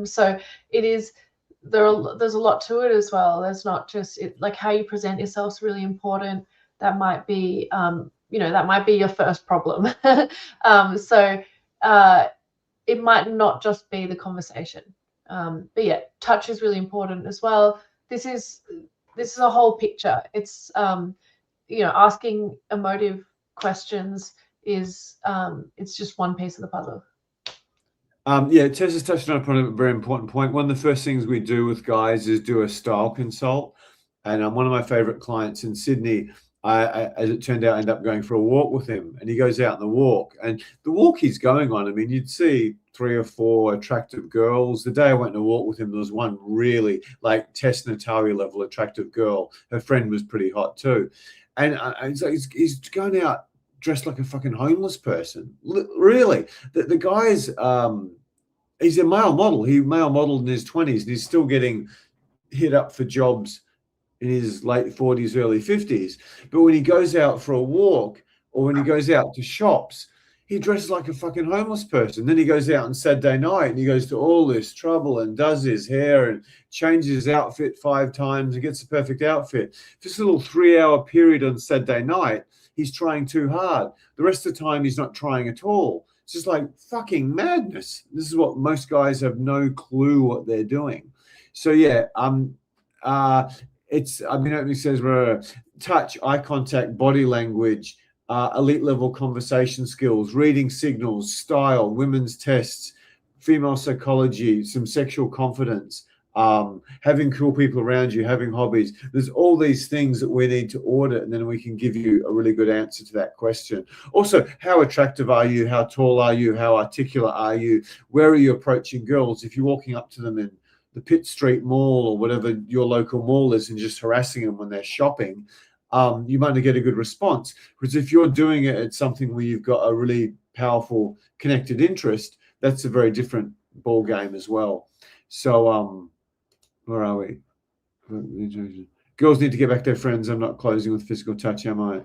So it is. There's a lot to it as well. There's not just like how you present yourself is really important. That might be that might be your first problem. It might not just be the conversation. But yeah, touch is really important as well. This is a whole picture. It's asking emotive questions is it's just one piece of the puzzle. Yeah, Tess has touched on a very important point. One of the first things we do with guys is do a style consult. And one of my favorite clients in Sydney, as it turned out, end up going for a walk with him, and he goes out on the walk, and the walk he's going on, I mean, you'd see 3 or 4 attractive girls. The day I went to walk with him, there was one really like Tess Natalia level attractive girl. Her friend was pretty hot too, and he's going out dressed like a fucking homeless person. Really, the guy's he's a male model. He male modeled in his 20s, and he's still getting hit up for jobs in his late 40s, early 50s. But when he goes out for a walk or when he goes out to shops, he dresses like a fucking homeless person. Then he goes out on Saturday night and he goes to all this trouble and does his hair and changes his outfit 5 times and gets the perfect outfit. Just a little 3-hour period on Saturday night, he's trying too hard. The rest of the time, he's not trying at all. It's just like fucking madness. This is what most guys have no clue what they're doing. So yeah, it's, I mean, it says touch, eye contact, body language, elite level conversation skills, reading signals, style, women's tests, female psychology, some sexual confidence, having cool people around you, having hobbies. There's all these things that we need to audit, and then we can give you a really good answer to that question. Also, how attractive are you? How tall are you? How articulate are you? Where are you approaching girls? If you're walking up to them in the Pitt Street Mall or whatever your local mall is and just harassing them when they're shopping, you might not get a good response. Because if you're doing it at something where you've got a really powerful connected interest, that's a very different ball game as well. So where are we? Girls need to get back to their friends. I'm not closing with physical touch, am I?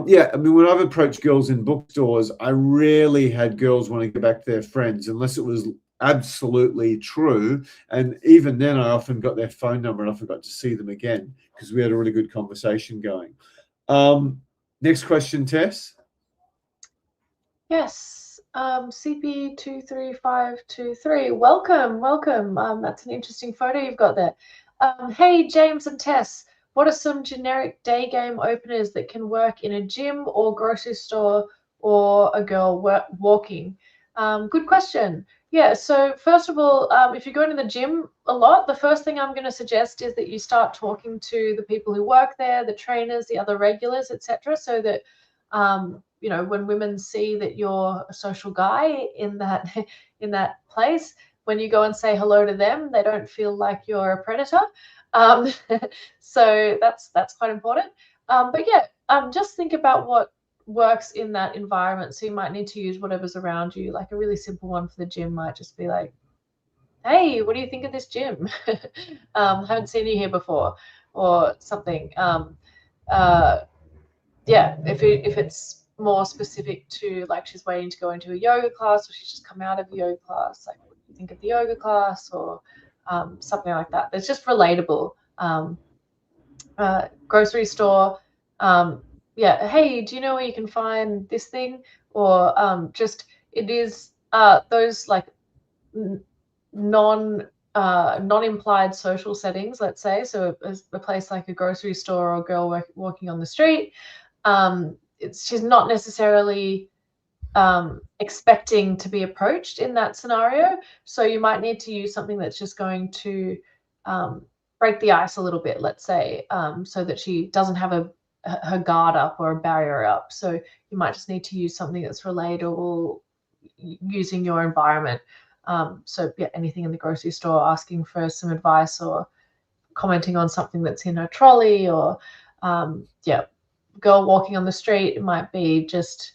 Yeah, I mean, when I've approached girls in bookstores, I rarely had girls want to get back to their friends unless it was absolutely true. And even then, I often got their phone number and often got to see them again because we had a really good conversation going. Next question, Tess. Yes, CP23523. Welcome. That's an interesting photo you've got there. Hey, James and Tess, what are some generic day game openers that can work in a gym or grocery store or a girl walking? Good question. Yeah, so first of all, if you're going to the gym a lot, the first thing I'm going to suggest is that you start talking to the people who work there, the trainers, the other regulars, etc., so that you know, when women see that you're a social guy in that in that place, when you go and say hello to them, they don't feel like you're a predator. So that's quite important. But yeah, just think about what works in that environment. So you might need to use whatever's around you. Like a really simple one for the gym might just be like, hey, what do you think of this gym? Haven't seen you here before, or something. Yeah, if it's more specific to like she's waiting to go into a yoga class or she's just come out of a yoga class, like what do you think of the yoga class, or something like that. That's just relatable. Grocery store, yeah, hey, do you know where you can find this thing? Or just it is those like non-implied social settings, let's say. So a place like a grocery store or a girl walking on the street, she's not necessarily expecting to be approached in that scenario. So you might need to use something that's just going to break the ice a little bit, let's say, so that she doesn't have her guard up or a barrier up. So you might just need to use something that's relatable using your environment. So yeah, anything in the grocery store, asking for some advice or commenting on something that's in her trolley, or yeah, girl walking on the street, it might be just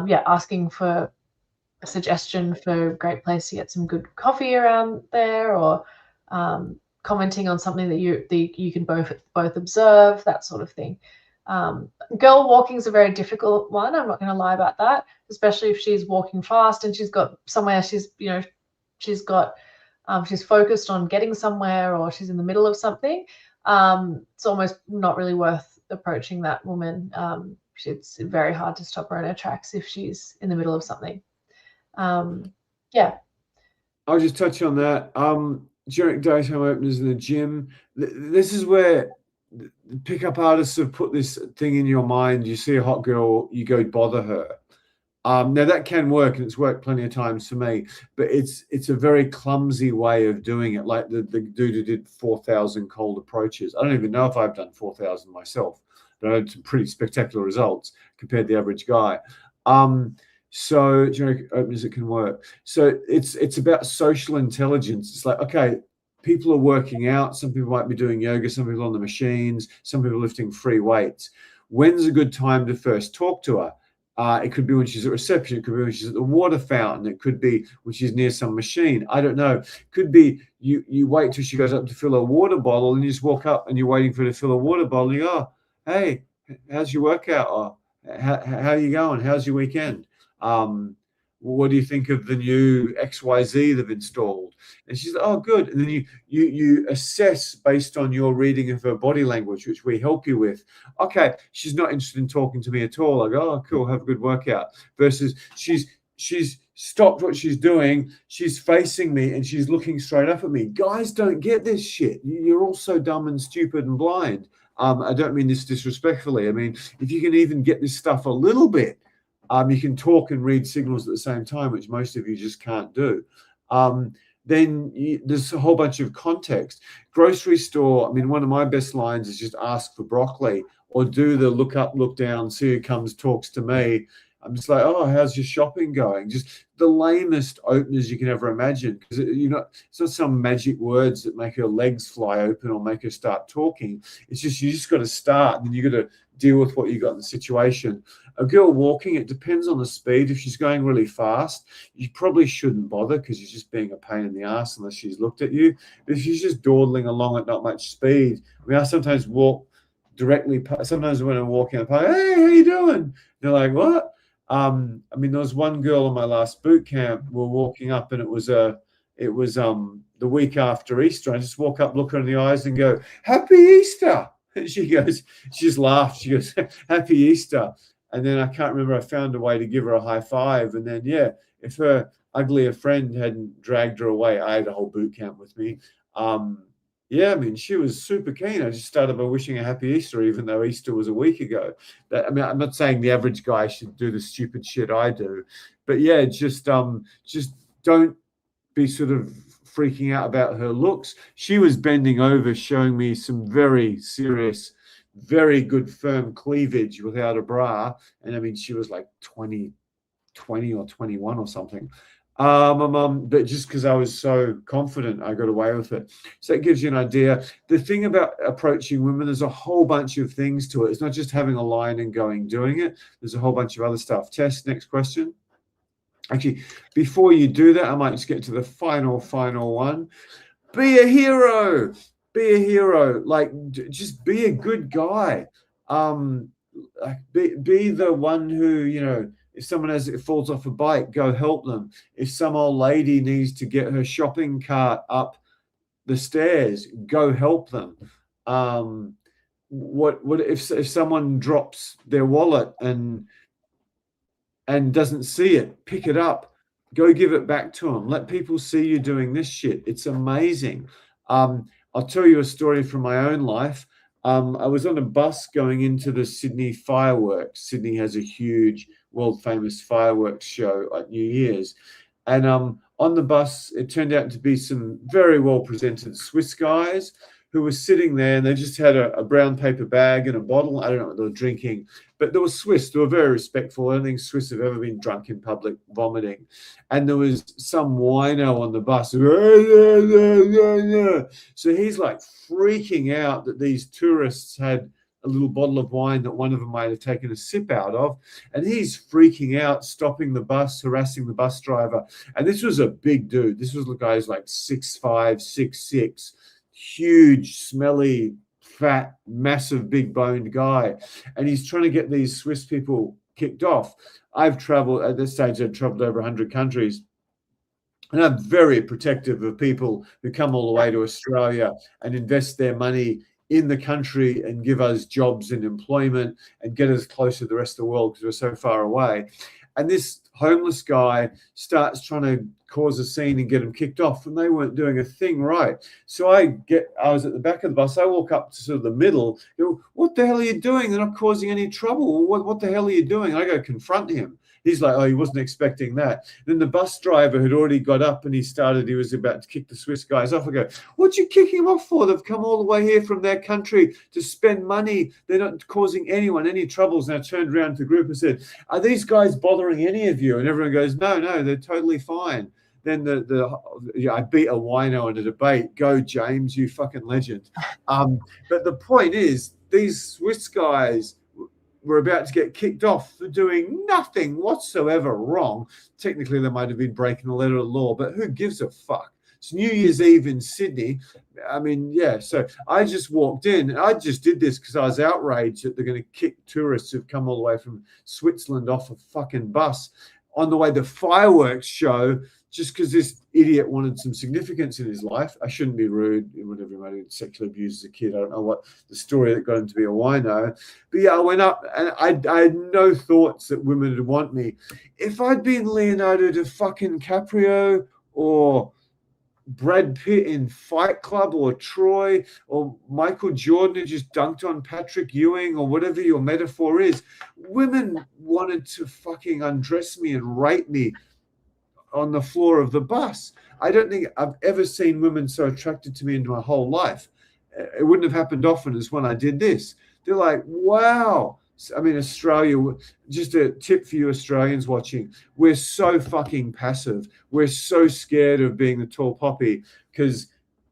yeah, asking for a suggestion for a great place to get some good coffee around there, or commenting on something that you can both observe, that sort of thing. Girl walking is a very difficult one. I'm not going to lie about that, especially if she's walking fast and she's got somewhere she's focused on getting somewhere, or she's in the middle of something. It's almost not really worth approaching that woman. It's very hard to stop her in her tracks if she's in the middle of something. Yeah. I'll just touch on that. During daytime openers in the gym, this is where pickup artists have put this thing in your mind. You see a hot girl, you go bother her. Now that can work, and it's worked plenty of times for me, but it's a very clumsy way of doing it. Like the dude who did 4,000 cold approaches. I don't even know if I've done 4,000 myself. but I had some pretty spectacular results compared to the average guy. So generic openers, it can work. So it's about social intelligence. It's like, okay, people are working out. Some people might be doing yoga. Some people on the machines. Some people lifting free weights. When's a good time to first talk to her? It could be when she's at reception. It could be when she's at the water fountain. It could be when she's near some machine. I don't know. It could be you wait till she goes up to fill a water bottle, and you just walk up and you're waiting for her to fill a water bottle. And you go, oh, hey, how's your workout? Or how are you going? How's your weekend? What do you think of the new XYZ they've installed? And she's like, oh, good. And then you assess based on your reading of her body language, which we help you with. Okay, she's not interested in talking to me at all. I go, oh, cool, have a good workout. Versus she's stopped what she's doing. She's facing me and she's looking straight up at me. Guys don't get this shit. You're all so dumb and stupid and blind. I don't mean this disrespectfully. I mean, if you can even get this stuff a little bit, you can talk and read signals at the same time, which most of you just can't do. Then there's a whole bunch of context. Grocery store, I mean, one of my best lines is just ask for broccoli, or do the look up, look down, see who comes, talks to me. I'm just like, oh, how's your shopping going? Just the lamest openers you can ever imagine, because it's not some magic words that make her legs fly open or make her start talking. It's just you just got to start, and then you got to deal with what you got in the situation. A girl walking, it depends on the speed. If she's going really fast, you probably shouldn't bother because you're just being a pain in the ass unless she's looked at you. But if she's just dawdling along at not much speed, I mean, I sometimes walk directly. Sometimes when I'm walking, I'm like, hey, how you doing? They're like, what? I mean, there was one girl in my last boot camp. We're walking up, and it was the week after Easter. I just walk up, look her in the eyes, and go, "Happy Easter!" And she just laughed. She goes, "Happy Easter!" And then I can't remember. I found a way to give her a high five. And then, yeah, if her uglier friend hadn't dragged her away, I had a whole boot camp with me. Yeah, I mean, she was super keen. I just started by wishing a happy Easter, even though Easter was a week ago. I mean, I'm not saying the average guy should do the stupid shit I do, but yeah, just don't be sort of freaking out about her looks. She was bending over, showing me some very serious, very good firm cleavage without a bra. And I mean, she was like 20 or 21 or something. But just because I was so confident, I got away with it. So that gives you an idea. The thing about approaching women, there's a whole bunch of things to it. It's not just having a line and doing it. There's a whole bunch of other stuff. Tess, next question. Actually, before you do that, I might just get to the final one. Be a hero. Be a hero. Like, just be a good guy. Be the one who, if someone falls off a bike, go help them. If some old lady needs to get her shopping cart up the stairs, go help them. What if someone drops their wallet and doesn't see it, pick it up, go give it back to them. Let people see you doing this shit. It's amazing. I'll tell you a story from my own life. I was on a bus going into the Sydney fireworks. Sydney has a huge world famous fireworks show at New Year's. And on the bus, it turned out to be some very well presented Swiss guys who were sitting there, and they just had a brown paper bag and a bottle. I don't know what they were drinking, but they were Swiss. They were very respectful. I don't think Swiss have ever been drunk in public vomiting. And there was some wino on the bus. So he's like freaking out that these tourists had a little bottle of wine that one of them might have taken a sip out of. And he's freaking out, stopping the bus, harassing the bus driver. And this was a big dude. This was the guy who's like 6'5", 6'6", huge, smelly, fat, massive, big boned guy. And he's trying to get these Swiss people kicked off. I've traveled, at this stage, I've traveled over 100 countries. And I'm very protective of people who come all the way to Australia and invest their money in the country and give us jobs and employment and get us closer to the rest of the world because we're so far away. And this homeless guy starts trying to cause a scene and get them kicked off, and they weren't doing a thing right. So I was at the back of the bus. I walk up to sort of the middle. Go, what the hell are you doing? They're not causing any trouble. What the hell are you doing? I go confront him. He's like, oh, he wasn't expecting that. Then the bus driver had already got up and he was about to kick the Swiss guys off. I go, what you kicking them off for? They've come all the way here from their country to spend money. They're not causing anyone any troubles. And I turned around to the group and said, are these guys bothering any of you? And everyone goes, no, they're totally fine. Then I beat a wino in a debate. Go, James, you fucking legend. But the point is, these Swiss guys were about to get kicked off for doing nothing whatsoever wrong. Technically, they might have been breaking the letter of the law, but who gives a fuck? It's New Year's Eve in Sydney. I mean, yeah. So I just walked in. I just did this because I was outraged that they're going to kick tourists who've come all the way from Switzerland off a fucking bus on the way to the fireworks show, just because this idiot wanted some significance in his life. I shouldn't be rude. Whatever, he might have sexually abused as a kid. I don't know what the story that got him to be a wino. But yeah, I went up and I had no thoughts that women would want me. If I'd been Leonardo DiCaprio or Brad Pitt in Fight Club or Troy or Michael Jordan who just dunked on Patrick Ewing or whatever your metaphor is, women wanted to fucking undress me and rape me on the floor of the bus. I don't think I've ever seen women so attracted to me in my whole life. It wouldn't have happened often as when I did this. They're like, wow. I mean, Australia, just a tip for you Australians watching, we're so fucking passive. We're so scared of being the tall poppy because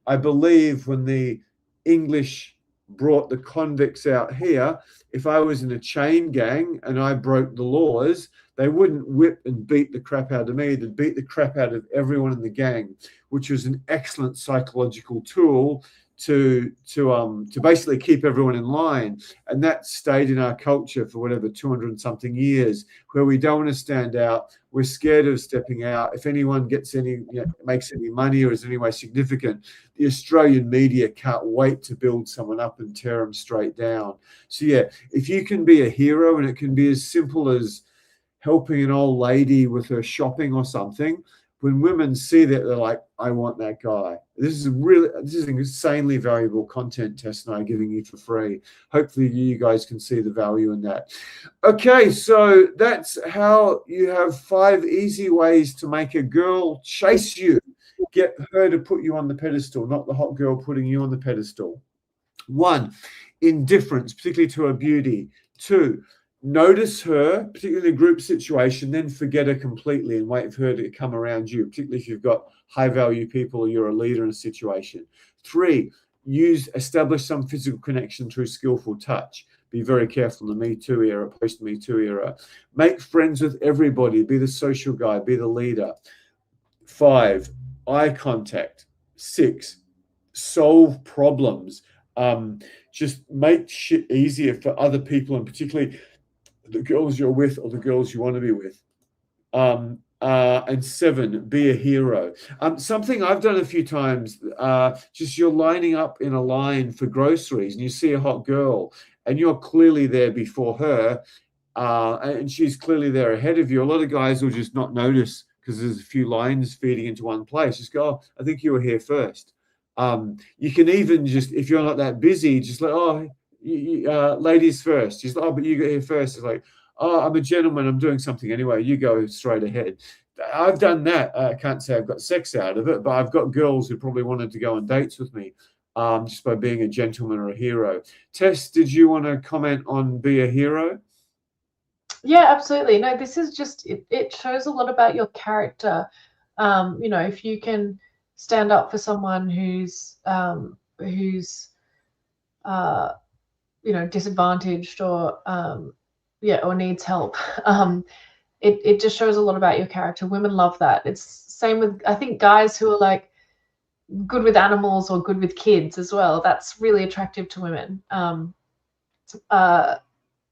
I believe when the English brought the convicts out here, if I was in a chain gang and I broke the laws, they wouldn't whip and beat the crap out of me. They'd beat the crap out of everyone in the gang, which was an excellent psychological tool to basically keep everyone in line. And that stayed in our culture for whatever 200 and something years, where we don't want to stand out. We're scared of stepping out. If anyone gets makes any money or is in any way significant, the Australian media can't wait to build someone up and tear them straight down. So yeah, if you can be a hero, and it can be as simple as helping an old lady with her shopping or something, when women see that, they're like, I want that guy. This is insanely valuable content, Tess and I are giving you for free. Hopefully you guys can see the value in that. Okay, so that's how you have 5 easy ways to make a girl chase you. Get her to put you on the pedestal, not the hot girl putting you on the pedestal. 1, indifference, particularly to her beauty. 2, notice her, particularly in a group situation, then forget her completely and wait for her to come around you, particularly if you've got high-value people or you're a leader in a situation. 3, establish some physical connection through skillful touch. Be very careful in the Me Too era, post-Me Too era. Make friends with everybody. Be the social guy. Be the leader. 5, eye contact. 6, solve problems. Just make shit easier for other people, and particularly the girls you're with or the girls you want to be with. And 7, be a hero. Something I've done a few times, just you're lining up in a line for groceries and you see a hot girl and you're clearly there before her, and she's clearly there ahead of you. A lot of guys will just not notice because there's a few lines feeding into one place. Just go, oh, I think you were here first. You can even just, if you're not that busy, just like, oh, ladies first. She's like, oh, but you get here first. It's like, oh, I'm a gentleman. I'm doing something anyway. You go straight ahead. I've done that. I can't say I've got sex out of it, but I've got girls who probably wanted to go on dates with me just by being a gentleman or a hero. Tess, did you want to comment on be a hero? Yeah, absolutely. No, this is just, it shows a lot about your character. If you can stand up for someone who's disadvantaged or needs help. It just shows a lot about your character. Women love that. It's same with, I think, guys who are like good with animals or good with kids as well. That's really attractive to women.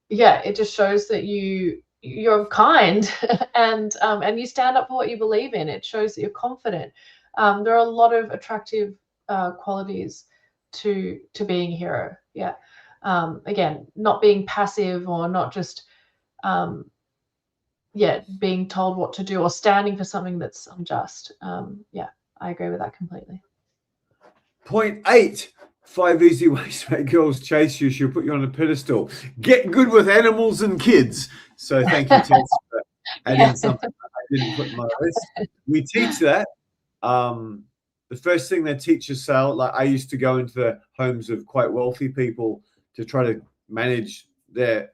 It just shows that you're kind and you stand up for what you believe in. It shows that you're confident. There are a lot of attractive qualities to being a hero. Yeah. Again, not being passive or not just being told what to do or standing for something that's unjust. I agree with that completely. Point 8, 5 easy ways to make girls chase you. She'll put you on a pedestal. Get good with animals and kids. So thank you, Tess. and Yeah. then something I didn't put on my list. We teach that. The first thing they teach us, Sal, like I used to go into the homes of quite wealthy people to try to manage their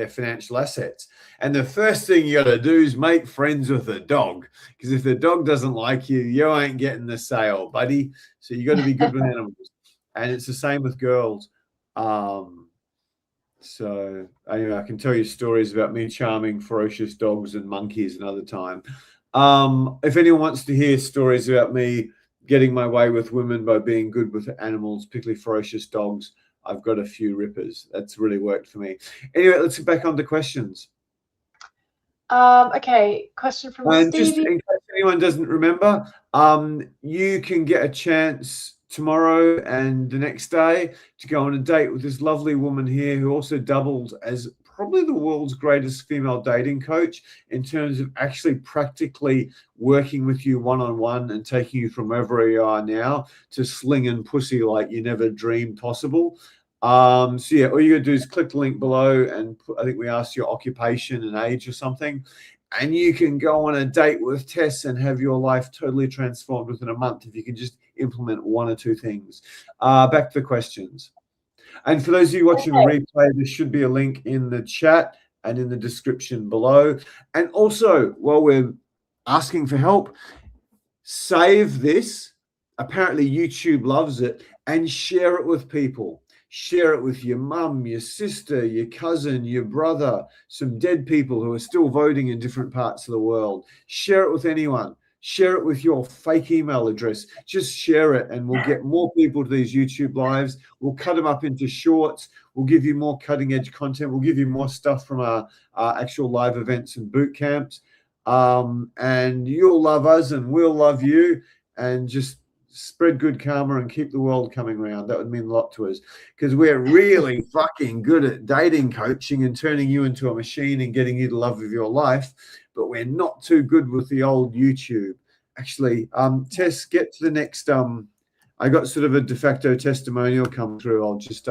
financial assets. And the first thing you got to do is make friends with the dog, because if the dog doesn't like you, you ain't getting the sale, buddy. So you got to be good with animals, and it's the same with girls. So anyway, I can tell you stories about me charming ferocious dogs and monkeys another time. If anyone wants to hear stories about me getting my way with women by being good with animals, particularly ferocious dogs, I've got a few rippers. That's really worked for me. Anyway, let's get back on to questions. Okay, question from And Stevie. just in case anyone doesn't remember, you can get a chance tomorrow and the next day to go on a date with this lovely woman here who also doubles as probably the world's greatest female dating coach in terms of actually practically working with you one-on-one and taking you from wherever you are now to slinging pussy like you never dreamed possible. So yeah, all you gotta do is click the link below and I think we asked your occupation and age or something, and you can go on a date with Tess and have your life totally transformed within a month if you can just implement one or two things. Back to the questions. And for those of you watching the replay, there should be a link in the chat and in the description below. And also, while we're asking for help, save this. Apparently, YouTube loves it, and share it with people. Share it with your mum, your sister, your cousin, your brother, some dead people who are still voting in different parts of the world. Share it with anyone. Share it with your fake email address. Just share it, and we'll get more people to these YouTube lives. We'll cut them up into shorts. We'll give you more cutting edge content. We'll give you more stuff from our actual live events and boot camps. And you'll love us and we'll love you, and just spread good karma and keep the world coming around. That would mean a lot to us, because we're really fucking good at dating coaching and turning you into a machine and getting you the love of your life, but we're not too good with the old YouTube. Actually, Tess, get to the next. I got sort of a de facto testimonial come through. I'll just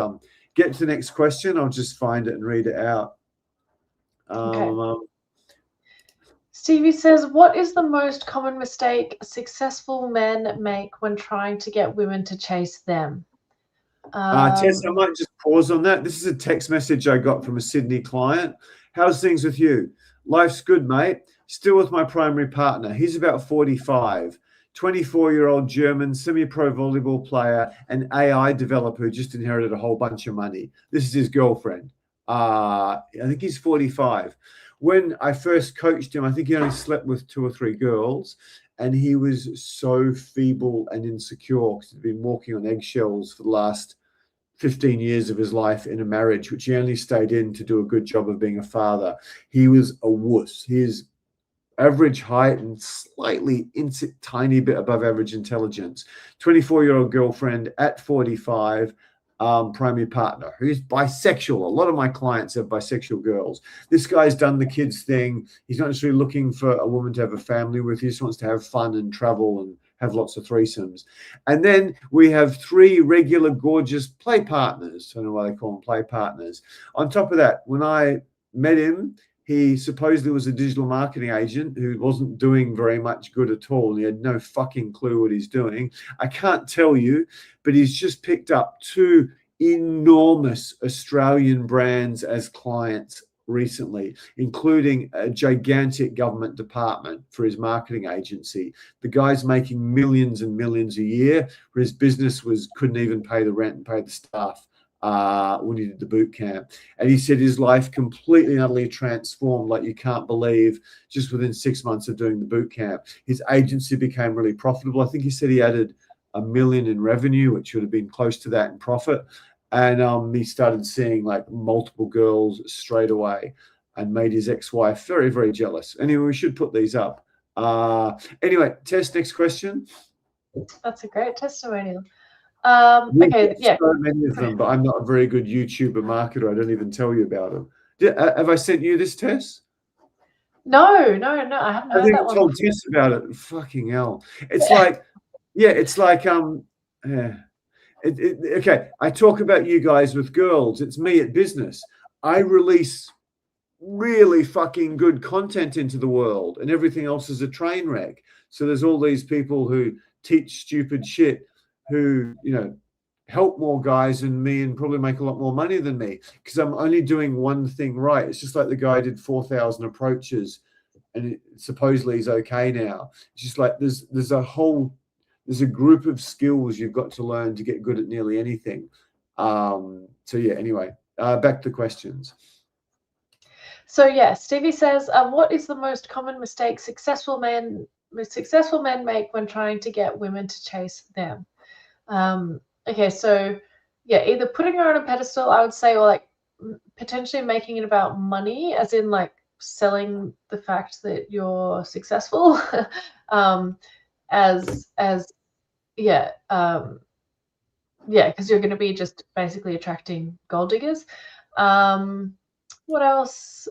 get to the next question. I'll just find it and read it out. Okay. Stevie says, what is the most common mistake successful men make when trying to get women to chase them? Tess, I might just pause on that. This is a text message I got from a Sydney client. How's things with you? Life's good, mate. Still with my primary partner. He's about 45, 24-year-old German semi-pro volleyball player and AI developer who just inherited a whole bunch of money. This is his girlfriend. I think he's 45. When I first coached him, I think he only slept with 2 or 3 girls, and he was so feeble and insecure because he'd been walking on eggshells for the last 15 years of his life in a marriage, which he only stayed in to do a good job of being a father. He was a wuss. His average height and slightly tiny bit above average intelligence. 24-year-old girlfriend at 45, primary partner who's bisexual. A lot of my clients have bisexual girls. This guy's done the kids thing. He's not necessarily looking for a woman to have a family with. He just wants to have fun and travel and have lots of threesomes. And then we have 3 regular gorgeous play partners. I don't know why they call them play partners. On top of that, when I met him, he supposedly was a digital marketing agent who wasn't doing very much good at all. He had no fucking clue what he's doing. I can't tell you, but he's just picked up 2 enormous Australian brands as clients recently, including a gigantic government department for his marketing agency. The guy's making millions and millions a year, where his business couldn't even pay the rent and pay the staff when he did the boot camp. And he said his life completely and utterly transformed like you can't believe just within 6 months of doing the boot camp. His agency became really profitable. I think he said he added $1 million in revenue, which would have been close to that in profit. And he started seeing like multiple girls straight away and made his ex-wife very, very jealous. Anyway, we should put these up. Anyway, Tess, next question. That's a great testimonial. Okay, yeah. So many of them, but I'm not a very good YouTuber marketer. I don't even tell you about them. Have I sent you this, Tess? No, I haven't heard that one. I told Tess about it. Fucking hell. It's like, yeah, it's like, okay, I talk about you guys with girls. It's me at business. I release really fucking good content into the world, and everything else is a train wreck. So there's all these people who teach stupid shit, who, you know, help more guys than me and probably make a lot more money than me because I'm only doing one thing right. It's just like the guy did 4,000 approaches and supposedly he's okay now. It's just like there's a group of skills you've got to learn to get good at nearly anything. So yeah, anyway, back to questions. So yeah, Stevie says, what is the most common mistake successful men make when trying to get women to chase them? Okay, so yeah, either putting her on a pedestal, I would say, or like potentially making it about money, as in like selling the fact that you're successful, as yeah, yeah, because you're going to be just basically attracting gold diggers. What else?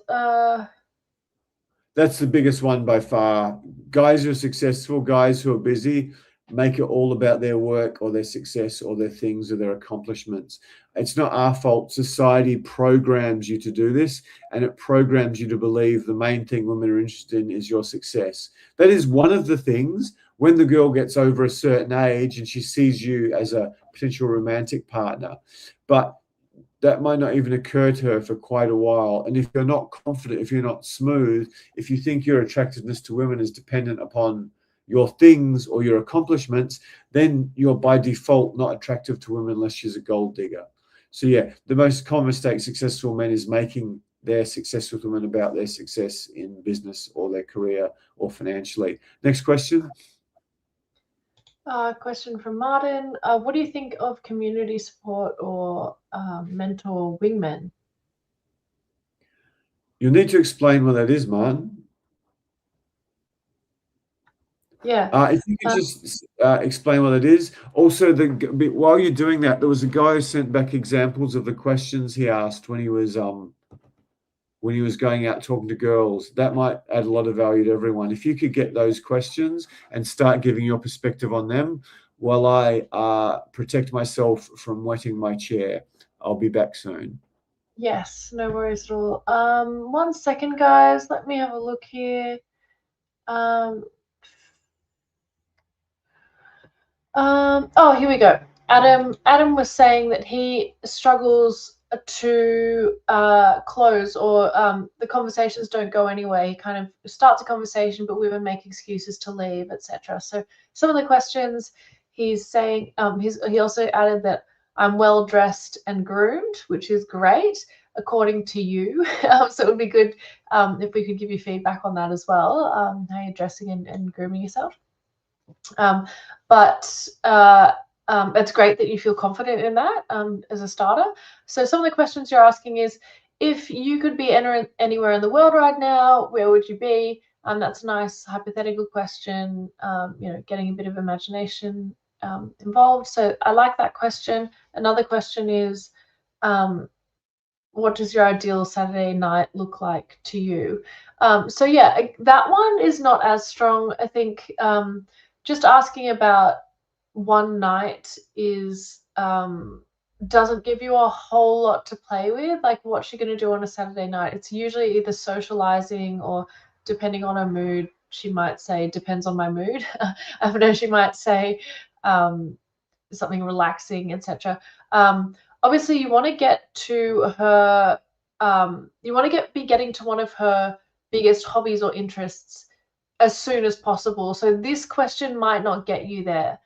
That's the biggest one by far. Guys who are successful, guys who are busy, make it all about their work or their success or their things or their accomplishments. It's not our fault. Society programs you to do this, and it programs you to believe the main thing women are interested in is your success. That is one of the things when the girl gets over a certain age and she sees you as a potential romantic partner. But that might not even occur to her for quite a while. And if you're not confident, if you're not smooth, if you think your attractiveness to women is dependent upon your things or your accomplishments, then you're by default not attractive to women unless she's a gold digger. So yeah, the most common mistake successful men is making their success with women about their success in business or their career or financially. Next question. Question from Martin. What do you think of community support or mentor wingmen? You'll need to explain what that is, Martin. Yeah. If you could just explain what it is. Also, while you're doing that, there was a guy who sent back examples of the questions he asked when he was going out talking to girls. That might add a lot of value to everyone. If you could get those questions and start giving your perspective on them while I protect myself from wetting my chair. I'll be back soon. Yes, no worries at all. 1 second, guys. Let me have a look here. Oh, here we go. Adam was saying that he struggles to close, or the conversations don't go anywhere. He kind of starts a conversation, but women make excuses to leave, etc. So some of the questions he's saying, he also added that I'm well dressed and groomed, which is great according to you. So it would be good if we could give you feedback on that as well, how you're dressing and grooming yourself. But it's great that you feel confident in that as a starter. So some of the questions you're asking is, if you could be anywhere in the world right now, where would you be? That's a nice hypothetical question, getting a bit of imagination involved. So I like that question. Another question is, what does your ideal Saturday night look like to you? So yeah, that one is not as strong. I think just asking about one night is doesn't give you a whole lot to play with. Like, what's she going to do on a Saturday night? It's usually either socializing, or depending on her mood, she might say, depends on my mood. I don't know, she might say something relaxing, etc. Obviously, you want to get to her. You want to be getting to one of her biggest hobbies or interests as soon as possible. So this question might not get you there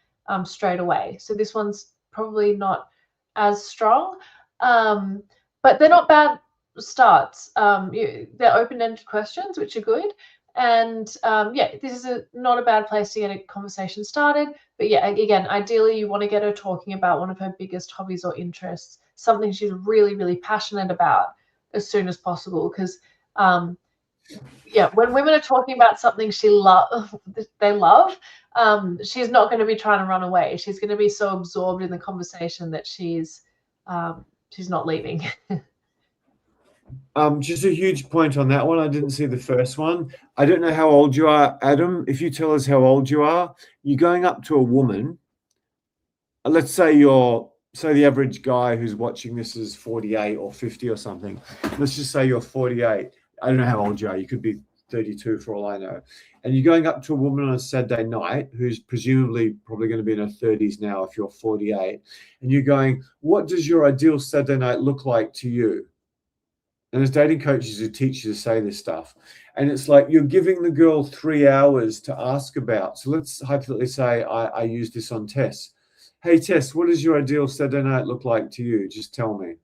straight away. So this one's probably not as strong, but they're not bad starts. They're open-ended questions, which are good. And yeah, this is not a bad place to get a conversation started. But yeah, again, ideally you want to get her talking about one of her biggest hobbies or interests, something she's really, really passionate about as soon as possible. Because yeah, when women are talking about something they love, she's not going to be trying to run away. She's going to be so absorbed in the conversation that she's not leaving. Just a huge point on that one. I didn't see the first one. I don't know how old you are, Adam. If you tell us how old you are, you're going up to a woman. Let's say the average guy who's watching this is 48 or 50 or something. Let's just say you're 48. I don't know how old you are. You could be 32 for all I know. And you're going up to a woman on a Saturday night who's presumably probably going to be in her 30s now if you're 48. And you're going, what does your ideal Saturday night look like to you? And there's dating coaches who teach you to say this stuff. And it's like you're giving the girl 3 hours to ask about. So let's hypothetically say I use this on Tess. Hey, Tess, what does your ideal Saturday night look like to you? Just tell me.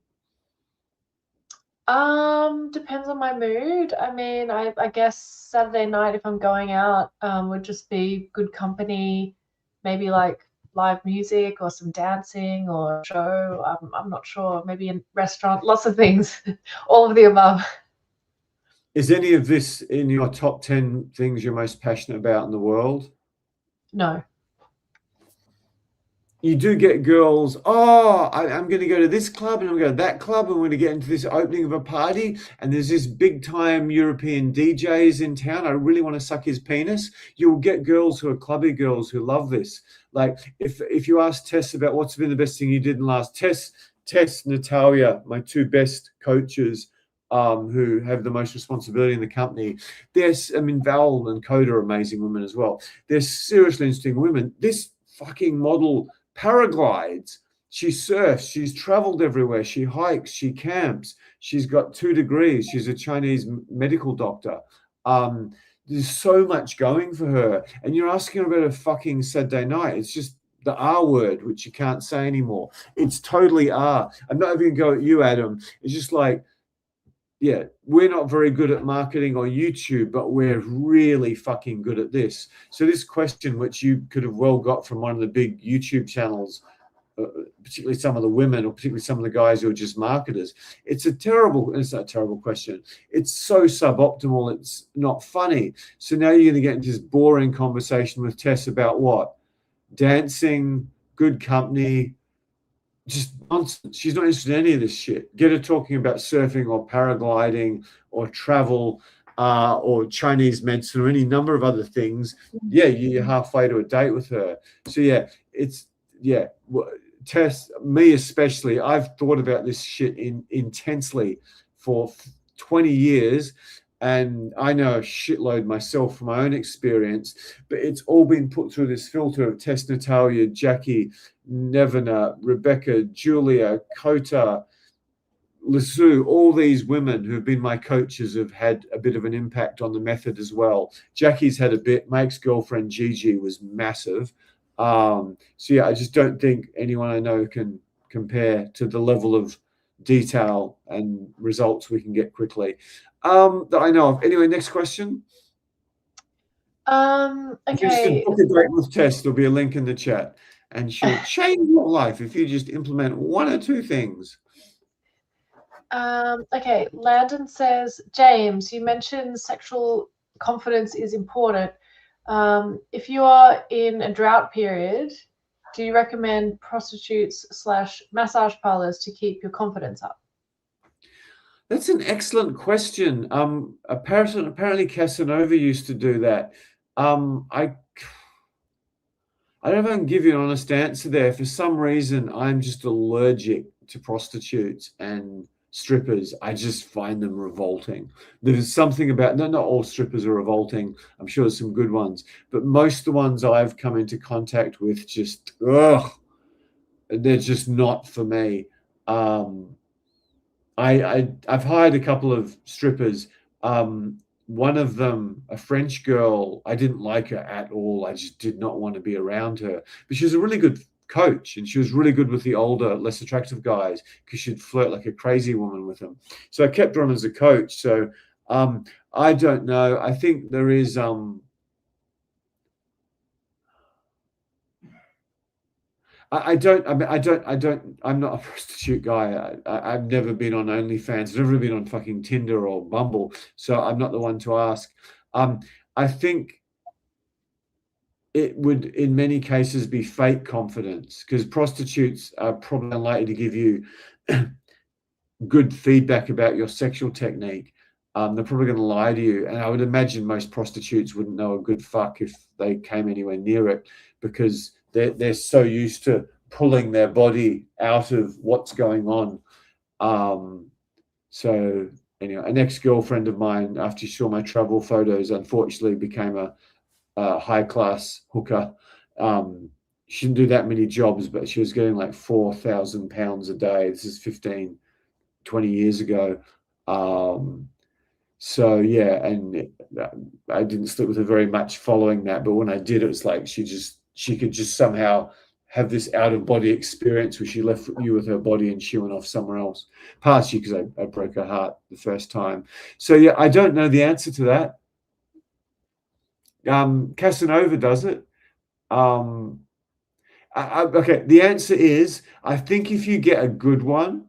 Depends on my mood. I mean, I guess Saturday night, if I'm going out, would just be good company, maybe like live music or some dancing or a show. I'm not sure. Maybe a restaurant, lots of things, all of the above. Is any of this in your top 10 things you're most passionate about in the world? No. You do get girls, I'm going to go to this club and I'm going to that club and we're going to get into this opening of a party and there's this big time European DJs in town. I really want to suck his penis. You'll get girls who are clubby girls who love this. Like if you ask Tess about what's been the best thing you did in the last, Tess, Natalia, my two best coaches, who have the most responsibility in the company. Val and Coda are amazing women as well. They're seriously interesting women. This fucking model paraglides, she surfs, she's traveled everywhere, she hikes, she camps, she's got 2 degrees, she's a Chinese medical doctor. There's so much going for her, and you're asking her about a fucking Saturday night. It's just the R word, which you can't say anymore. It's totally R. I'm not even going to go at you, Adam. It's just like, yeah, we're not very good at marketing on YouTube, but we're really fucking good at this. So this question, which you could have well got from one of the big YouTube channels, particularly some of the women or particularly some of the guys who are just marketers, it's not a terrible question. It's so suboptimal, it's not funny. So now you're going to get into this boring conversation with Tess about what? Dancing, good company, just nonsense. She's not interested in any of this shit. Get her talking about surfing or paragliding or travel or Chinese medicine or any number of other things. Yeah, you're halfway to a date with her. So Tess, me especially, I've thought about this shit intensely for 20 years. And I know a shitload myself from my own experience, but it's all been put through this filter of Tess, Natalia, Jackie, Nevena, Rebecca, Julia, Kota, Lisu, all these women who've been my coaches have had a bit of an impact on the method as well. Jackie's had a bit. My ex-girlfriend Gigi was massive. I just don't think anyone I know can compare to the level of detail and results we can get quickly that I know of. Anyway, next question. Okay. Book a date with Tess. There'll be a link in the chat, and she'll change your life if you just implement 1 or 2 things. Okay, Landon says, James, you mentioned sexual confidence is important. If you are in a drought period, do you recommend prostitutes / massage parlors to keep your confidence up? That's an excellent question. Apparently Casanova used to do that. I don't know if I can give you an honest answer there. For some reason, I'm just allergic to prostitutes and strippers. I just find them revolting. There's something about, not all strippers are revolting. I'm sure there's some good ones, but most of the ones I've come into contact with just, they're just not for me. I've hired a couple of strippers. One of them, a French girl, I didn't like her at all. I just did not want to be around her. But she was a really good coach, and she was really good with the older, less attractive guys because she'd flirt like a crazy woman with them. So I kept her on as a coach. So I don't know. I think there is I'm not a prostitute guy. I've never been on OnlyFans. I've never been on fucking Tinder or Bumble. So I'm not the one to ask. I think it would, in many cases, be fake confidence because prostitutes are probably unlikely to give you good feedback about your sexual technique. They're probably going to lie to you. And I would imagine most prostitutes wouldn't know a good fuck if they came anywhere near it because they're so used to pulling their body out of what's going on. So anyway, an ex-girlfriend of mine, after she saw my travel photos, unfortunately became a high-class hooker. She didn't do that many jobs, but she was getting like £4,000 a day. This is 15, 20 years ago. So yeah, and I didn't sleep with her very much following that, but when I did, it was like she could just somehow have this out-of-body experience where she left you with her body and she went off somewhere else. Partially because I broke her heart the first time. So yeah, I don't know the answer to that. Casanova does it. Okay, the answer is, I think if you get a good one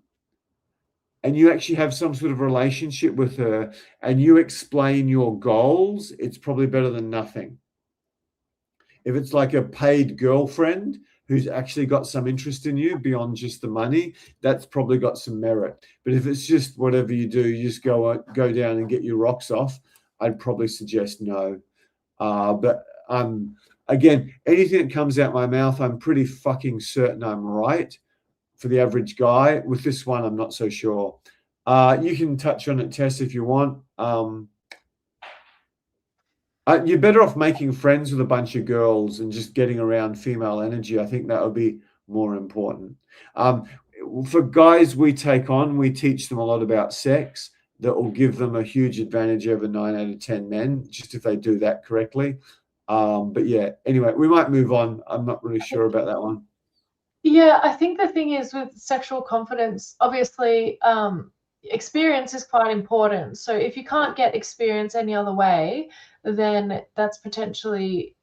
and you actually have some sort of relationship with her and you explain your goals, it's probably better than nothing. If it's like a paid girlfriend who's actually got some interest in you beyond just the money, that's probably got some merit. But if it's just whatever you do, you just go down and get your rocks off, I'd probably suggest no. But again, anything that comes out my mouth, I'm pretty fucking certain I'm right for the average guy. With this one, I'm not so sure. You can touch on it, Tess, if you want. You're better off making friends with a bunch of girls and just getting around female energy. I think that would be more important. For guys we take on, we teach them a lot about sex that will give them a huge advantage over 9 out of 10 men, just if they do that correctly. But yeah, anyway, we might move on. I'm not really sure about that one. Yeah, I think the thing is with sexual confidence, obviously, experience is quite important. So if you can't get experience any other way, then that's potentially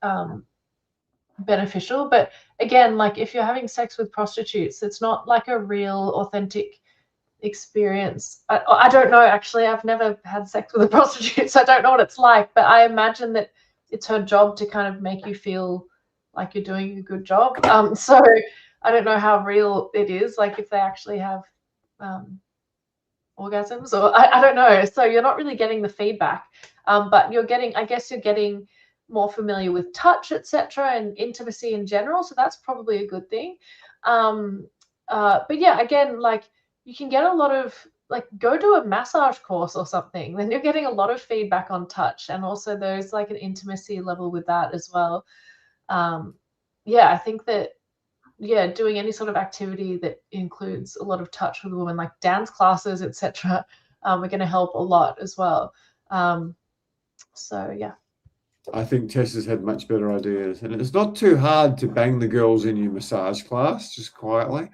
beneficial. But again, like if you're having sex with prostitutes, it's not like a real authentic experience. I don't know, actually. I've never had sex with a prostitute, so I don't know what it's like, but I imagine that it's her job to kind of make you feel like you're doing a good job. So I don't know how real it is, like if they actually have orgasms, or I don't know. So you're not really getting the feedback, but you're getting, I guess you're getting more familiar with touch, etc., and intimacy in general. So that's probably a good thing. But yeah, again, like you can get a lot of, like, go do a massage course or something. Then you're getting a lot of feedback on touch, and also there's like an intimacy level with that as well. Yeah, I think that, yeah, doing any sort of activity that includes a lot of touch with a woman, like dance classes, etc., are going to help a lot as well. So yeah. I think Tess has had much better ideas, and it's not too hard to bang the girls in your massage class just quietly.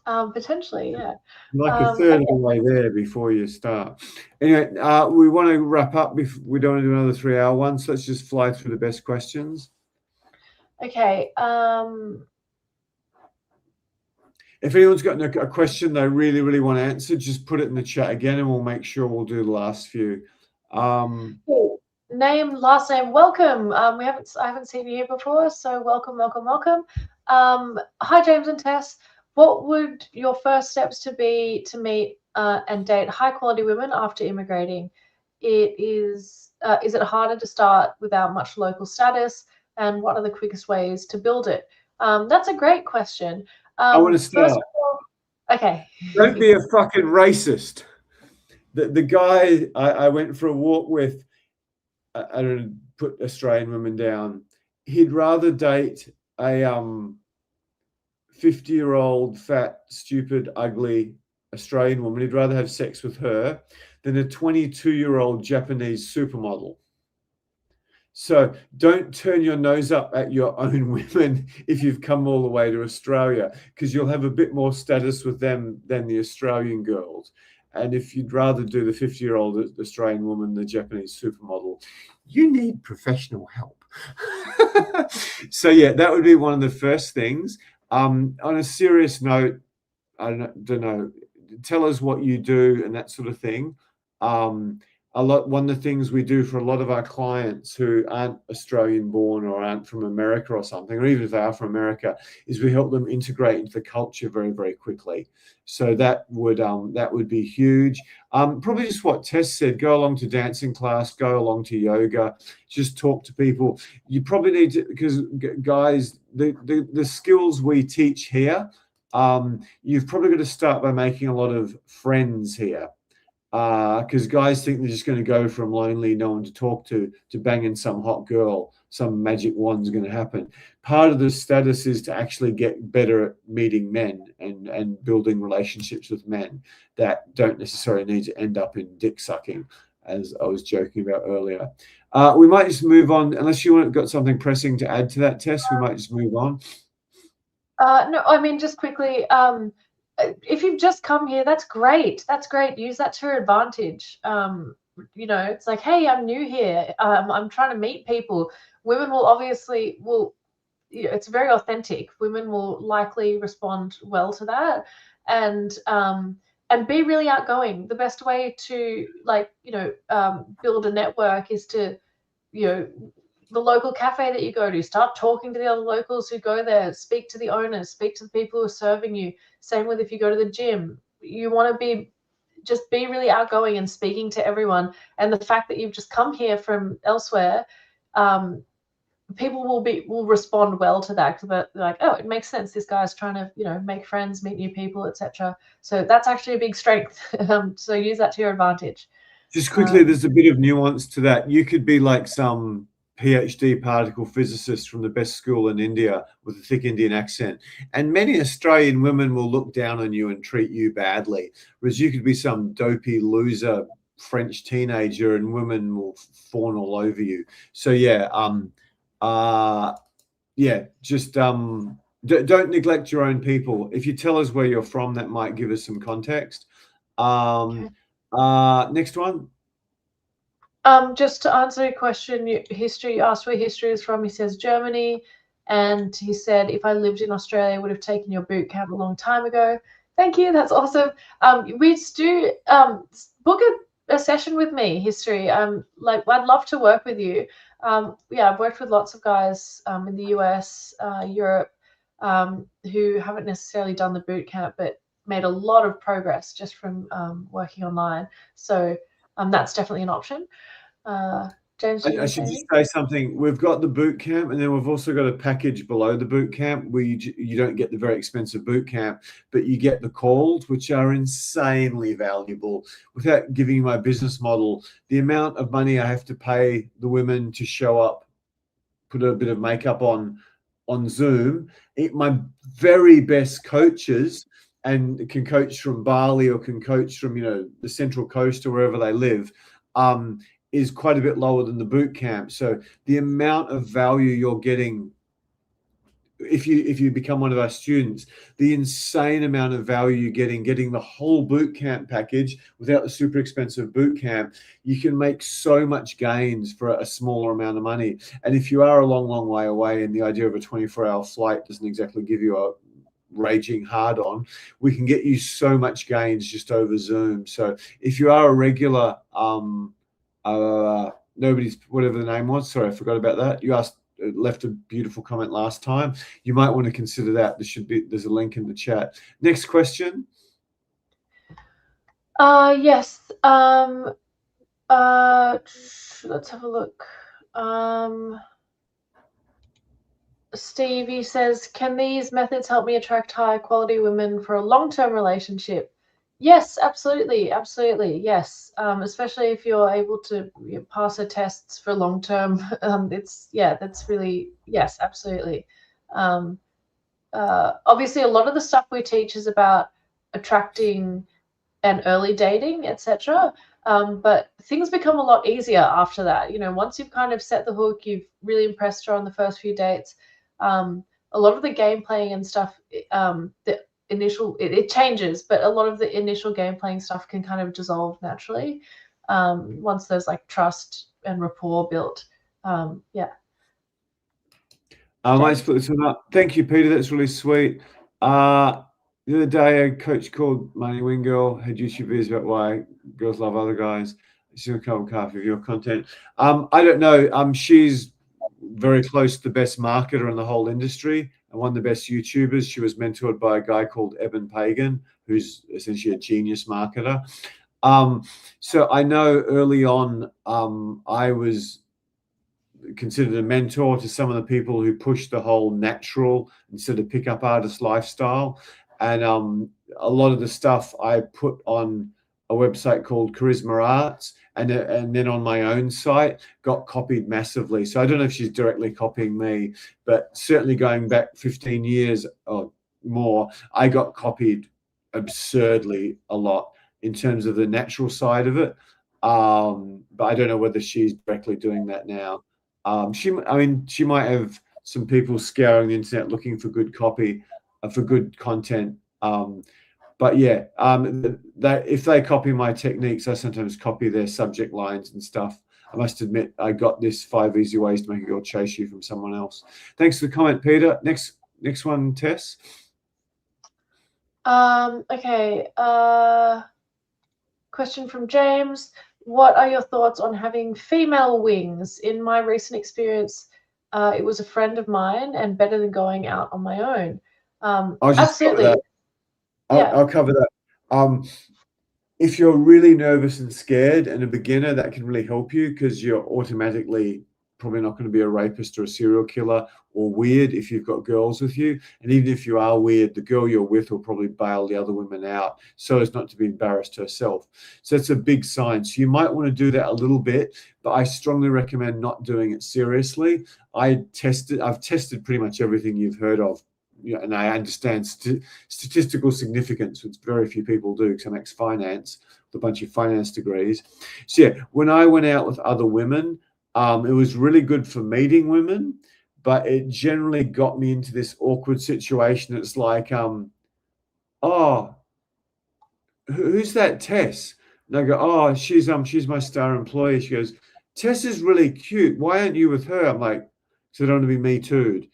Potentially, yeah. Like a third of the way there before you start. Anyway, we want to wrap up. We don't want to do another 3-hour one, so let's just fly through the best questions. Okay. If anyone's got a question they really, really want to answer, just put it in the chat again, and we'll make sure we'll do the last few. Name, last name, welcome. I haven't seen you here before, so welcome. Hi, James and Tess. What would your first steps to be to meet and date high quality women after immigrating? Is it harder to start without much local status? And what are the quickest ways to build it? That's a great question. I want to start. First of all, okay. Don't be a fucking racist. The guy I went for a walk with, I don't put Australian women down. He'd rather date a 50-year-old, fat, stupid, ugly Australian woman. He'd rather have sex with her than a 22-year-old Japanese supermodel. So don't turn your nose up at your own women if you've come all the way to Australia, because you'll have a bit more status with them than the Australian girls. And if you'd rather do the 50-year-old Australian woman, the Japanese supermodel, you need professional help. So yeah, that would be one of the first things. On a serious note, I don't know, tell us what you do and that sort of thing. One of the things we do for a lot of our clients who aren't Australian born or aren't from America or something, or even if they are from America, is we help them integrate into the culture very, very quickly. So that would be huge. Probably just what Tess said, go along to dancing class, go along to yoga, just talk to people. You probably need to, because guys, the skills we teach here you've probably got to start by making a lot of friends here. Because guys think they're just going to go from lonely, no one to talk to banging some hot girl. Some magic wand's going to happen. Part of the status is to actually get better at meeting men and building relationships with men that don't necessarily need to end up in dick sucking, as I was joking about earlier. We might just move on, unless you got something pressing to add to that, Tess. We might just move on. No, I mean, just quickly, if you've just come here, that's great. That's great. Use that to your advantage. You know, it's like, hey, I'm new here. I'm trying to meet people. Women will obviously you know, it's very authentic. Women will likely respond well to that, and be really outgoing. The best way to, like, you know, build a network is to, you know, the local cafe that you go to, start talking to the other locals who go there, speak to the owners, speak to the people who are serving you. Same with if you go to the gym. You want to be really outgoing and speaking to everyone. And the fact that you've just come here from elsewhere, people will respond well to that, because they're like, oh, it makes sense. This guy's trying to, you know, make friends, meet new people, etc. So that's actually a big strength. So use that to your advantage. Just quickly, there's a bit of nuance to that. You could be like some PhD particle physicist from the best school in India with a thick Indian accent, and many Australian women will look down on you and treat you badly, whereas you could be some dopey loser French teenager and women will fawn all over you. So yeah, just don't neglect your own people. If you tell us where you're from, that might give us some context. Okay. Next one. Just to answer your question, history, you asked where history is from. He says Germany, and he said, if I lived in Australia, I would have taken your boot camp a long time ago. Thank you, that's awesome. We do book a session with me, history. Like, I'd love to work with you. Yeah, I've worked with lots of guys in the US, Europe, who haven't necessarily done the boot camp, but made a lot of progress just from working online. So that's definitely an option. James, I should just say something. We've got the boot camp, and then we've also got a package below the boot camp where you don't get the very expensive boot camp, but you get the calls, which are insanely valuable. Without giving you my business model, the amount of money I have to pay the women to show up, put a bit of makeup on Zoom, my very best coaches, and can coach from Bali or can coach from, you know, the Central Coast or wherever they live, is quite a bit lower than the boot camp. So the amount of value you're getting, if you become one of our students, the insane amount of value you're getting the whole boot camp package without the super expensive boot camp, you can make so much gains for a smaller amount of money. And if you are a long way away and the idea of a 24-hour flight doesn't exactly give you a raging hard on, we can get you so much gains just over Zoom. So if you are a regular, nobody's, whatever the name was, sorry, I forgot about that. You left a beautiful comment last time. You might want to consider that. There's a link in the chat. Next question. Yes. Let's have a look. Stevie says, can these methods help me attract high quality women for a long-term relationship? Yes, absolutely. Absolutely. Yes. Especially if you're able to pass the tests for long-term. That's really, yes, absolutely. Obviously a lot of the stuff we teach is about attracting and early dating, etc. But things become a lot easier after that. You know, once you've kind of set the hook, you've really impressed her on the first few dates. A lot of the game playing and stuff, the initial, it changes, but a lot of the initial game playing stuff can kind of dissolve naturally once there's like trust and rapport built. Yeah. I might split this one up. Thank you, Peter. That's really sweet. The other day, a coach called Money Wing Girl had YouTube videos about why girls love other guys. She'll come half of your content. I don't know. She's very close to the best marketer in the whole industry and one of the best YouTubers. She was mentored by a guy called Eben Pagan, who's essentially a genius marketer. So I know early on, I was considered a mentor to some of the people who pushed the whole natural instead of pickup artist lifestyle. and a lot of the stuff I put on a website called Charisma Arts, and then on my own site got copied massively. So I don't know if she's directly copying me, but certainly going back 15 years or more, I got copied absurdly a lot in terms of the natural side of it. But I don't know whether she's directly doing that now. I mean, she might have some people scouring the internet looking for good copy, for good content. But yeah, that if they copy my techniques, I sometimes copy their subject lines and stuff. I must admit, I got this 5 easy ways to make a girl chase you from someone else. Thanks for the comment, Peter. Next one, Tess. Okay. Question from James. What are your thoughts on having female wings? In my recent experience, it was a friend of mine and better than going out on my own. Absolutely. I'll cover that. If you're really nervous and scared and a beginner, that can really help you because you're automatically probably not going to be a rapist or a serial killer or weird if you've got girls with you. And even if you are weird, the girl you're with will probably bail the other women out so as not to be embarrassed herself. So it's a big sign. So you might want to do that a little bit, but I strongly recommend not doing it seriously. I've tested pretty much everything you've heard of. Yeah, and I understand statistical significance, which very few people do because I'm ex-finance with a bunch of finance degrees. So yeah, when I went out with other women, it was really good for meeting women, but it generally got me into this awkward situation. It's like, oh, who's that Tess? And I go, oh, she's my star employee. She goes, Tess is really cute. Why aren't you with her? I'm like, so I don't want to be me too'd.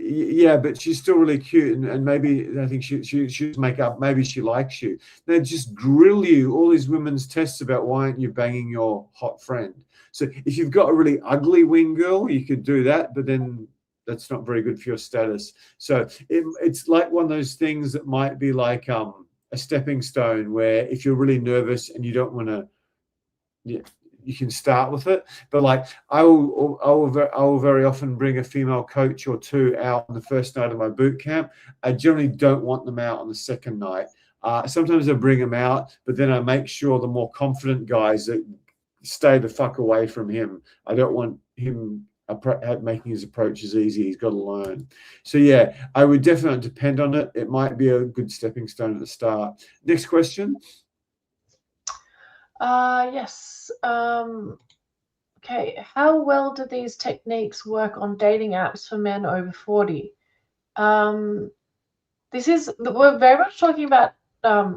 Yeah, but she's still really cute, and maybe I think she's make up. Maybe she likes you. They just grill you all these women's tests about why aren't you banging your hot friend. So if you've got a really ugly wing girl, you could do that, but then that's not very good for your status. So it's like one of those things that might be like a stepping stone, where if you're really nervous and you don't want to, yeah, you can start with it. But like I will very often bring a female coach or two out on the first night of my boot camp. I generally don't want them out on the second night. Sometimes I bring them out, but then I make sure the more confident guys that stay the fuck away from him. I don't want him making his approaches easy. He's got to learn. So yeah, I would definitely depend on it. It might be a good stepping stone at the start. Next question. Yes. Okay. How well do these techniques work on dating apps for men over 40? We're very much talking about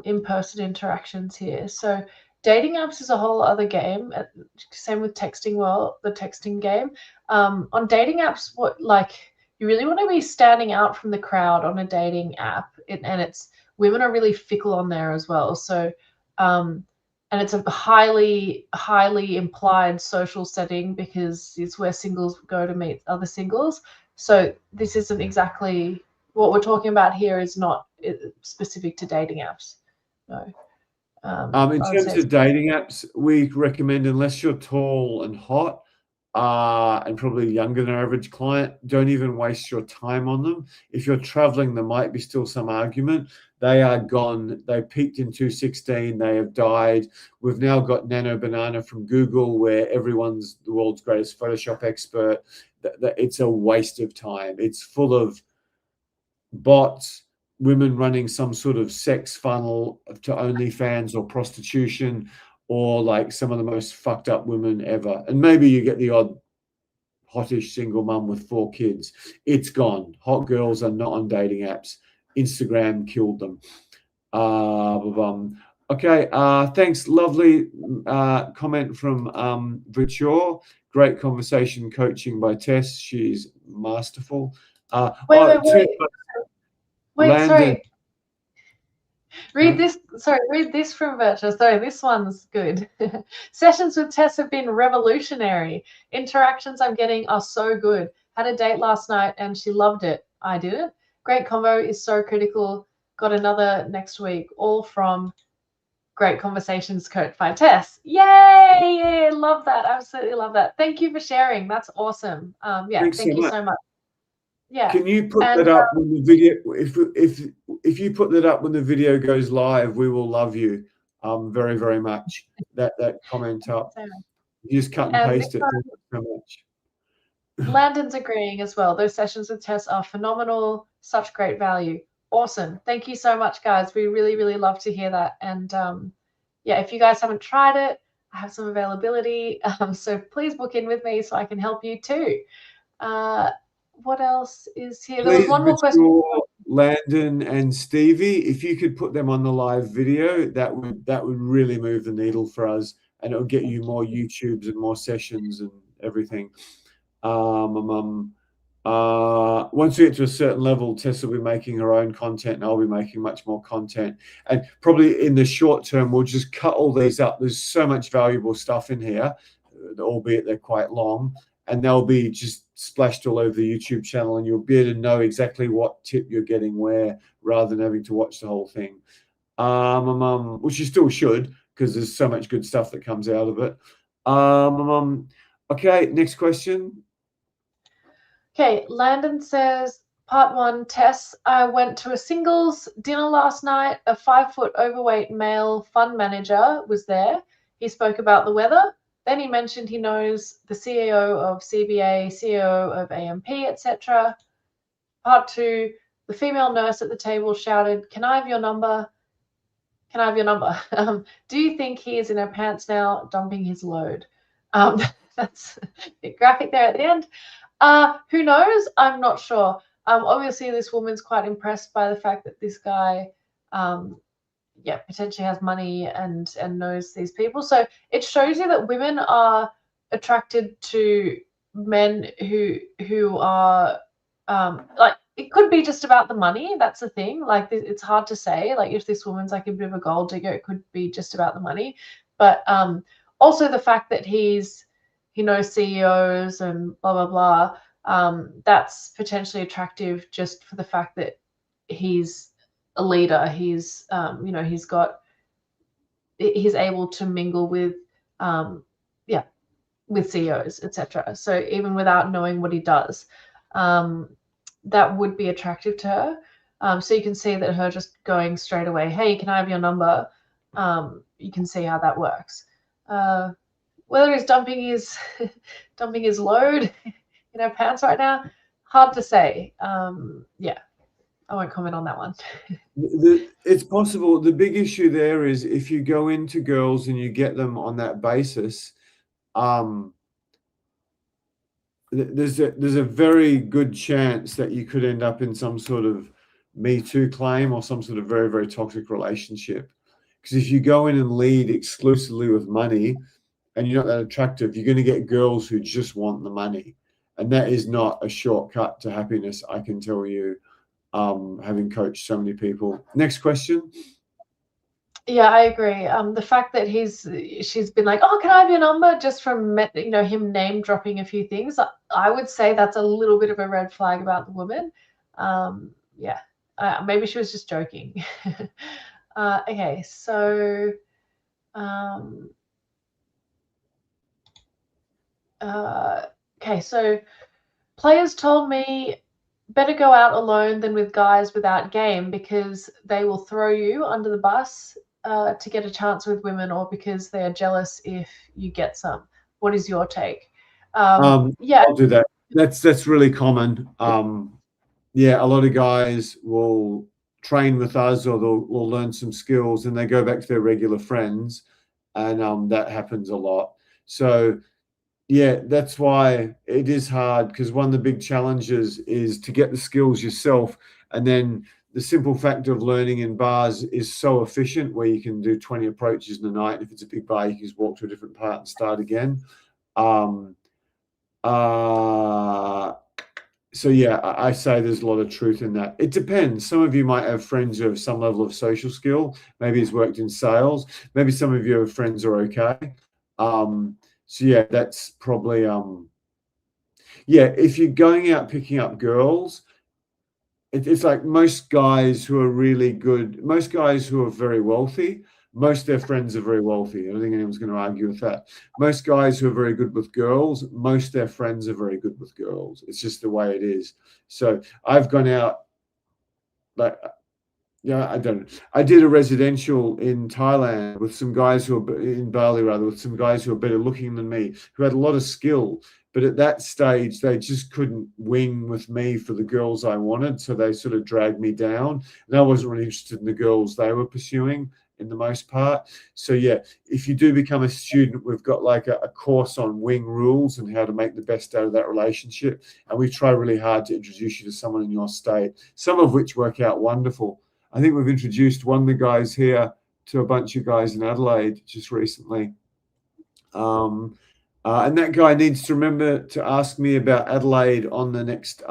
in-person interactions here. So dating apps is a whole other game. Same with texting. Well, the texting game. On dating apps, you really want to be standing out from the crowd on a dating app, and women are really fickle on there as well. So, and it's a highly implied social setting because it's where singles go to meet other singles. So this isn't exactly what we're talking about here. Is not specific to dating apps. No. In terms of dating apps, we recommend, unless you're tall and hot, and probably younger than our average client, don't even waste your time on them. If you're traveling, there might be still some argument. They are gone. They peaked in 2016. They have died. We've now got Nano Banana from Google, where everyone's the world's greatest Photoshop expert. It's a waste of time. It's full of bots, women running some sort of sex funnel to OnlyFans or prostitution, or like some of the most fucked up women ever. And maybe you get the odd hottish single mum with 4 kids. It's gone. Hot girls are not on dating apps. Instagram killed them. Okay, thanks. Lovely comment from Virtual. Great conversation coaching by Tess. She's masterful. Wait, sorry. Read Huh? Read this from Virtual. Sorry, this one's good. Sessions with Tess have been revolutionary. Interactions I'm getting are so good. Had a date last night and she loved it. I didn't. Great combo is so critical. Got another next week. All from Great Conversations coach by Tess. Yay! Love that. Absolutely love that. Thank you for sharing. That's awesome. Yeah, thank you so much. Yeah. Can you put And that up when the video? If you put that up when the video goes live, we will love you very, very much. That comment up. You just cut and paste it. Thank you so much. Landon's agreeing as well. Those sessions with Tess are phenomenal. Such great value. Awesome. Thank you so much, guys. We really, really love to hear that. And yeah, if you guys haven't tried it, I have some availability. So please book in with me so I can help you too. What else is here? There was one more question. Landon and Stevie, if you could put them on the live video, that would really move the needle for us, and it'll get you more YouTubes and more sessions and everything. Once we get to a certain level, Tess will be making her own content and I'll be making much more content. And probably in the short term, we'll just cut all these up. There's so much valuable stuff in here, albeit they're quite long, and they'll be just splashed all over the YouTube channel, and you'll be able to know exactly what tip you're getting where rather than having to watch the whole thing. Which you still should, because there's so much good stuff that comes out of it. Okay, next question. Okay, Landon says, part 1, Tess, I went to a singles dinner last night. A 5-foot overweight male fund manager was there. He spoke about the weather. Then he mentioned he knows the CEO of CBA, CEO of AMP, etc. Part 2, the female nurse at the table shouted, "Can I have your number? Can I have your number?" Do you think he is in her pants now, dumping his load? That's a bit graphic there at the end. Who knows? I'm not sure. Obviously, this woman's quite impressed by the fact that this guy, potentially has money and knows these people. So it shows you that women are attracted to men who are like, it could be just about the money. That's the thing. Like, it's hard to say. Like, if this woman's like a bit of a gold digger, it could be just about the money. But also the fact that he knows CEOs and blah, blah, blah. That's potentially attractive just for the fact that he's a leader. He's, he's able to mingle with, with CEOs, etc. So even without knowing what he does, that would be attractive to her. So you can see that her just going straight away, "Hey, can I have your number?" You can see how that works. Whether he's dumping his load in her pants right now, hard to say. Yeah, I won't comment on that one. It's possible. The big issue there is if you go into girls and you get them on that basis, there's a very good chance that you could end up in some sort of Me Too claim or some sort of very, very toxic relationship. Because if you go in and lead exclusively with money and you're not that attractive, you're going to get girls who just want the money. And that is not a shortcut to happiness, I can tell you, having coached so many people. Next question. Yeah, I agree. The fact that she's been like, "Oh, can I have your number?" just from him name dropping a few things, I would say that's a little bit of a red flag about the woman. Yeah, maybe she was just joking. Okay, so okay, so players told me better go out alone than with guys without game because they will throw you under the bus to get a chance with women, or because they are jealous if you get some. What is your take? Yeah, I'll do that. That's really common. Yeah, a lot of guys will train with us or they'll learn some skills and they go back to their regular friends, and that happens a lot. So yeah, that's why it is hard, because one of the big challenges is to get the skills yourself, and then the simple fact of learning in bars is so efficient where you can do 20 approaches in a night. If it's a big bar, you can just walk to a different part and start again. So yeah, I say there's a lot of truth in that. It depends. Some of you might have friends who have some level of social skill. Maybe he's worked in sales. Maybe some of your friends are okay. So yeah, that's probably yeah. If you're going out picking up girls, it's like most guys who are really good. Most guys who are very wealthy Most of their friends are very wealthy. I don't think anyone's going to argue with that. Most guys who are very good with girls, most of their friends are very good with girls. It's just the way it is. So I've gone out, like, yeah, I don't know. I did a residential in Thailand with some guys who are in Bali, rather, with some guys who are better looking than me, who had a lot of skill. But at that stage, they just couldn't wing with me for the girls I wanted. So they sort of dragged me down. And I wasn't really interested in the girls they were pursuing in the most part. So yeah, if you do become a student, we've got like a course on wing rules and how to make the best out of that relationship. And we try really hard to introduce you to someone in your state, some of which work out wonderful. I think we've introduced one of the guys here to a bunch of guys in Adelaide just recently. And that guy needs to remember to ask me about Adelaide on the next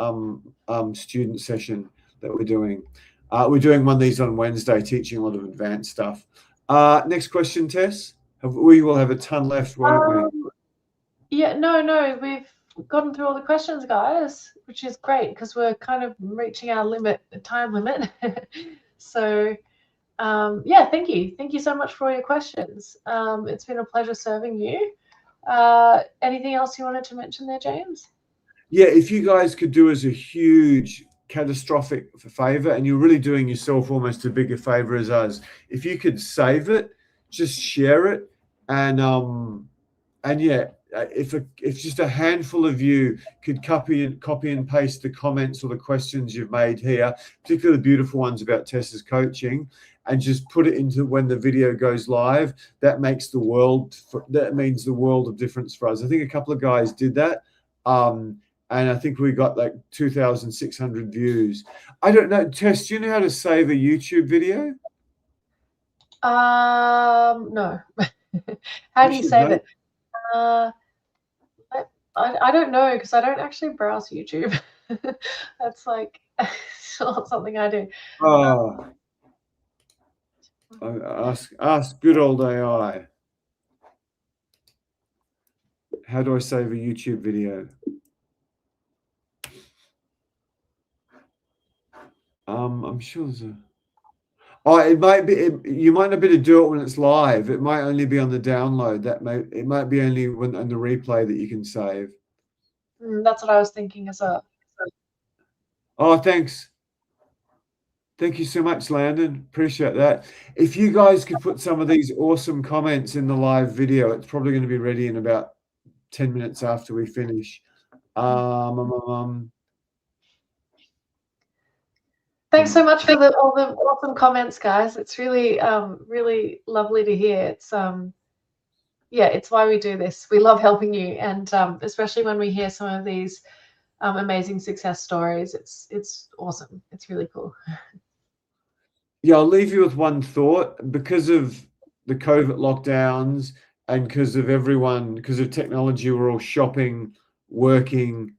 student session that we're doing. We're doing one of these on Wednesday, teaching a lot of advanced stuff. Next question, Tess. We will have a ton left, won't we? Yeah, no, we've gotten through all the questions, guys, which is great because we're kind of reaching our time limit. So, yeah, thank you. Thank you so much for all your questions. It's been a pleasure serving you. Anything else you wanted to mention there, James? Yeah, if you guys could do us a huge catastrophic favor, and you're really doing yourself almost a bigger favor as us, if you could save it, just share it, and yeah, if just a handful of you could copy and paste the comments or the questions you've made here, particularly the beautiful ones about Tessa's coaching, and just put it into when the video goes live, that means the world of difference for us. I think a couple of guys did that. And I think we got like 2,600 views. I don't know, Tess, do you know how to save a YouTube video? No. How do you save it? I don't know because I don't actually browse YouTube. That's like not something I do. Ask good old AI. How do I save a YouTube video? I'm sure there's a. Oh, it might be. You might not be able to do it when it's live. It might only be on the download. It might be only when on the replay that you can save. That's what I was thinking as well. Oh, thanks. Thank you so much, Landon. Appreciate that. If you guys could put some of these awesome comments in the live video, it's probably going to be ready in about 10 minutes after we finish. Thanks so much for all the awesome comments, guys. It's really, really lovely to hear. It's yeah, it's why we do this. We love helping you, and especially when we hear some of these amazing success stories. It's awesome. It's really cool. Yeah, I'll leave you with one thought. Because of the COVID lockdowns and because of technology, we're all shopping, working,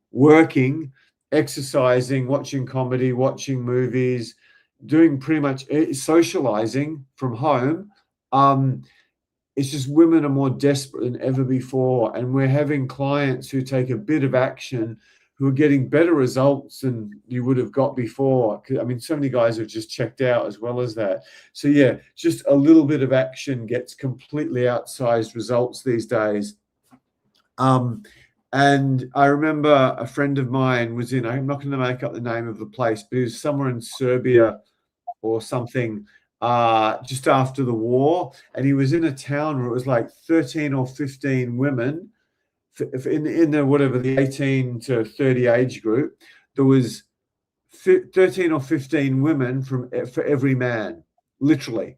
exercising, watching comedy, watching movies, doing pretty much socializing from home. It's just women are more desperate than ever before. And we're having clients who take a bit of action who are getting better results than you would have got before. I mean, so many guys have just checked out as well as that. So yeah, just a little bit of action gets completely outsized results these days. And I remember a friend of mine was I'm not going to make up the name of the place, but he was somewhere in Serbia or something, just after the war, and he was in a town where it was like 13 or 15 women in the whatever the 18 to 30 age group. There was 13 or 15 women for every man, literally.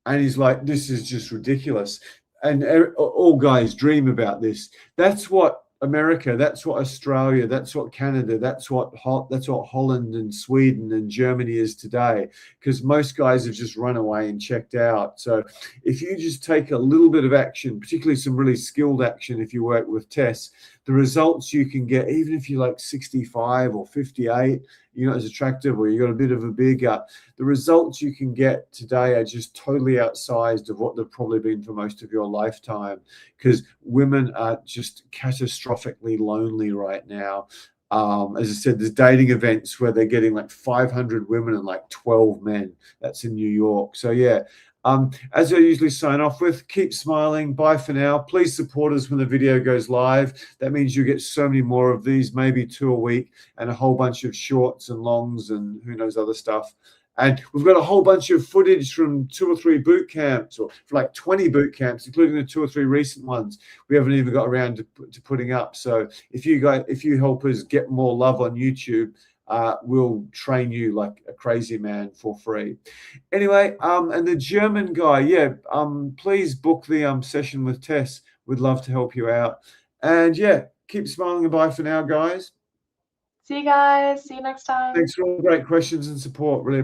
And he's like, this is just ridiculous. And all guys dream about this. That's what America, that's what Australia, that's what Canada, that's what Holland and Sweden and Germany is today, because most guys have just run away and checked out. So if you just take a little bit of action, particularly some really skilled action, if you work with Tess, the results you can get, even if you're like 65 or 58, you're not as attractive, or you got a bit of a beer gut, the results you can get today are just totally outsized of what they've probably been for most of your lifetime, because women are just catastrophically lonely right now. As I said, there's dating events where they're getting like 500 women and like 12 men. That's in New York. So yeah, As I usually sign off with, keep smiling. Bye for now. Please support us when the video goes live. That means you get so many more of these, maybe 2 a week, and a whole bunch of shorts and longs and who knows other stuff. And we've got a whole bunch of footage from 2 or 3 boot camps, or like 20 boot camps, including the 2 or 3 recent ones we haven't even got around to putting up. So if you help us get more love on YouTube, we'll train you like a crazy man for free. Anyway, and the German guy, yeah, please book the session with Tess. We'd love to help you out. And yeah, keep smiling and bye for now, guys. See you guys. See you next time. Thanks for all the great questions and support. Really